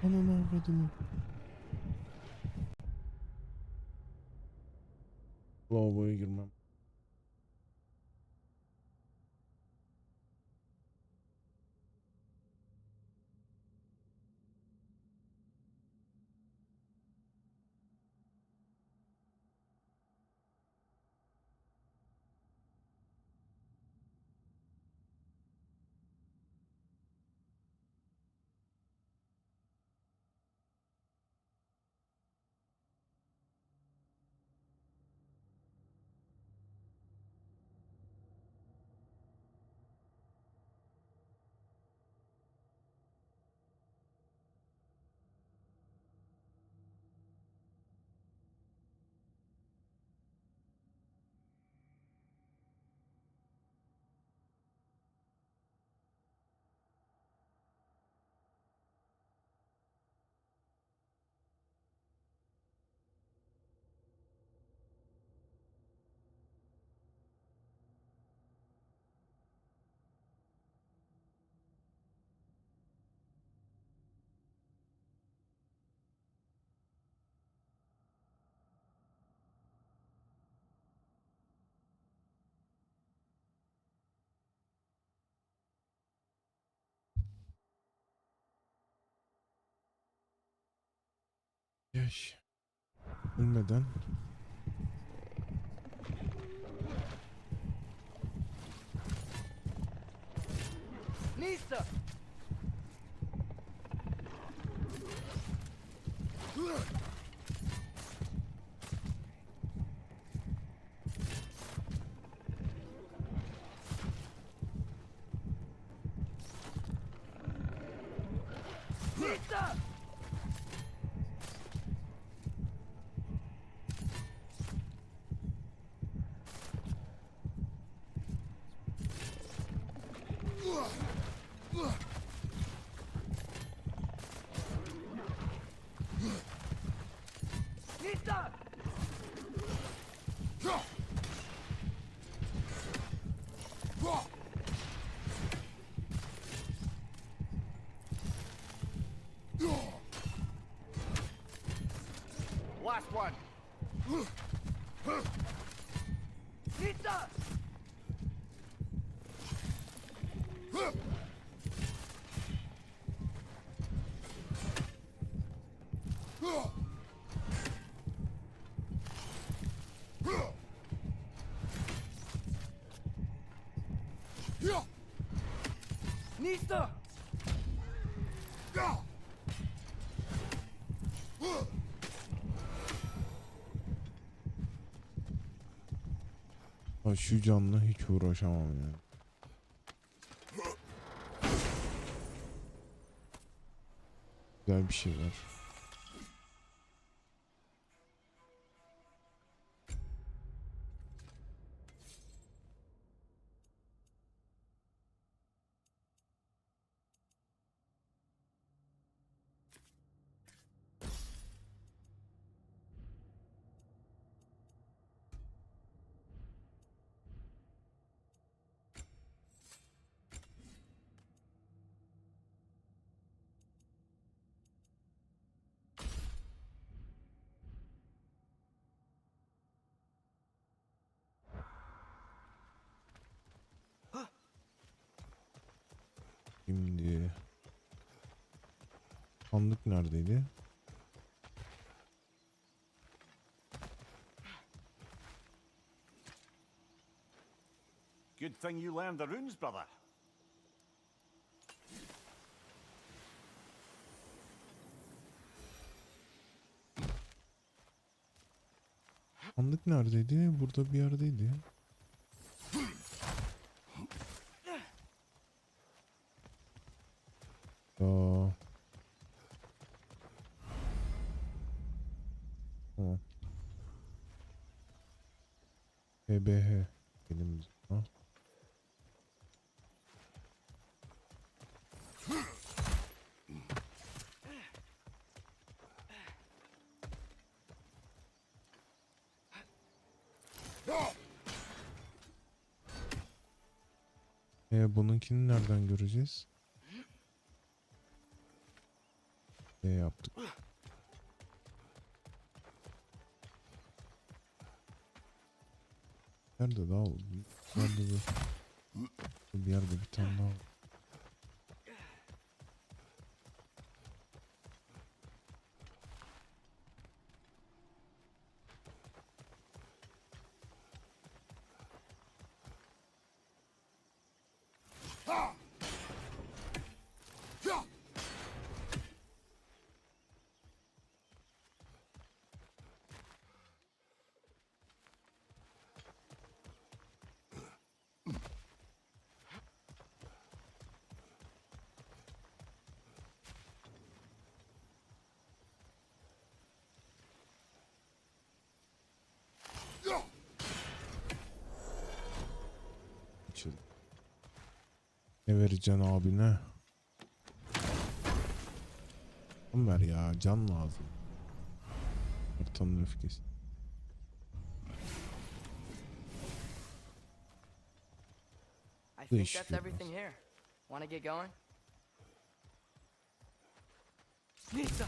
Ananı avradını. Lavaboya girmem. Yaş. Ölmeden. Nista! Last one. Nista! Ha, şu canla hiç uğraşamam yani. Güzel bir şey var. Şimdi sandık neredeydi? Good thing you learned the runes, brother. Sandık neredeydi? Burada bir yerdeydi. Aa. Tamam. HBH elimizde. Ha. Bununkini nereden göreceğiz? Yaptık. Nerede daha oldu? Nerede bir yerde bir tane daha. Açıldı. Ne vereceksin abine? Can ver ya, can lazım. Ortamın öfkesi. I think that's everything here. Wanna get going? Nista!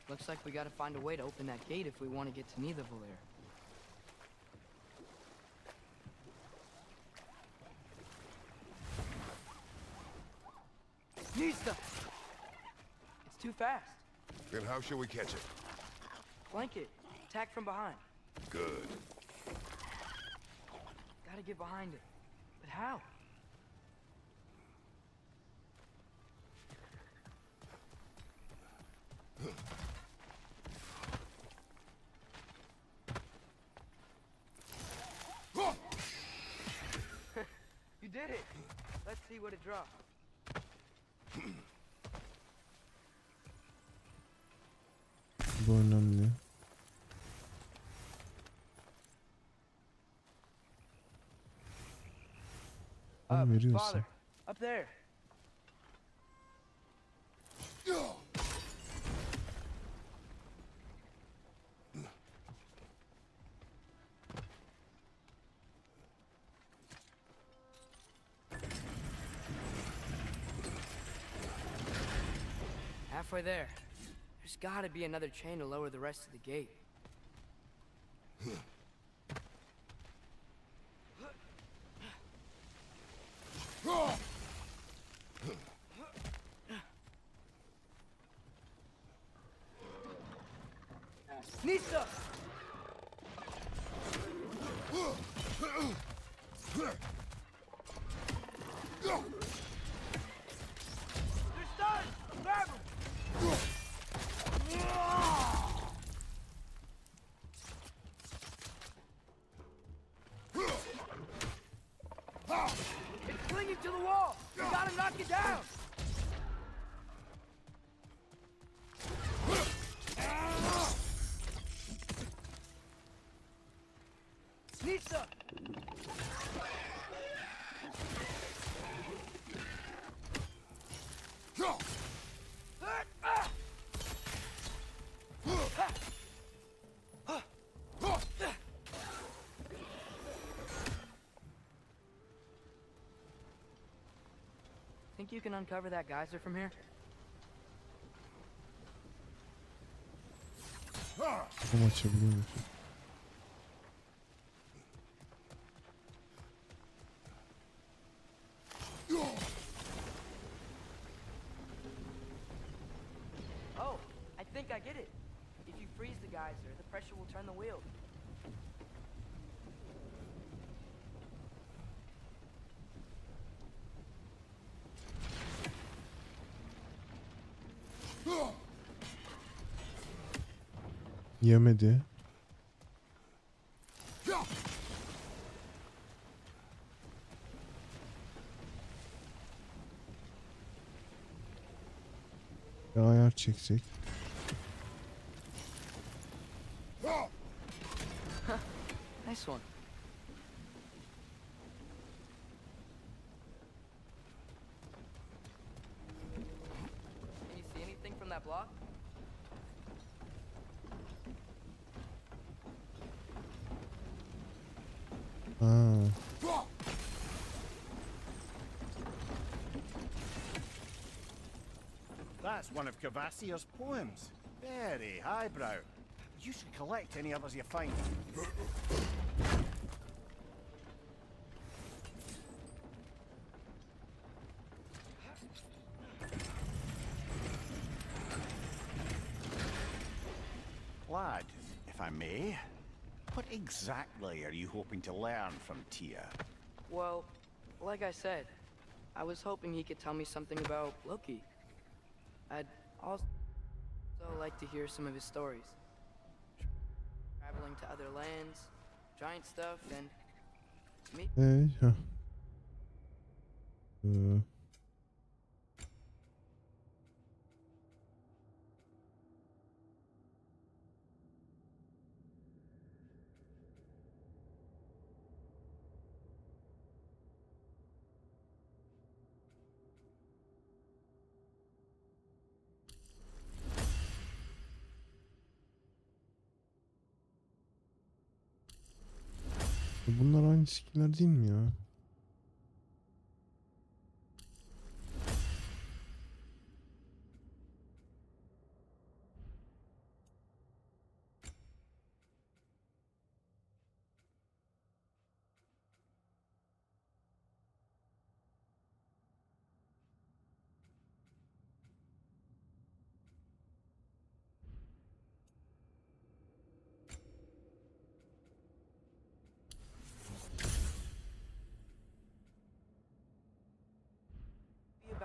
Looks like we gotta find a way to open that gate if we want to get to Nidavellir. Nista! It's too fast. Then how shall we catch it? Flank it. Attack from behind. Good. Gotta get behind it. But how? You did it! Let's see what it dropped. Bu önemli. Ne veriyorsa. Father, up there. Halfway there. There's gotta be another chain to lower the rest of the gate. Nista! They're starting! Grab 'em! It's clinging to the wall! We gotta knock it down! Nista! Think you can uncover that geyser from here? Tam açabiliyor musun? Oh, I think I get it. If you freeze the geyser, the pressure will turn the wheel. Yemedi. Bir ayar çeksek. Nice one. Can you see anything from that block? Ha. That's one of Cavassier's poems. Very highbrow. You should collect any others you find. Lad, if I may, what exactly are you hoping to learn from Tia? Well, like I said, I was hoping he could tell me something about Loki. I'd also like to hear some of his stories. Traveling to other lands, giant stuff, and me. Ha. Bunlar aynı skiller değil mi ya?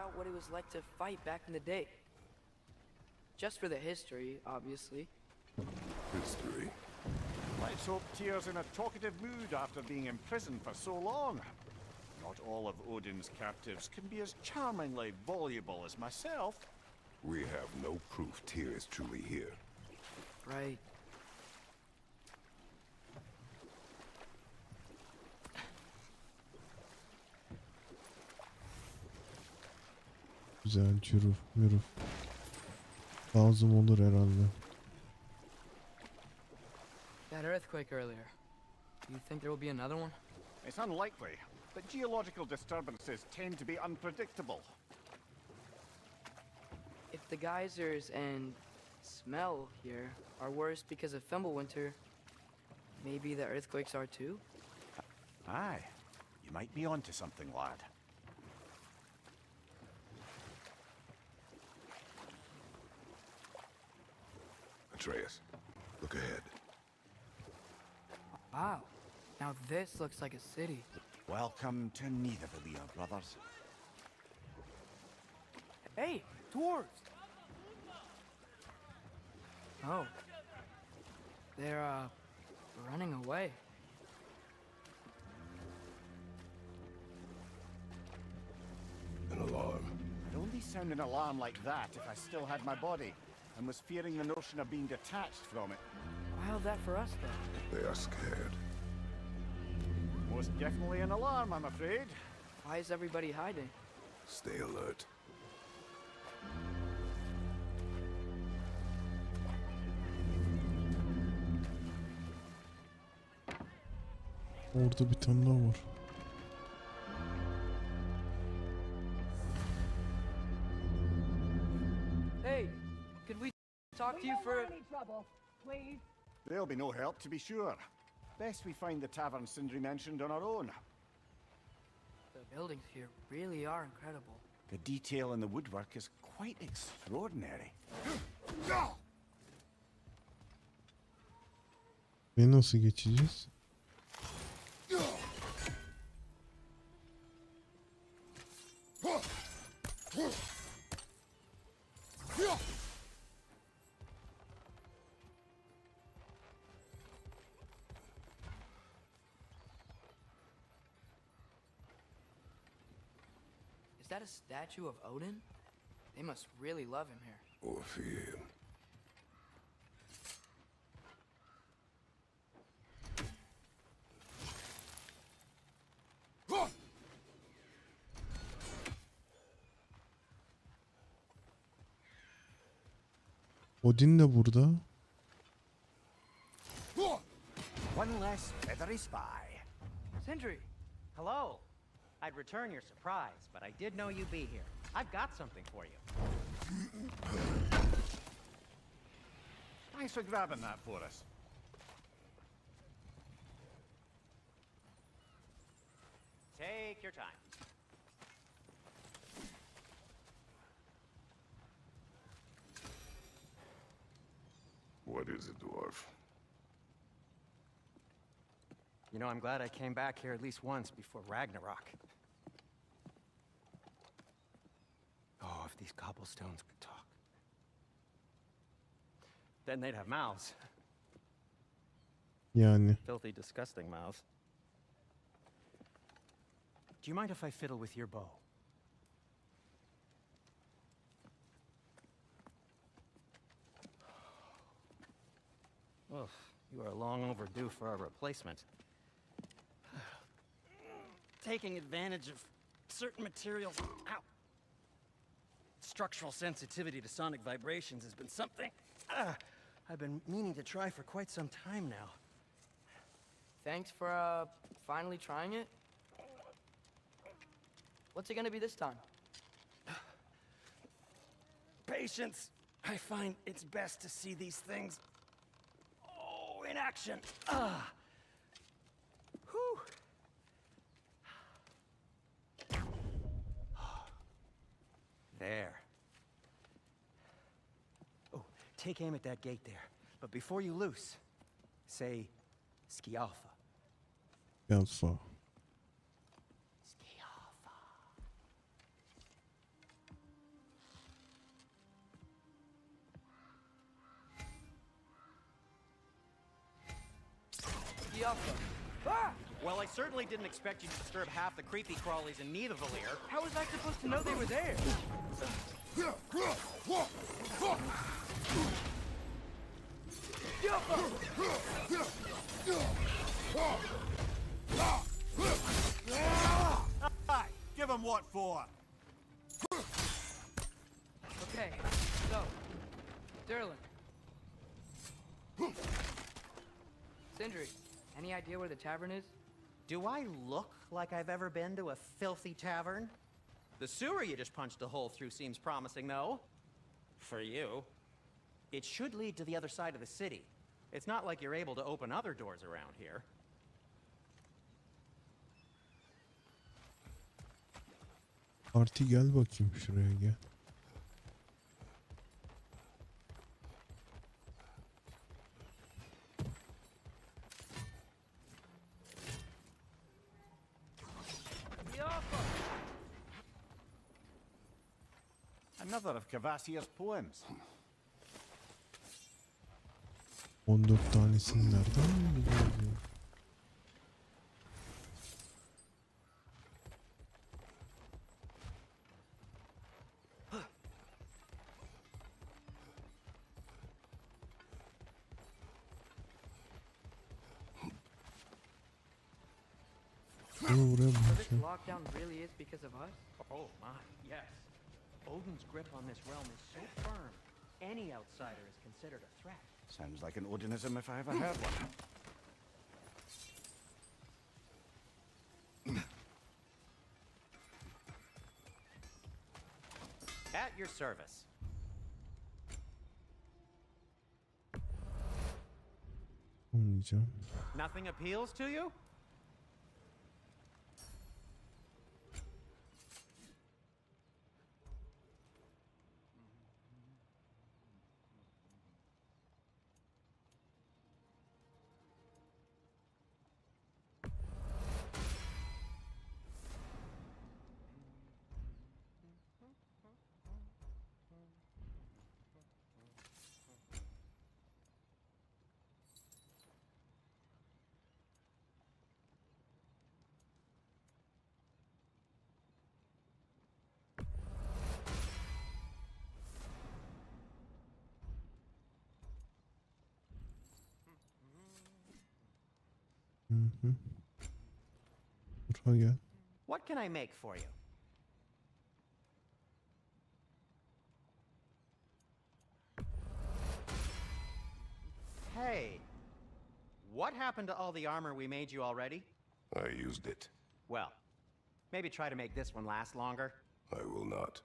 out what it was like to fight back in the day. Just for the history, obviously. History. Let's hope Tyr's in a talkative mood after being imprisoned for so long. Not all of Odin's captives can be as charmingly voluble as myself. We have no proof Tyr is truly here. Right. Güzel çürüf mürüf. Lazım olur herhalde. That earthquake earlier. Do you think there will be another one? It's unlikely, but geological disturbances tend to be unpredictable. If the geysers and smell here are worse because of Fimbulwinter, maybe the earthquakes are too? Aye, you might be onto something, lad. Atreus, look ahead. Wow. Now this looks like a city. Welcome to Nidavellir, brothers. Hey, dwarves! Oh. They're, running away. An alarm. I'd only sound an alarm like that if I still had my body, and was fearing the notion of being detached from it. How's that for us, though? They are scared. Most definitely an alarm, I'm afraid. Why is everybody hiding? Stay alert. Orada bir tane daha var. Hey, could we talk to you for... There'll be no help, to be sure. Best we find the tavern Sindri mentioned on our own. The buildings here really are incredible. The detail in the woodwork is quite extraordinary. Ve nasıl geçeceğiz? Is that a statue of Odin? They must really love him here. Or fear him. Odin de burada. One less feathery spy. Sindri! Hello. I'd return your surprise, but I did know you'd be here. I've got something for you. Thanks for grabbing that for us. Take your time. What is it, dwarf? You know, I'm glad I came back here at least once before Ragnarok. Oh, if these cobblestones could talk. Then they'd have mouths. Yani. Filthy, disgusting mouths. Do you mind if I fiddle with your bow? Well, you are long overdue for a replacement. Taking advantage of certain materials. Ow! Structural sensitivity to sonic vibrations has been something I've been meaning to try for quite some time now. Thanks for, finally trying it. What's it gonna be this time? Patience. I find it's best to see these things, in action. Whew. There. Oh, take aim at that gate there. But before you loose, say, Skialfa. Alpha. Skialfa. Yaffa. Ah! Well, I certainly didn't expect you to disturb half the creepy crawlies in Nidavellir. How was I supposed to know they were there? Aye, give him what for. Okay, so, Sterling. Sindri, any idea where the tavern is? Do I look like I've ever been to a filthy tavern? The sewer you just punched a hole through seems promising, though. For you. It should lead to the other side of the city. It's not like you're able to open other doors around here. Parti gel bakayım şuraya gel. Another of Cavassier's poems. 14 tanesini nereden biliyorum? Buraya So this bakacağım. lockdown really is because of us? Oh my, yes. Odin's grip on this realm is so firm, any outsider is considered a threat. Sounds like an Odinism if I ever heard one. At your service. Olmayacağım. Nothing appeals to you? Hı hı. Buraya gel. What can I make for you? Hey, what happened to all the armor we made you already? I used it. Well, maybe try to make this one last longer. I will not.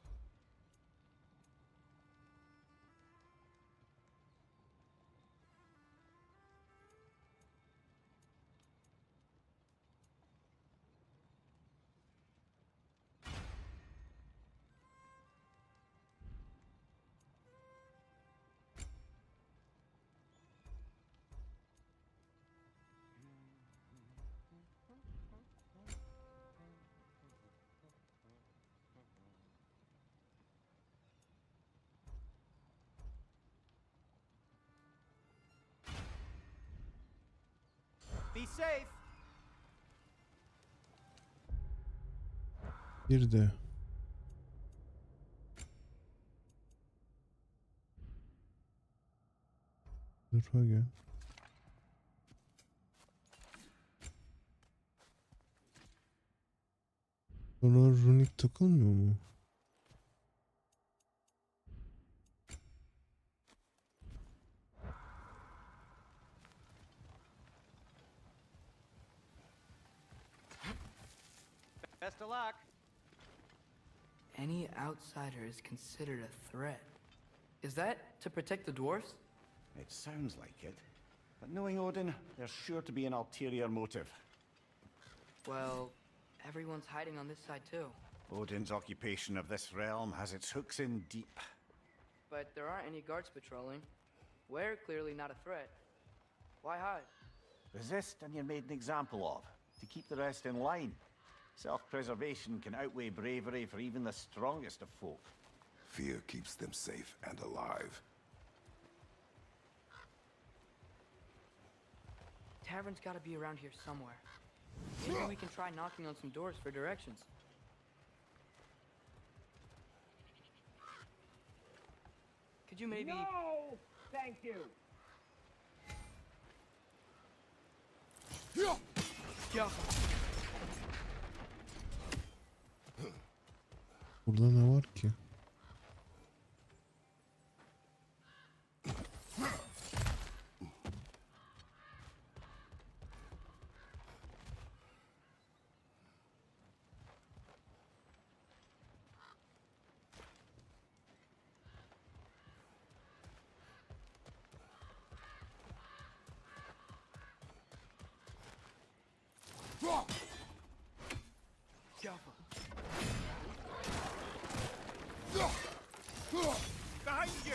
Be safe. Bir de. Buraya gel. Buralar runik takılmıyor mu? Best of luck. Any outsider is considered a threat. Is that to protect the dwarfs? It sounds like it. But knowing Odin, there's sure to be an ulterior motive. Well, everyone's hiding on this side too. Odin's occupation of this realm has its hooks in deep. But there aren't any guards patrolling. We're clearly not a threat. Why hide? Resist and you're made an example of, to keep the rest in line. Self-preservation can outweigh bravery for even the strongest of folk. Fear keeps them safe and alive. tavern's gotta be around here somewhere. Maybe we can try knocking on some doors for directions. Could you maybe... No! Thank you! Burada ne var ki? Behind you!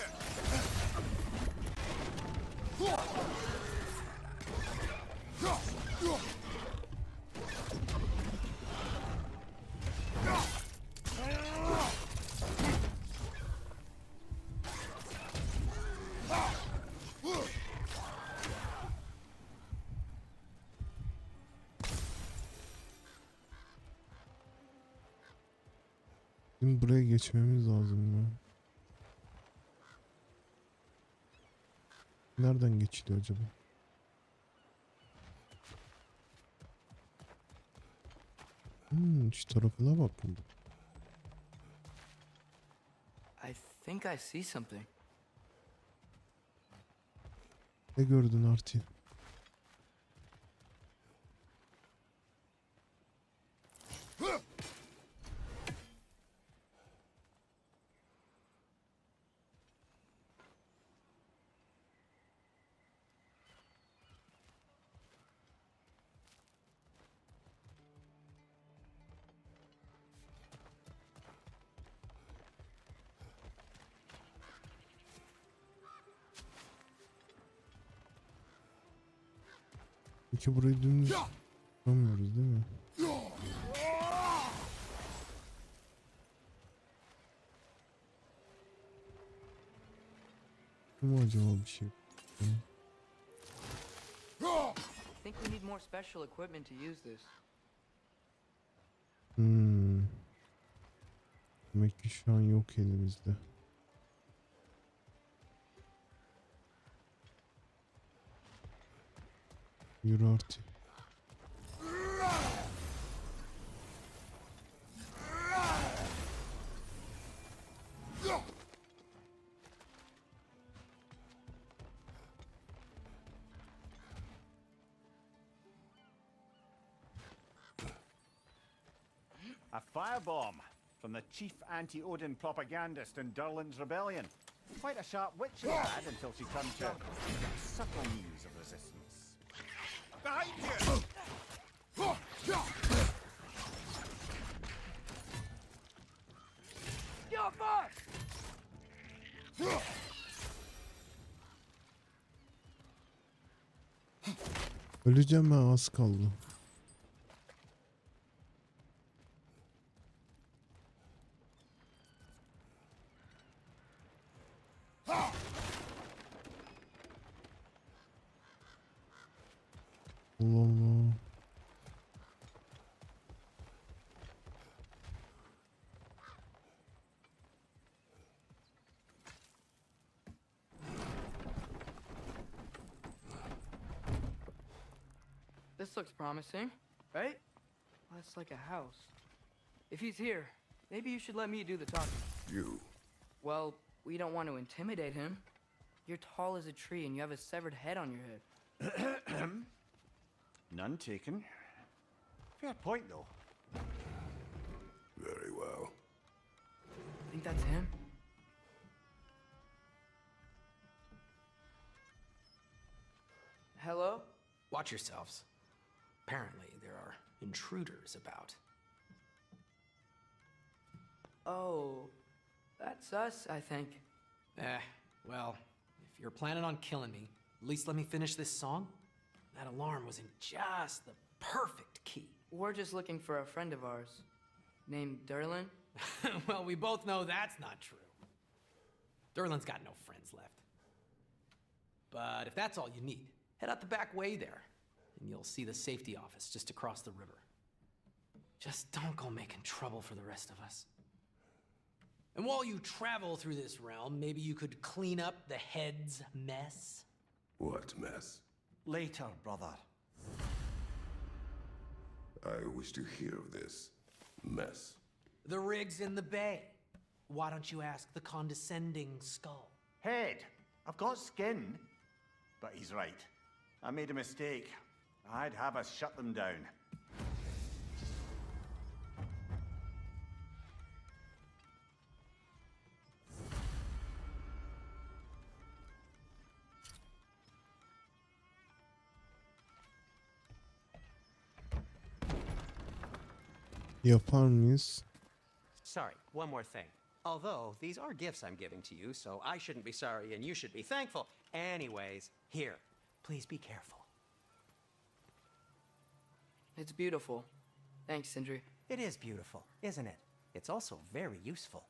Şimdi buraya geçmemiz lazım ya. Nereden geçiliyor acaba? Şu tarafına bak burada. I think I see something. Ne gördün Arti? Peki burayı dümdüz tutamıyoruz değil mi? Bu mu acaba bir şey? I think we need more special equipment to use this. Demek ki şu an yok elimizde. Yürü Arti. A firebomb from the chief anti-Odin propagandist in Durlin's rebellion. Quite a sharp witch she had until she turned to subtle means of resistance. Behind you! Öleceğim ben, az kaldı. Allah Allah. This looks promising, right? Well, that's like a house. If he's here, maybe you should let me do the talking. You. Well, we don't want to intimidate him. You're tall as a tree and you have a severed head on your head. None taken. Fair point, though. Very well. Think that's him? Hello? Watch yourselves. Apparently, there are intruders about. Oh, that's us, I think. Well, if you're planning on killing me, at least let me finish this song. That alarm was in just the perfect key. We're just looking for a friend of ours named Durlin. Well, we both know that's not true. Durlin's got no friends left. But if that's all you need, head out the back way there. and you'll see the safety office just across the river. Just don't go making trouble for the rest of us. And while you travel through this realm, maybe you could clean up the head's mess? What mess? Later, brother. I wish to hear of this mess. The rig's in the bay. Why don't you ask the condescending skull? Head, I've got skin. But he's right. I made a mistake. I'd have us shut them down. Yapar mıyız? Sorry, one more thing. Although, these are gifts I'm giving to you, so I shouldn't be sorry and you should be thankful. Anyways, here, please be careful. It's beautiful. Thanks, Sindri. It is beautiful, isn't it? It's also very useful.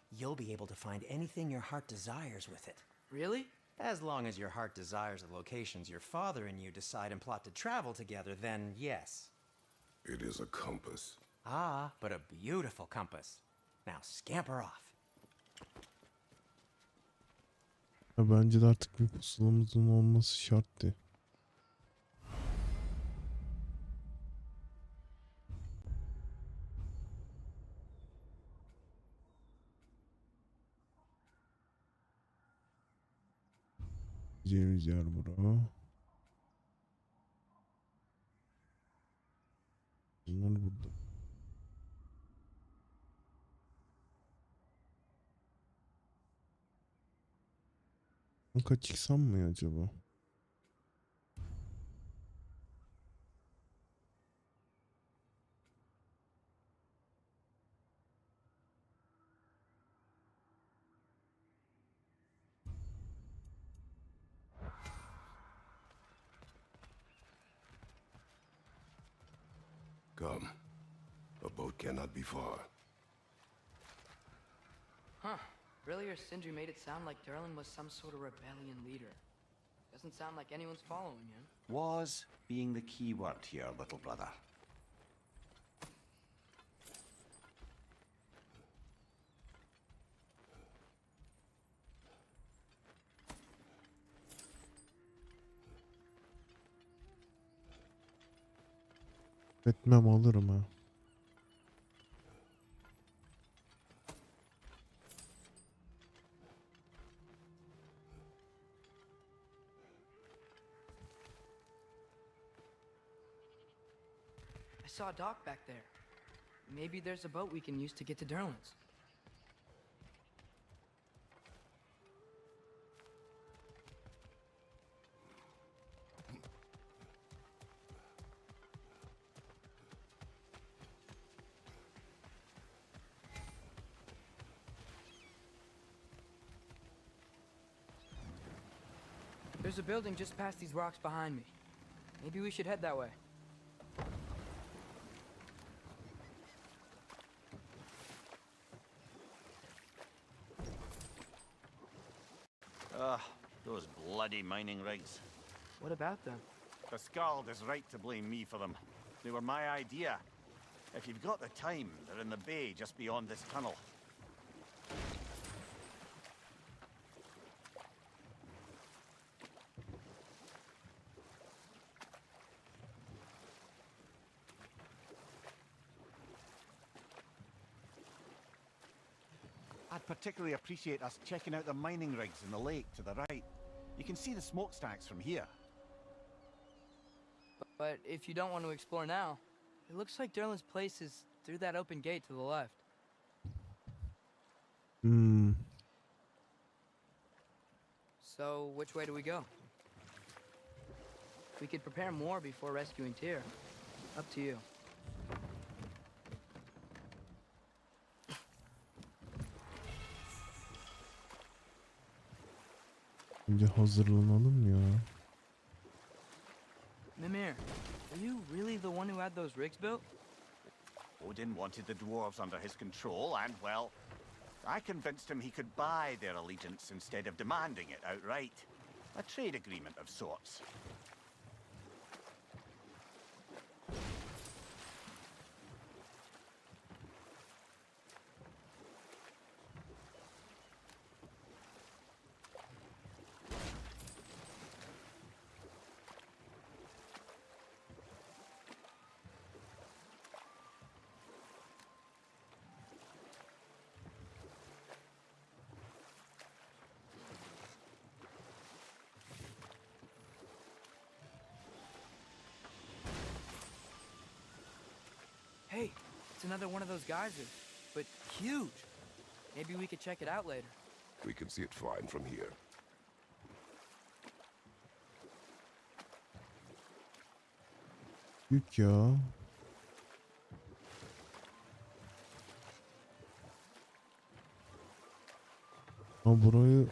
You'll be able to find anything your heart desires with it. Really? As long as your heart desires the locations your father and you decide and plot to travel together, then yes. It is a compass. Ah, but a beautiful compass. Now scamper off. Ya bence de artık bir pusulamızın olması şarttı. Gideceğimiz yer bura. Bunlar burada. Kanka çıksam mı acaba? Come. A boat cannot be far. Huh. Earlier, Sindri made it sound like Durlin was some sort of rebellion leader. Doesn't sound like anyone's following him. Was being the key word here, little brother. Etmem alırım ha. I saw a dock back there. Maybe there's a boat we can use to get to Durlin's. There's a building just past these rocks behind me. Maybe we should head that way. Ugh, those bloody mining rigs. What about them? The Skald is right to blame me for them. They were my idea. If you've got the time, they're in the bay just beyond this tunnel. I'd particularly appreciate us checking out the mining rigs in the lake to the right. You can see the smokestacks from here. But if you don't want to explore now, it looks like Durlin's place is through that open gate to the left. Hmm. So, which way do we go? We could prepare more before rescuing Tyr. Up to you. Önce hazırlanalım ya. Mimir, are you really the one who had those rigs built? Odin wanted the dwarves under his control, and, well, I convinced him he could buy their allegiance instead of demanding it outright. A trade agreement of sorts. Hey, it's another one of those geysers, but huge. Maybe we could check it out later. We can see it fine from here. Büyük ya. Ha, burayı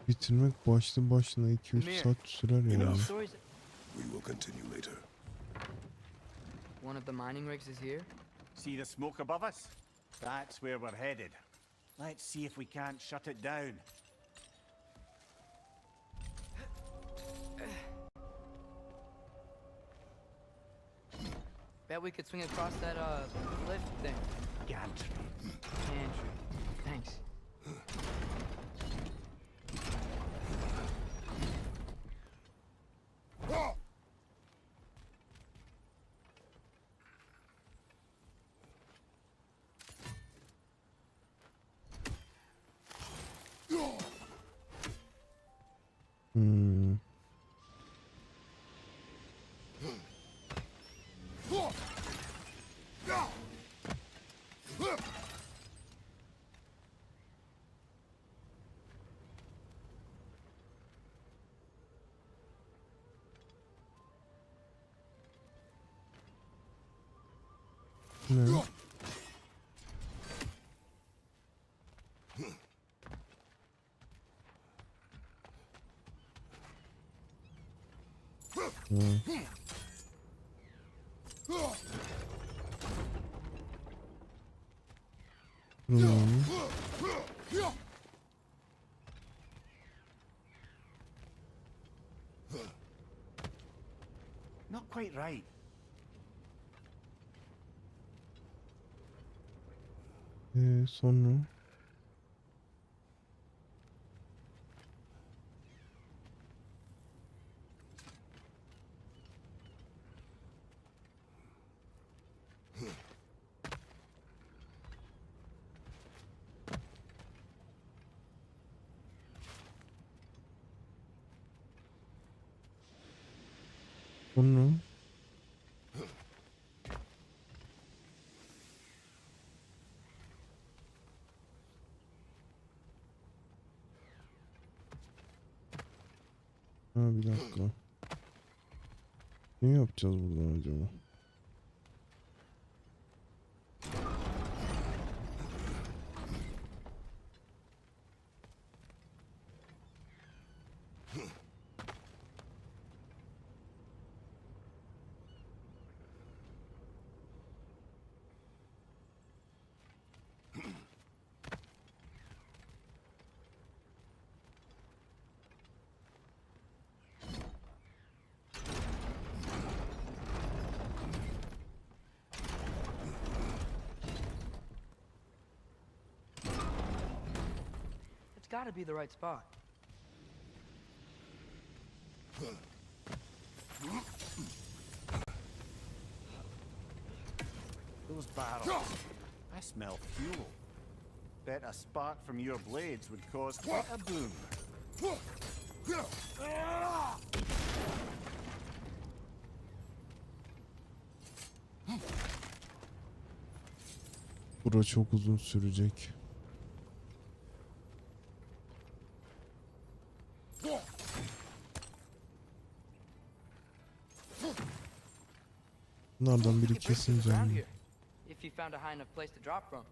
bitirmek başlı başına 2-3 saat sürer yani. Enough. Stories. We will continue later. One of the mining rigs is here. See the smoke above us? That's where we're headed. Let's see if we can't shut it down. Bet we could swing across that, lift thing. Gantry. Pantry. Thanks. Hmm. Ne? Hmm. Hmm. Not quite right. Sonra? Sonra? Ha, bir dakika. Ne yapacağız buradan acaba? It's gotta be the right spot. Those barrels. I smell fuel. Bet a spark from your blades would cause quite a boom. Bura çok uzun sürecek. Bunlardan biri kesin Around canlı. here, if you found a high enough place to drop from.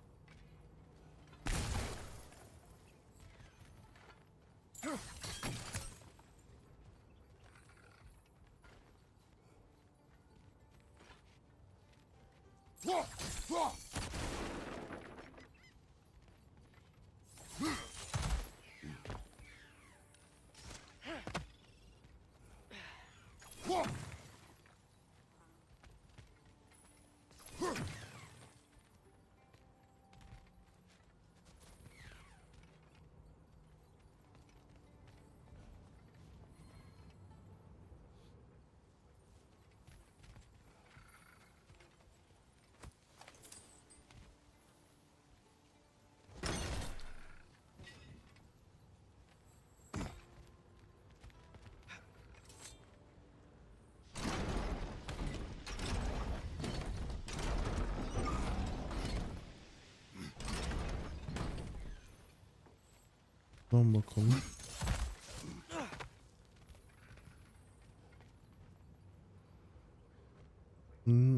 Lan bakalım.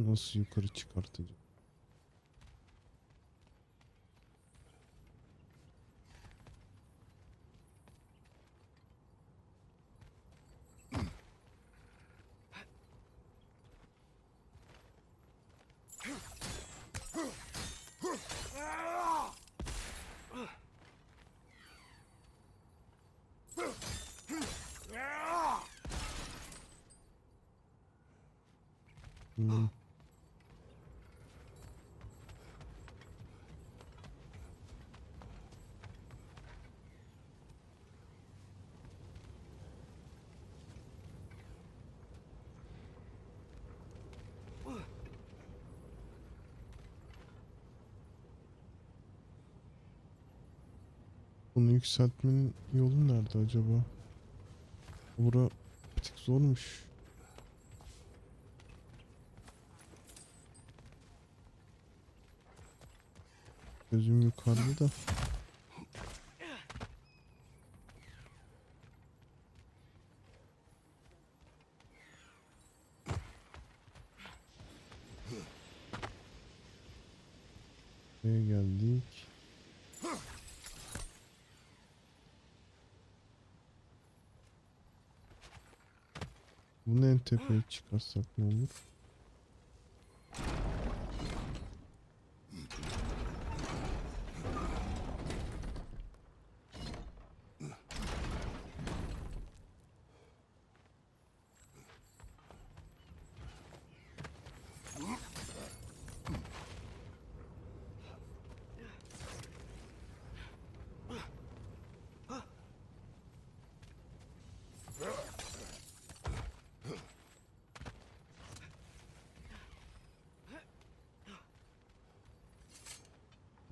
Nasıl yukarı çıkartacağım? Hmm. Bunu yükseltmenin yolu nerede acaba? Bura bir tık zormuş. Gözüm yukarıda da. Buraya geldik. Bunu en tepeye çıkarsak ne olur?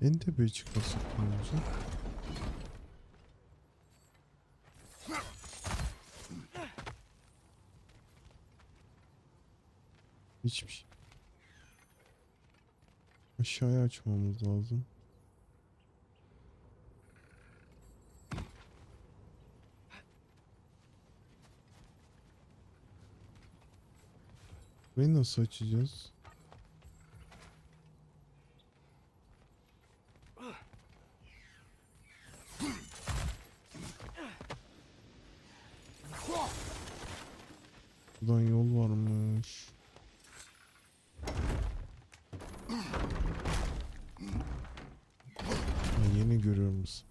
En tepeye çıkarsak ne olacak? Hiçbir şey. Aşağıya açmamız lazım. Burayı nasıl açacağız? Buradan yol varmış. Ha, yeni görüyor musun?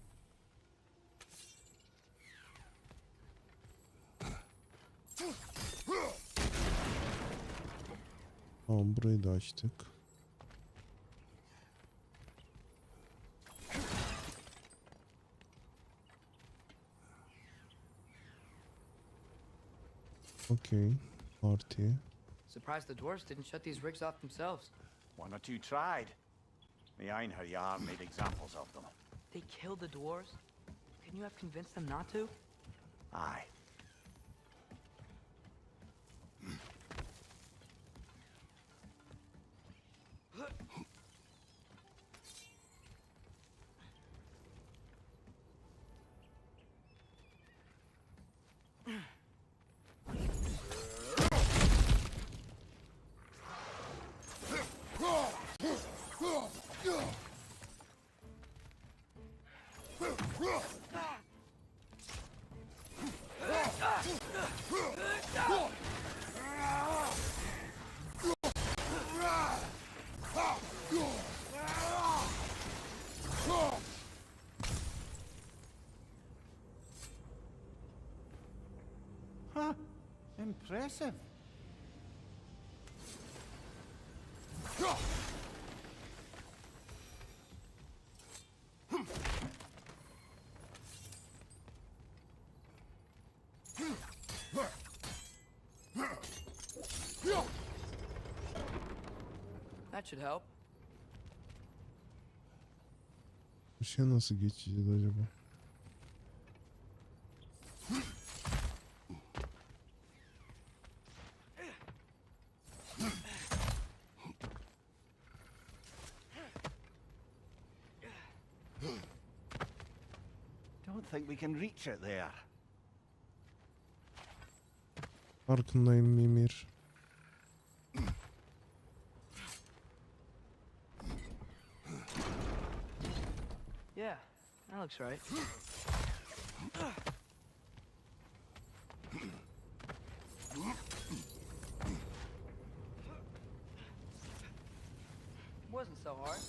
Tamam, burayı da açtık. Okay, party. Surprised the dwarves didn't shut these rigs off themselves. One or two tried. The Einherjar made examples of them. They killed the dwarves? Couldn't you have convinced them not to? Aye. Huh. Impressive. That should help. Bu şey nasıl geçeceğiz acaba? think we can reach it there. Farkındayım Mimir. Yeah, that looks right. Wasn't so hard.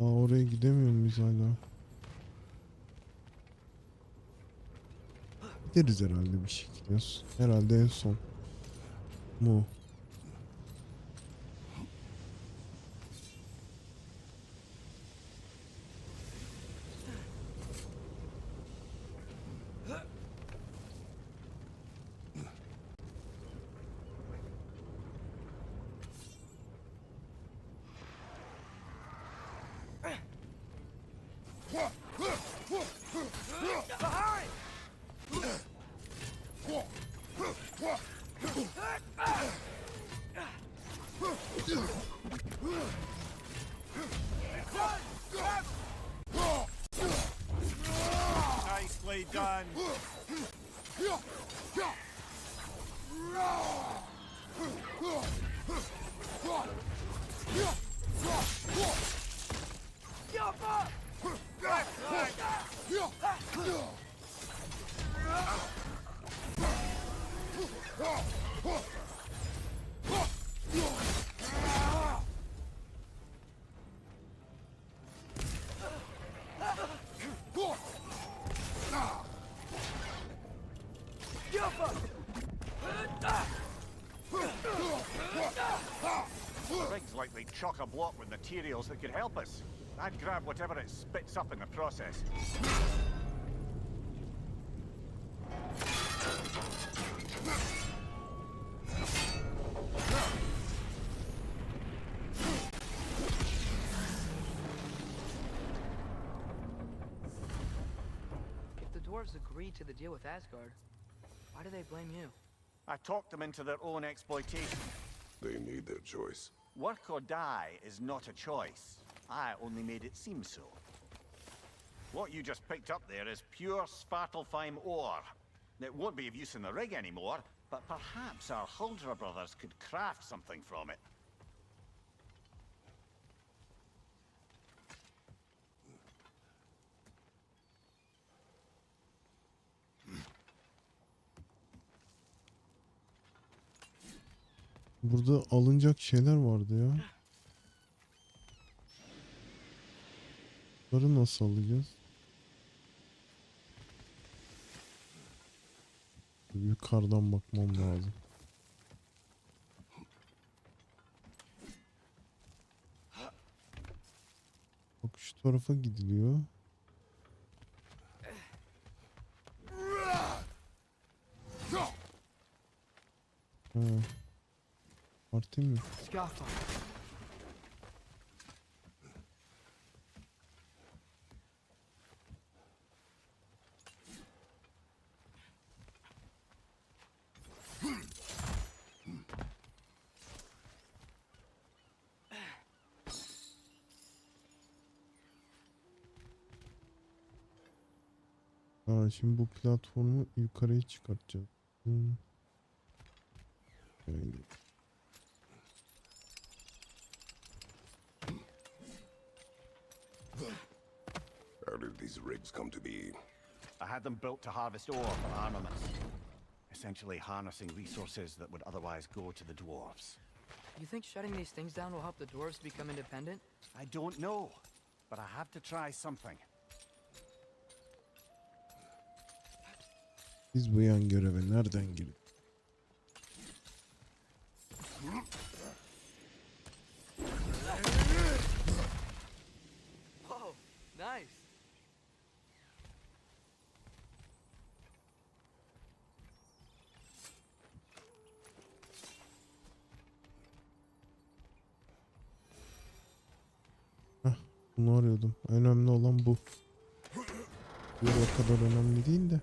Aa, oraya gidemiyor muyuz hala? Gideriz herhalde bir şekilde. Herhalde en son. Mu. Nicely done. The rig's likely chock-a-block with materials that could help us. I'd grab whatever it spits up in the process. If the dwarves agreed to the deal with Asgard, why do they blame you? I talked them into their own exploitation. They made their choice. Work or die is not a choice. I only made it seem so. What you just picked up there is pure Svartalfheim ore. It won't be of use in the rig anymore, but perhaps our Huldra brothers could craft something from it. Burada alınacak şeyler vardı ya. Bunları nasıl alacağız? Yukarıdan bakmam lazım. Bak şu tarafa gidiliyor. Ha. Artı mı? Ha, şimdi bu platformu yukarıya çıkartacağız. Yani. How did these rigs come to be? I had them built to harvest ore for armaments. Essentially harnessing resources that would otherwise go to the dwarves. You think shutting these things down will help the dwarves become independent? I don't know, but I have to try something. Biz bu yan göreve nereden girdik? Whoa, nice. Bunu arıyordum. Önemli olan bu. Diğer o kadar önemli değil de.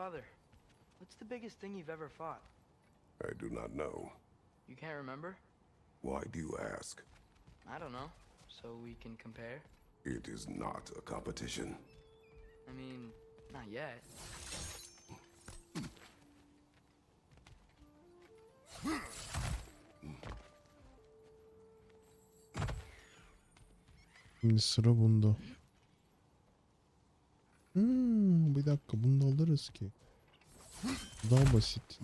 Father, what's the biggest thing you've ever fought? I do not know. You can't remember? Why do you ask? I don't know. So we can compare? It is not a competition. I mean, not yet. Şimdi sıra bunda. Bir dakika, bunu da alırız ki. Daha basit.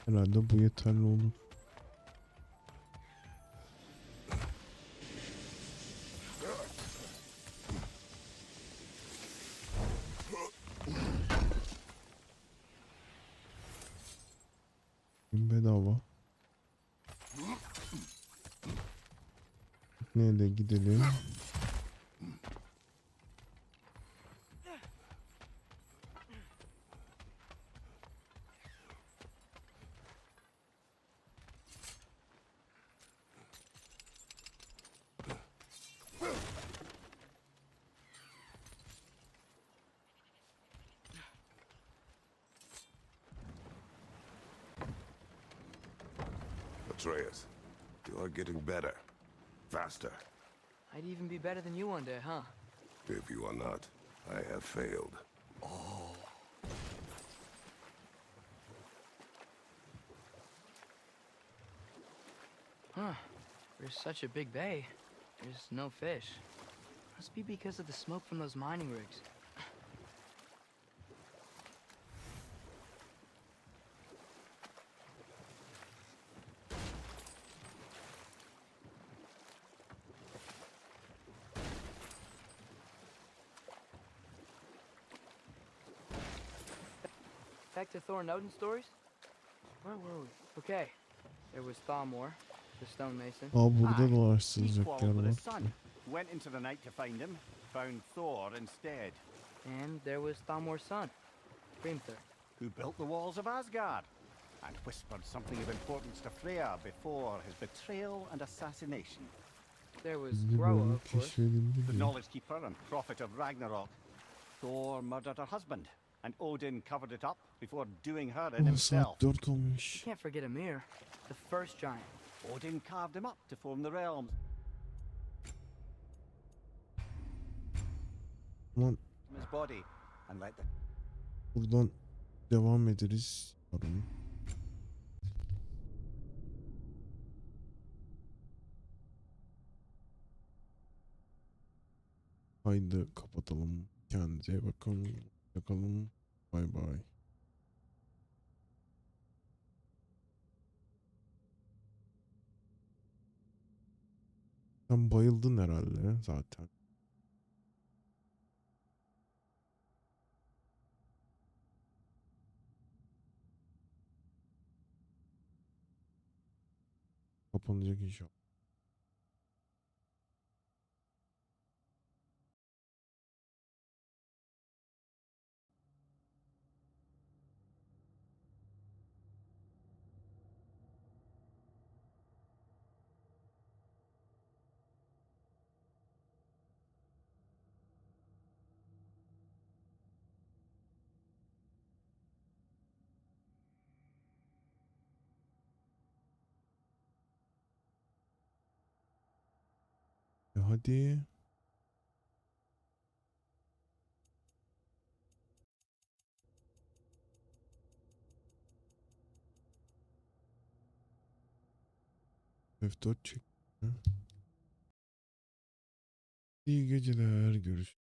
Herhalde bu yeterli olur. Bedava. Nereye gidelim? Atreus, you are getting better. Faster. I'd even be better than you one day, huh? If you are not, I have failed. Huh. There's such a big bay. There's no fish. Must be because of the smoke from those mining rigs. Back to Thor and Odin stories? Where were we? Okay. There was Thalmor, the stonemason. Burada da He araştıracak yer quarreled with var. his son. Went into the night to find him. Found Thor instead. And there was Thalmor's son, Grimthur. Who built the walls of Asgard. And whispered something of importance to Freya before his betrayal and assassination. There was Şimdi Groa, bölüm of course. keşfedildi The diyor. knowledge keeper and prophet of Ragnarok. Thor murdered her husband. And Odin covered it up before doing her in himself. Saat 4 olmuş. You can't forget Ymir, the first giant. Odin carved him up to form the realms. Aman From his body and let the buradan devam ederiz. Yarın. Haydi kapatalım. Kendinize iyi bakın. Bakalım. Bay bay. Sen bayıldın herhalde zaten. Kapanacak inşallah. Hadi. F4 çek. İyi geceler. Görüşürüz.